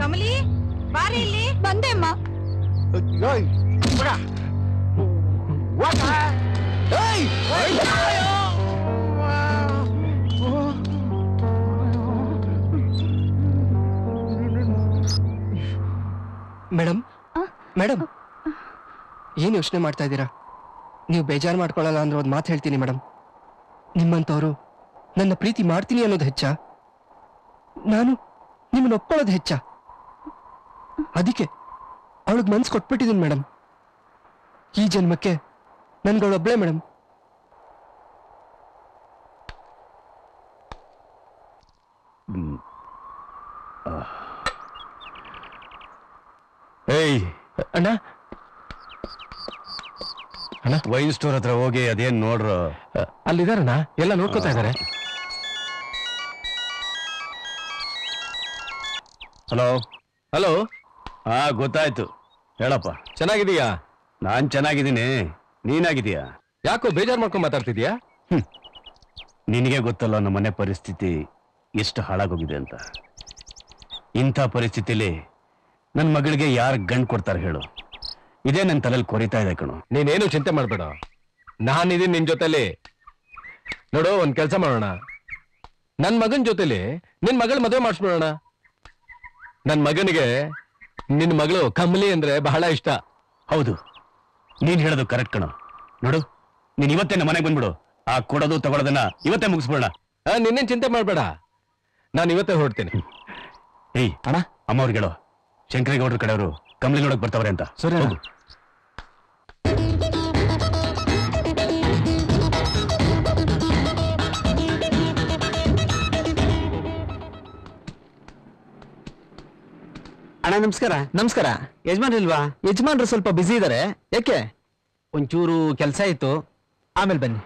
ಕಮಲಿ, ಬಾರಿ ಇಲ್ಲಿ. ಬಂದೆ ಅಮ್ಮ. ಮೇಡಮ್, ಮೇಡಮ್, ಏನ್ ಯೋಚನೆ ಮಾಡ್ತಾ ಇದ್ದೀರಾ? ನೀವು ಬೇಜಾರು ಮಾಡ್ಕೊಳ್ಳಲ್ಲ ಅಂದ್ರೆ ಒಂದು ಮಾತು ಹೇಳ್ತೀನಿ ಮೇಡಮ್. ನಿಮ್ಮಂತವ್ರು ನನ್ನ ಪ್ರೀತಿ ಮಾಡ್ತೀನಿ ಅನ್ನೋದು ಹೆಚ್ಚ, ನಾನು ನಿಮ್ಮನ್ನ ಒಪ್ಕೊಳ್ಳೋದು ಹೆಚ್ಚ. ಅದಕ್ಕೆ ಅವಳಿಗೆ ಮನ್ಸು ಕೊಟ್ಬಿಟ್ಟಿದ್ದೀನಿ ಮೇಡಮ್. ಈ ಜನ್ಮಕ್ಕೆ ನನ್ಗಳೊಬ್ಳೆ ಮೇಡಮ್. ಏಯ್ ಅಣ್ಣ, ಅಣ್ಣ, ವೈನ್ ಸ್ಟೋರ್ ಹತ್ರ ಹೋಗಿ ಅದೇನ್ ನೋಡ್ರು. ಅಲ್ಲಿದಾರಣ್ಣ, ಎಲ್ಲ ನೋಡ್ಕೋತಾ ಇದಾರೆ. Hello hello. ಹಾ, ಗೊತ್ತಾಯ್ತು. ಹೇಳಪ್ಪ. ಚೆನ್ನಾಗಿದೀಯಾ? ನಾನ್ ಚೆನ್ನಾಗಿದ್ದೀನಿ, ನೀನಾಗಿದೀಯಾ? ಯಾಕೋ ಬೇಜಾರ್ ಮಾಡ್ಕೊಂಡ್ ಮಾತಾಡ್ತಿದ್ಯಾ? ನಿನಗೆ ಗೊತ್ತಲ್ಲ ನಮ್ಮ ಮನೆ ಪರಿಸ್ಥಿತಿ. ಎಷ್ಟು ಹಾಳಾಗೋಗಿದೆ ಅಂತ. ಇಂಥ ಪರಿಸ್ಥಿತಿಲಿ ನನ್ನ ಮಗಳಿಗೆ ಯಾರು ಗಂಡು ಕೊಡ್ತಾರೆ ಹೇಳು? ಇದೇ ನನ್ನ ತಲೆಯಲ್ಲಿ ಕೊರಿತಾ ಇದೆ ಕಣು. ನೀನೇನು ಚಿಂತೆ ಮಾಡ್ಬೇಡ, ನಾನಿದ್ದೀನಿ ನಿನ್ ಜೊತೆಲಿ. ನೋಡು, ಒಂದ್ ಕೆಲಸ ಮಾಡೋಣ, ನನ್ ಮಗನ್ ಜೊತೆಲಿ ನಿನ್ ಮಗಳ ಮದುವೆ ಮಾಡಿಸ್ಬಿಡೋಣ. ನನ್ ಮಗನಿಗೆ ನಿನ್ ಮಗಳು ಕಮಲಿ ಅಂದ್ರೆ ಬಹಳ ಇಷ್ಟ. ಹೌದು, ನೀನ್ ಹೇಳೋದು ಕರೆಕ್ಟ್ ಕಣೋ. ನೋಡು, ನೀನ್ ಇವತ್ತೇ ನಮ್ಮ ಮನೆಗೆ ಬಂದ್ಬಿಡು. ಆ ಕೊಡೋದು ತಗೊಳ್ಳೋದನ್ನ ಇವತ್ತೇ ಮುಗಿಸ್ಬಿಡೋಣ. ನಿನ್ನೇನ್ ಚಿಂತೆ ಮಾಡ್ಬೇಡ, ನಾನು ಇವತ್ತೇ ಹೊರಡ್ತೀನಿ. ಏಯ್ ಅಣ್ಣ, ಅಮ್ಮ ಅವ್ರಿಗೆ ಹೇಳೋ, ಶಂಕರೇಗೌಡ್ರ ಕಡೆಯವರು ಕಮಲಿ ನೋಡಕ್ ಬರ್ತಾವ್ರೆ ಅಂತ. ಸರಿ ಹೋಗು. ಅಣ್ಣ ನಮಸ್ಕಾರ. ನಮಸ್ಕಾರ. ಯಜಮಾನ್ರಿಲ್ವಾ? ಯಜಮಾನ್ರು ಸ್ವಲ್ಪ ಬಿಸಿ ಇದಾರೆ. ಯಾಕೆ? ಒಂಚೂರು ಕೆಲಸ ಇತ್ತು. ಆಮೇಲೆ ಬನ್ನಿ.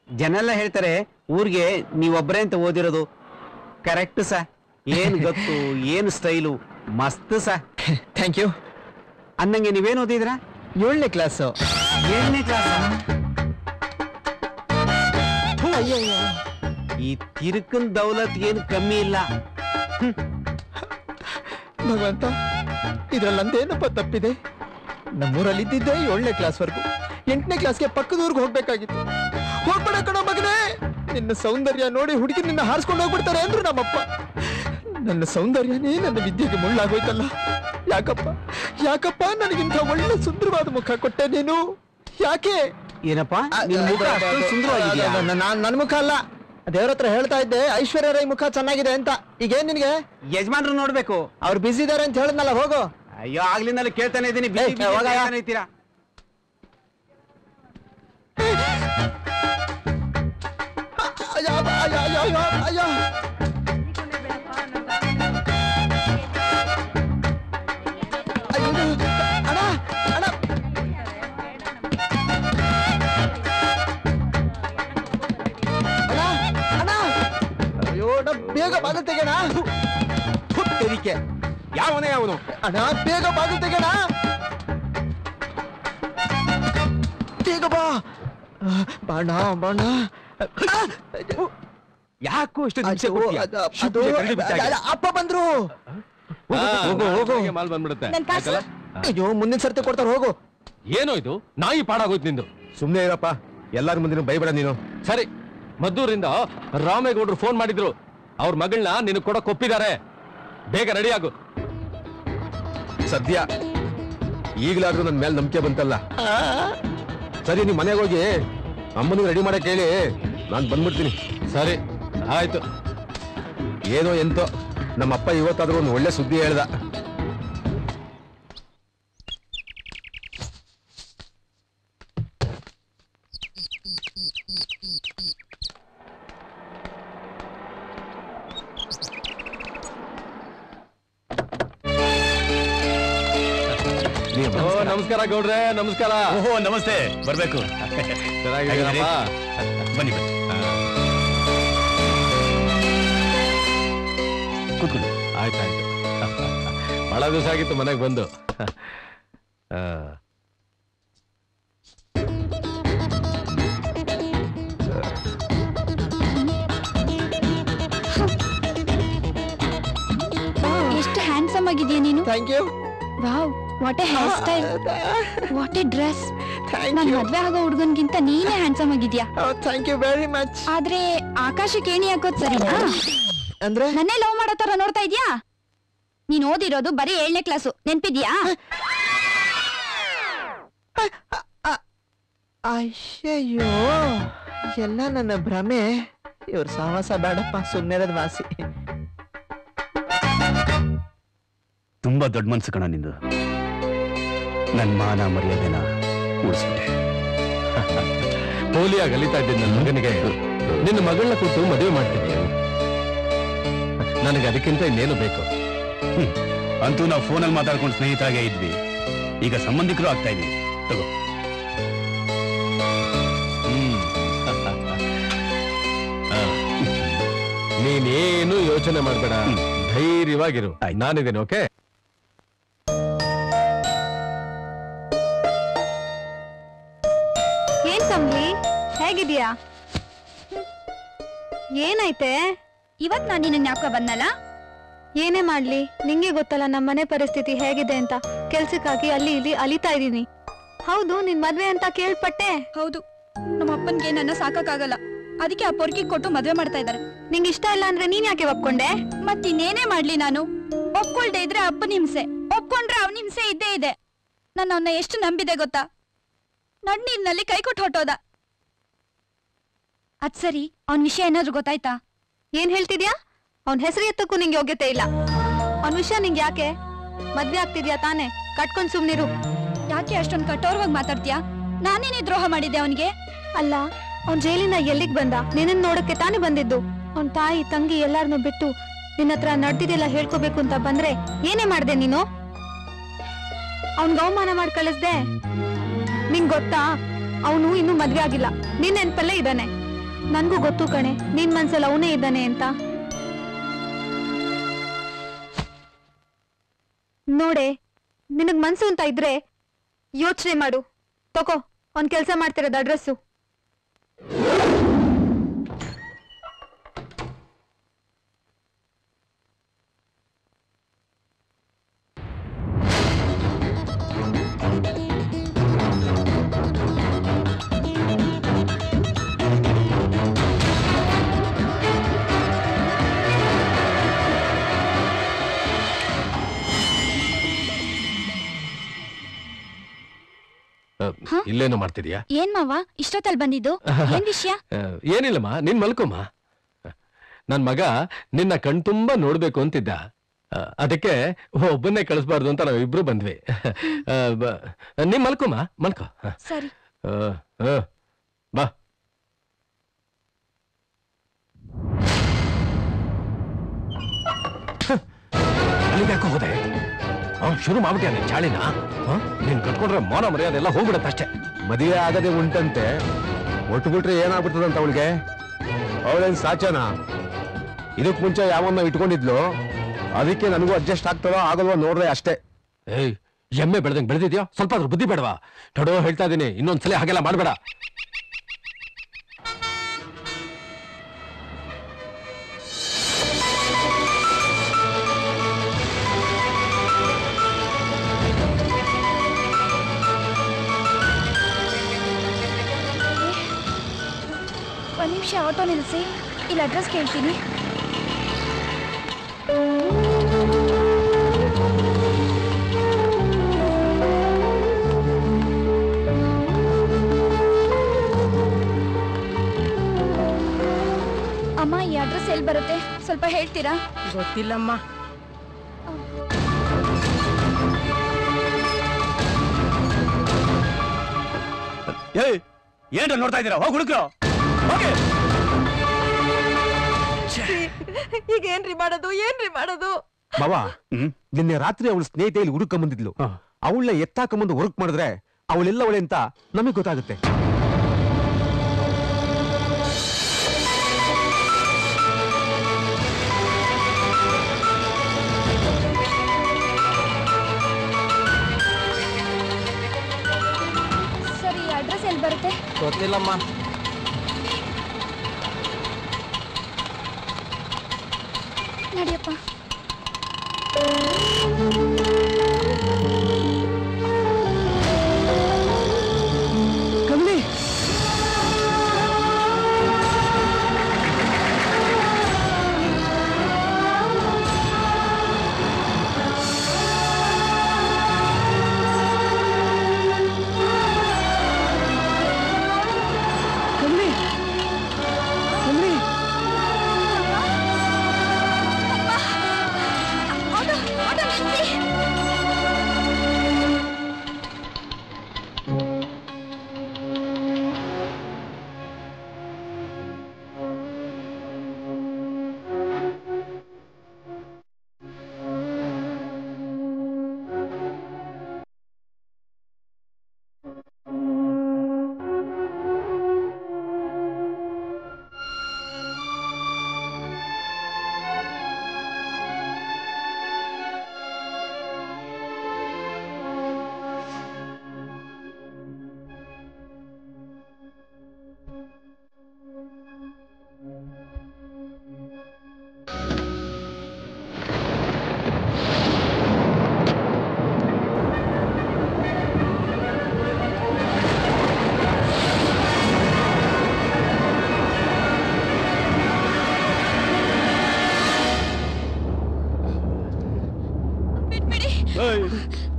ಜನ ಎಲ್ಲ ಹೇಳ್ತಾರೆ ಊರಿಗೆ ನೀವೊಬ್ಬರೇ ಅಂತ ಓದಿರೋದು. ಕರೆಕ್ಟ್ ಸ. ಏನ್ ಗೊತ್ತು, ಏನು ಸ್ಟೈಲು, ಮಸ್ತ್ ಸ. Thank you. ಅನ್ನಂಗೆ ನೀವೇನು ಓದಿದ್ರ? 7ನೇ ಕ್ಲಾಸು. 7ನೇ ಕ್ಲಾಸ್? ಈ ತಿರುಕನ್ ದೌಲತ್ ಏನು ಕಮ್ಮಿ ಇಲ್ಲ. ಭಗವಂತ, ಇದ್ರಲ್ಲಿ ನಂದೇನಪ್ಪ ತಪ್ಪಿದೆ? ನಮ್ಮೂರಲ್ಲಿ ಇದ್ದಿದ್ದೆ 7ನೇ ಕ್ಲಾಸ್ವರೆಗೂ. 8ನೇ ಕ್ಲಾಸ್ಗೆ ಪಕ್ಕದೂರ್ಗೆ ಹೋಗ್ಬೇಕಾಗಿತ್ತು. ಹೋಗ್ಬೇಡ ಕಣೋ ಮಗನೇ, ನಿನ್ನ ಸೌಂದರ್ಯ ನೋಡಿ ಹುಡುಗಿ ನಿನ್ನ ಹಾರಿಸ್ಕೊಂಡು ಹೋಗ್ಬಿಡ್ತಾರೆ ಅಂದ್ರು ನಮ್ಮಪ್ಪ. ನನ್ನ ಸೌಂದರ್ಯನೇ ನನ್ನ ವಿದ್ಯೆಗೆ ಮುಳ್ಳಾಗೋಯ್ತಲ್ಲ. ಯಾಕಪ್ಪ ನನಗಿಂತ ಒಳ್ಳೆ ಸುಂದರವಾದ ಮುಖ ಕೊಟ್ಟೆ ನೀನು? ಯಾಕೆ? ಏನಪ್ಪ ನಿನ್ ಮುಖ ಅಷ್ಟೊಂದು ಸುಂದರವಾಗಿದೆಯಾ? ನನ್ನ ಮುಖ ಅಲ್ಲ, ದೇವ್ರ ಹತ್ರ ಹೇಳ್ತಾ ಇದ್ದೆ ಐಶ್ವರ್ಯ ರೈ ಮುಖ ಚೆನ್ನಾಗಿದೆ ಅಂತ. ಈಗೇನ್ ನಿನ್ಗೆ? ಯಜಮಾನ್ರು ನೋಡ್ಬೇಕು, ಅವ್ರು ಬಿಸಿ ಇದಾರೆ ಅಂತ ಹೇಳಿದ್ನಲ್ಲ, ಹೋಗು. ಅಯ್ಯೋ, ಆಗ್ಲಿಂದಲೇ ಕೇಳ್ತಾನೆ ಇದ್ದೀನಿ. ಇದ್ದೀರಾ? ಬೇಗ ಬಾಗಿಲು ತೆಗೆಣ. ತೆರಿಕೆ ಯಾವನೇ ಅವನು? ಅಣ್ಣ ಬೇಗ ಬಾಗಿಲು ತೆಗೆಣ, ಬೇಗ ಬಾ. ಬಾಣ ಬಾಣ. ಯಾಕೋ ಇಷ್ಟು ಅಪ್ಪ ಬಂದ್ರು. ಮಾಲ್ ಬಂದ್ಬಿಡುತ್ತೆ. ಅಯ್ಯೋ, ಮುಂದಿನ ಸರ್ತಿ ಕೊಡ್ತಾರೆ, ಹೋಗು. ಏನೋ ಇದು ನಾಯಿ ಪಾಡಾಗೋಯ್ತು ನಿಂದು. ಸುಮ್ನೆ ಇರಪ್ಪ, ಎಲ್ಲಾರ ಮುಂದಿನ ಬೈಬೇಡ ನೀನು. ಸರಿ, ಮದ್ದೂರಿಂದ ರಾಮೇಗೌಡರು ಫೋನ್ ಮಾಡಿದ್ರು, ಅವ್ರ ಮಗಳನ್ನ ನಿನ್ ಕೊಡಕ್ ಒಪ್ಪಿದ್ದಾರೆ. ಬೇಗ ರೆಡಿ ಆಗು. ಸದ್ಯ ಈಗಲಾದ್ರೂ ನನ್ನ ಮೇಲೆ ನಂಬಿಕೆ ಬಂತಲ್ಲ. ಸರಿ, ನೀವು ಮನೆಗೆ ಹೋಗಿ ಅಮ್ಮನಿಗೆ ರೆಡಿ ಮಾಡಕ್ ಹೇಳಿ, ನಾನು ಬಂದ್ಬಿಡ್ತೀನಿ. ಸರಿ ಆಯ್ತು. ಏನೋ ಎಂತೋ ನಮ್ಮಪ್ಪ ಇವತ್ತಾದ್ರೂ ಒಂದು ಒಳ್ಳೆ ಸುದ್ದಿ ಹೇಳ್ದ. ನಮಸ್ಕಾರ ಗೌಡ್ರೆ. ನಮಸ್ಕಾರ. ಓಹೋ, ನಮಸ್ತೆ. ಬರ್ಬೇಕು. ಚೆನ್ನಾಗಿದ್ದೀರಪ್ಪ? ಬನ್ನಿ ಬನ್ನಿ, ಕೂತ್ಕೊಳ್ಳಿ. ಆಯ್ತಾಯ್ತು. ಬಹಳ ದಿವಸ ಆಗಿತ್ತು ಮನೆಗೆ ಬಂದು. ಎಷ್ಟು ಹ್ಯಾಂಡ್ಸಮ್ ಆಗಿದೆಯಾ ನೀನು. Thank you. Wow, what a hair style, what a dress. ನನ್ ಮದ್ವೆ ಆಗೋ ಹುಡುಗನ್ಗಿಂತ ನೀನೇ ಹ್ಯಾಂಡ್ಸಮ್ ಆಗಿದ್ಯಾ. Thank you very much. ಆದ್ರೆ ಆಕಾಶಕ್ಕೆ ಏಣಿ ಹಾಕೋದ್ ಸರಿನಾ? ಅಂದ್ರೆ ನನ್ನೇ ಲವ್ ಮಾಡೋ ತರ ನೋಡ್ತಾ ಇದ್ಯಾ? ನೀನ್ ಓದಿರೋದು ಬರೀ 7ನೇ ಕ್ಲಾಸು, ನೆನ್ಪಿದ್ಯಾ? ಅಯ್ಯಯ್ಯೋ, ಎಲ್ಲ ನನ್ನ ಭ್ರಮೆ. ಇವ್ರ ಸಾಹಸ ಬೇಡಪ್ಪ, ಸುಮ್ಮನೆ ವಾಸಿ. ತುಂಬಾ ದೊಡ್ಡ ಮನ್ಸು ಕಣ ನಿಂದು. ನನ್ ಮಾನ ಮರ್ಯಾದೆನ ಉಳಿಸ್ಬಿಟ್ಟೆ. ಪೋಲಿಯಾಗಿ ಅಲಿತಾ ಇದ್ದೀನಿ ನನ್ನ ಮಗನಿಗೆ. ನಿನ್ನ ಮಗಳನ್ನ ಕೊಟ್ಟು ಮದುವೆ ಮಾಡ್ತೀನಿ. ನನಗೆ ಅದಕ್ಕಿಂತ ಇನ್ನೇನು ಬೇಕು? ಅಂತೂ ನಾವು ಫೋನಲ್ಲಿ ಮಾತಾಡ್ಕೊಂಡು ಸ್ನೇಹಿತರಾಗೇ ಇದ್ವಿ, ಈಗ ಸಂಬಂಧಿಕರು ಆಗ್ತಾ ಇದ್ವಿ. ತಗೋ. ನೀನೇನು ಯೋಚನೆ ಮಾಡ್ಬೇಡ, ಧೈರ್ಯವಾಗಿರು, ನಾನಿದ್ದೇನೆ. ಓಕೆ? ಏನ್ ಕಮ್ಲಿ, ಹೇಗಿದ್ಯಾ? ಏನಾಯ್ತೆ? ಇವತ್ ನಾನು ನಿನ್ನ ಜ್ಞಾಪಕ ಬಂದಲ್ಲ. ಏನೇ ಮಾಡ್ಲಿ, ನಿಂಗೆ ಗೊತ್ತಲ್ಲ ನಮ್ಮ ಮನೆ ಪರಿಸ್ಥಿತಿ ಹೇಗಿದೆ ಅಂತ. ಕೆಲ್ಸಕ್ಕಾಗಿ ಅಲ್ಲಿ ಇಲ್ಲಿ ಅಲಿತಾ ಇದೀನಿ. ಹೌದು, ನಿನ್ ಮದ್ವೆ ಅಂತ ಕೇಳ್ಪಟ್ಟೆ. ಹೌದು, ನಮ್ಮ ಅಪ್ಪನ್ಗೆ ನನ್ನ ಸಾಕಾಗಲ್ಲ, ಅದಕ್ಕೆ ಆ ಪೊರ್ಕಿ ಕೊಟ್ಟು ಮದ್ವೆ ಮಾಡ್ತಾ ಇದ್ದಾರೆ. ನಿಂಗೆ ಇಷ್ಟ ಇಲ್ಲ ಅಂದ್ರೆ ನೀನ್ ಯಾಕೆ ಒಪ್ಕೊಂಡೆ? ಮತ್ತಿನ್ನೇನೇ ಮಾಡ್ಲಿ, ನಾನು ಒಪ್ಕೊಳ್ದೆ ಇದ್ರೆ ಅಪ್ಪನ ಹಿಂಸೆ, ಒಪ್ಕೊಂಡ್ರೆ ಅವನ ಹಿಂಸೆ ಇದ್ದೇ ಇದೆ. ನಾನು ಅವನ್ನ ಎಷ್ಟು ನಂಬಿದೆ ಗೊತ್ತಾ? ನಡ್ನೀರ್ನಲ್ಲಿ ಕೈ ಕೊಟ್ಟು ಹೊಟ್ಟೋದ. ಅದ್ ಸರಿ, ಅವನ್ ವಿಷಯ ಏನಾದ್ರು ಗೊತ್ತಾಯ್ತಾ? ಏನ್ ಹೇಳ್ತಿದ್ಯಾ? ಅವನ್ ಹೆಸರು ಎತ್ತಕ್ಕೂ ನಿಂಗೆ ಯೋಗ್ಯತೆ ಇಲ್ಲ. ಅವನ್ ವಿಷಯ ನಿಂಗೆ ಯಾಕೆ? ಮದ್ವೆ ಆಗ್ತಿದ್ಯಾ ತಾನೆ, ಕಟ್ಕೊಂಡ್ ಸುಮ್ನಿರು. ಯಾಕೆ ಅಷ್ಟೊಂದು ಕಠೋರವಾಗಿ ಮಾತಾಡ್ತೀಯಾ? ನಾನೇನೇ ದ್ರೋಹ ಮಾಡಿದ್ದೆ ಅವನಿಗೆ? ಅಲ್ಲ, ಅವ್ನ್ ಜೈಲಿನ ಎಲ್ಲಿಗ್ ಬಂದ? ನಿನ್ನನ್ ನೋಡಕ್ಕೆ ತಾನೇ ಬಂದಿದ್ದು. ಅವ್ನ್ ತಾಯಿ ತಂಗಿ ಎಲ್ಲಾರನ್ನೂ ಬಿಟ್ಟು ನಿನ್ನ ಹತ್ರ ನಡ್ದಿದೆಲ್ಲ ಹೇಳ್ಕೋಬೇಕು ಅಂತ ಬಂದ್ರೆ ಏನೇ ಮಾಡ್ದೆ ನೀನು? ಅವ್ನ್ಗ ಅವಮಾನ ಮಾಡಿ ಕಳಿಸ್ದೆ. ನಿಂಗ್ ಗೊತ್ತಾ, ಅವನು ಇನ್ನೂ ಮದ್ವೆ ಆಗಿಲ್ಲ, ನಿನ್ ನೆನ್ಪಲ್ಲೇ ಇದ್ದಾನೆ. ನನ್ಗೂ ಗೊತ್ತು ಕಣೆ, ನಿನ್ ಮನ್ಸಲ್ಲಿ ಅವನೇ ಇದ್ದಾನೆ ಅಂತ. ನೋಡೆ, ನಿನಗ್ ಮನ್ಸು ಅಂತ ಇದ್ರೆ ಯೋಚನೆ ಮಾಡು. ತಗೋ, ಅವ್ನ್ ಕೆಲ್ಸ ಮಾಡ್ತಿರೋದು ಅಡ್ರೆಸ್ಸು. ಇಲ್ಲೇನೋ ಮಾಡ್ತಿದ್ಯಾ? ಏನ್ ಮಾವ ಇಷ್ಟೊತ್ತಲ್ಲಿ ಬಂದಿದ್ದು? ಏನ್ ವಿಷಯ? ಏನಿಲ್ಲಮ್ಮ, ನೀನ್ ಮಲ್ಕೊಮ್ಮ. ನನ್ ಮಗ ನಿನ್ನ ಕಣ್ತುಂಬ ನೋಡ್ಬೇಕು ಅಂತಿದ್ದ, ಅದಕ್ಕೆ ಒಬ್ಬನ್ನೇ ಕಳಿಸ್ಬಾರ್ದು ಅಂತ ನಾವ್ ಇಬ್ರು ಬಂದ್ವಿ. ನೀನ್ ಮಲ್ಕೊಮ್ಮ, ಮಲ್ಕೋ. ಸರಿ. ಬಾ. ಅಲ್ಲಿಗ್ಯಾಕೋ ಹೋದೆ? ಅವ್ನು ಶುರು ಮಾಡ್ಬಿಟ್ಟ ಚಾಳಿನ. ನೀನ್ ಕಟ್ಕೊಂಡ್ರೆ ಮಾನ ಮರ್ಯಾದೆ ಎಲ್ಲ ಹೋಗ್ಬಿಡತ್ತೆ ಅಷ್ಟೇ. ಮದುವೆ ಆಗದೆ ಉಂಟಂತೆ, ಒಟ್ಟು ಬಿಟ್ರೆ ಏನಾಗ್ಬಿಡ್ತದಂತ ಅವಳಿಗೆ. ಅವಳೇನ್ ಸಾಚನಾ? ಇದಕ್ ಮುಂಚೆ ಯಾವನ್ನ ಇಟ್ಕೊಂಡಿದ್ಲು, ಅದಕ್ಕೆ ನನಗೂ ಅಡ್ಜಸ್ಟ್ ಆಗ್ತದೋ ಆಗಲ್ವೋ ನೋಡ್ರೆ ಅಷ್ಟೇ. ಏಯ್, ಎಮ್ಮೆ ಬೆಳೆದಂಗ್ ಬೆಳೆದಿದ್ಯಾ? ಸ್ವಲ್ಪ ಆದ್ರೂ ಬುದ್ಧಿ ಬೇಡವಾ? ತಡೋ ಹೇಳ್ತಾ ಇದೀನಿ, ಇನ್ನೊಂದ್ಸಲ ಹಾಗೆಲ್ಲ ಮಾಡ್ಬೇಡ. ಒಂದ್ ನಿಮಿಷ ಆಟೋ ನಿಲ್ಸಿ, ಇಲ್ಲಿ ಅಡ್ರೆಸ್ ಕೇಳ್ತೀನಿ. ಅಮ್ಮ, ಈ ಅಡ್ರೆಸ್ ಎಲ್ಲಿ ಬರುತ್ತೆ? ಸ್ವಲ್ಪ ಹೇಳ್ತೀರಾ? ಗೊತ್ತಿಲ್ಲಮ್ಮ. ಏನ್ರ ನೋಡ್ತಾ ಇದ್ದೀರಾ? ಹೋಗಿ ಹುಡುಕ್ರೋ. ಈಗ ಏನ್ರಿ ಮಾಡೋದು? ಏನ್ರಿ ಮಾಡೋದು? ಬಾವಾ, ನಿನ್ನೆ ರಾತ್ರಿ ಅವಳ ಸ್ನೇಹಿತೆಯಲ್ಲಿ ಹುಡುಕ ಬಂದಿದ್ಲು. ಅವಳನ್ನ ಎತ್ತಾಕೊಂಬಂದು ವರ್ಕ್ ಮಾಡಿದ್ರೆ ಅವಳೆಲ್ಲವಳೆ ಅಂತ ನಮಗೆ ಗೊತ್ತಾಗುತ್ತೆ. ಸರಿ, ಅಡ್ರೆಸ್ ಎಲ್ಲಿ ಬರುತ್ತೆ? ಗೊತ್ತಿಲ್ಲಮ್ಮ. ನಡಿಯಪ್ಪ. ಕಮಲಿ,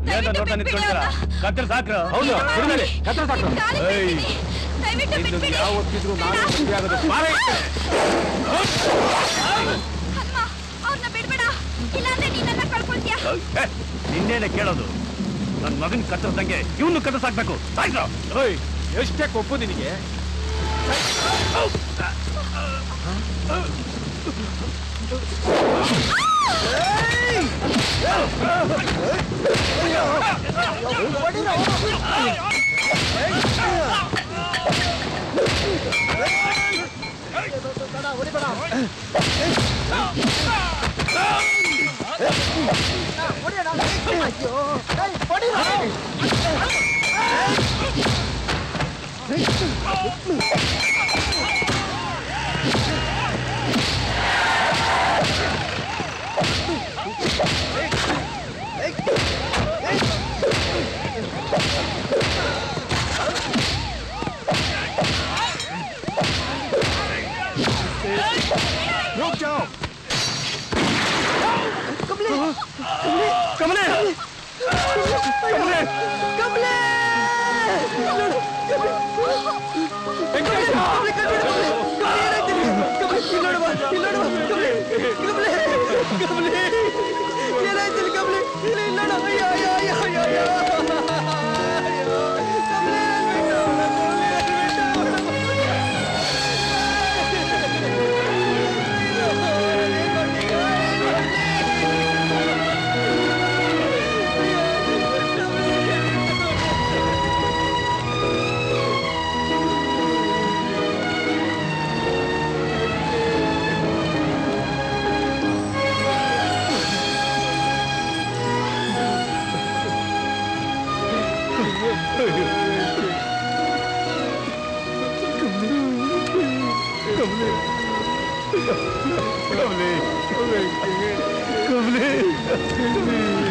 ನೋಡ್ತಾ ನಿಂತ್ಕೊಂಡಿದ್ದೀರಾ ಕತ್ತರ ಸಾಕ್ರ ಹೌದು ಬಿಡ್ಬೇಡಿ ಕತ್ರ ಸಾಕು ಯಾವ ಒಪ್ಪಿದ್ರು ನಾನು ಮದುವೆ ಆಗೋದು ಬಾರೆ ಅವ್ರನ್ನ ಬಿಡ್ಬೇಡ ಇಲ್ಲಾಂದ್ರೆ ನೀನನ್ನ ಕಳ್ಕೊಳ್ತೀಯ ನಿನ್ನೇನೆ ಕೇಳೋದು ನನ್ನ ಮಗನ್ ಕತ್ತರದಂಗೆ ಇವನು ಕತ್ರ ಸಾಕ್ಬೇಕು ಸಾಕ್ರ ಎಷ್ಟೇ ಕೊಪ್ಪು ನಿನಗೆ रुक जाओ कमले कमले कमले कमले कमले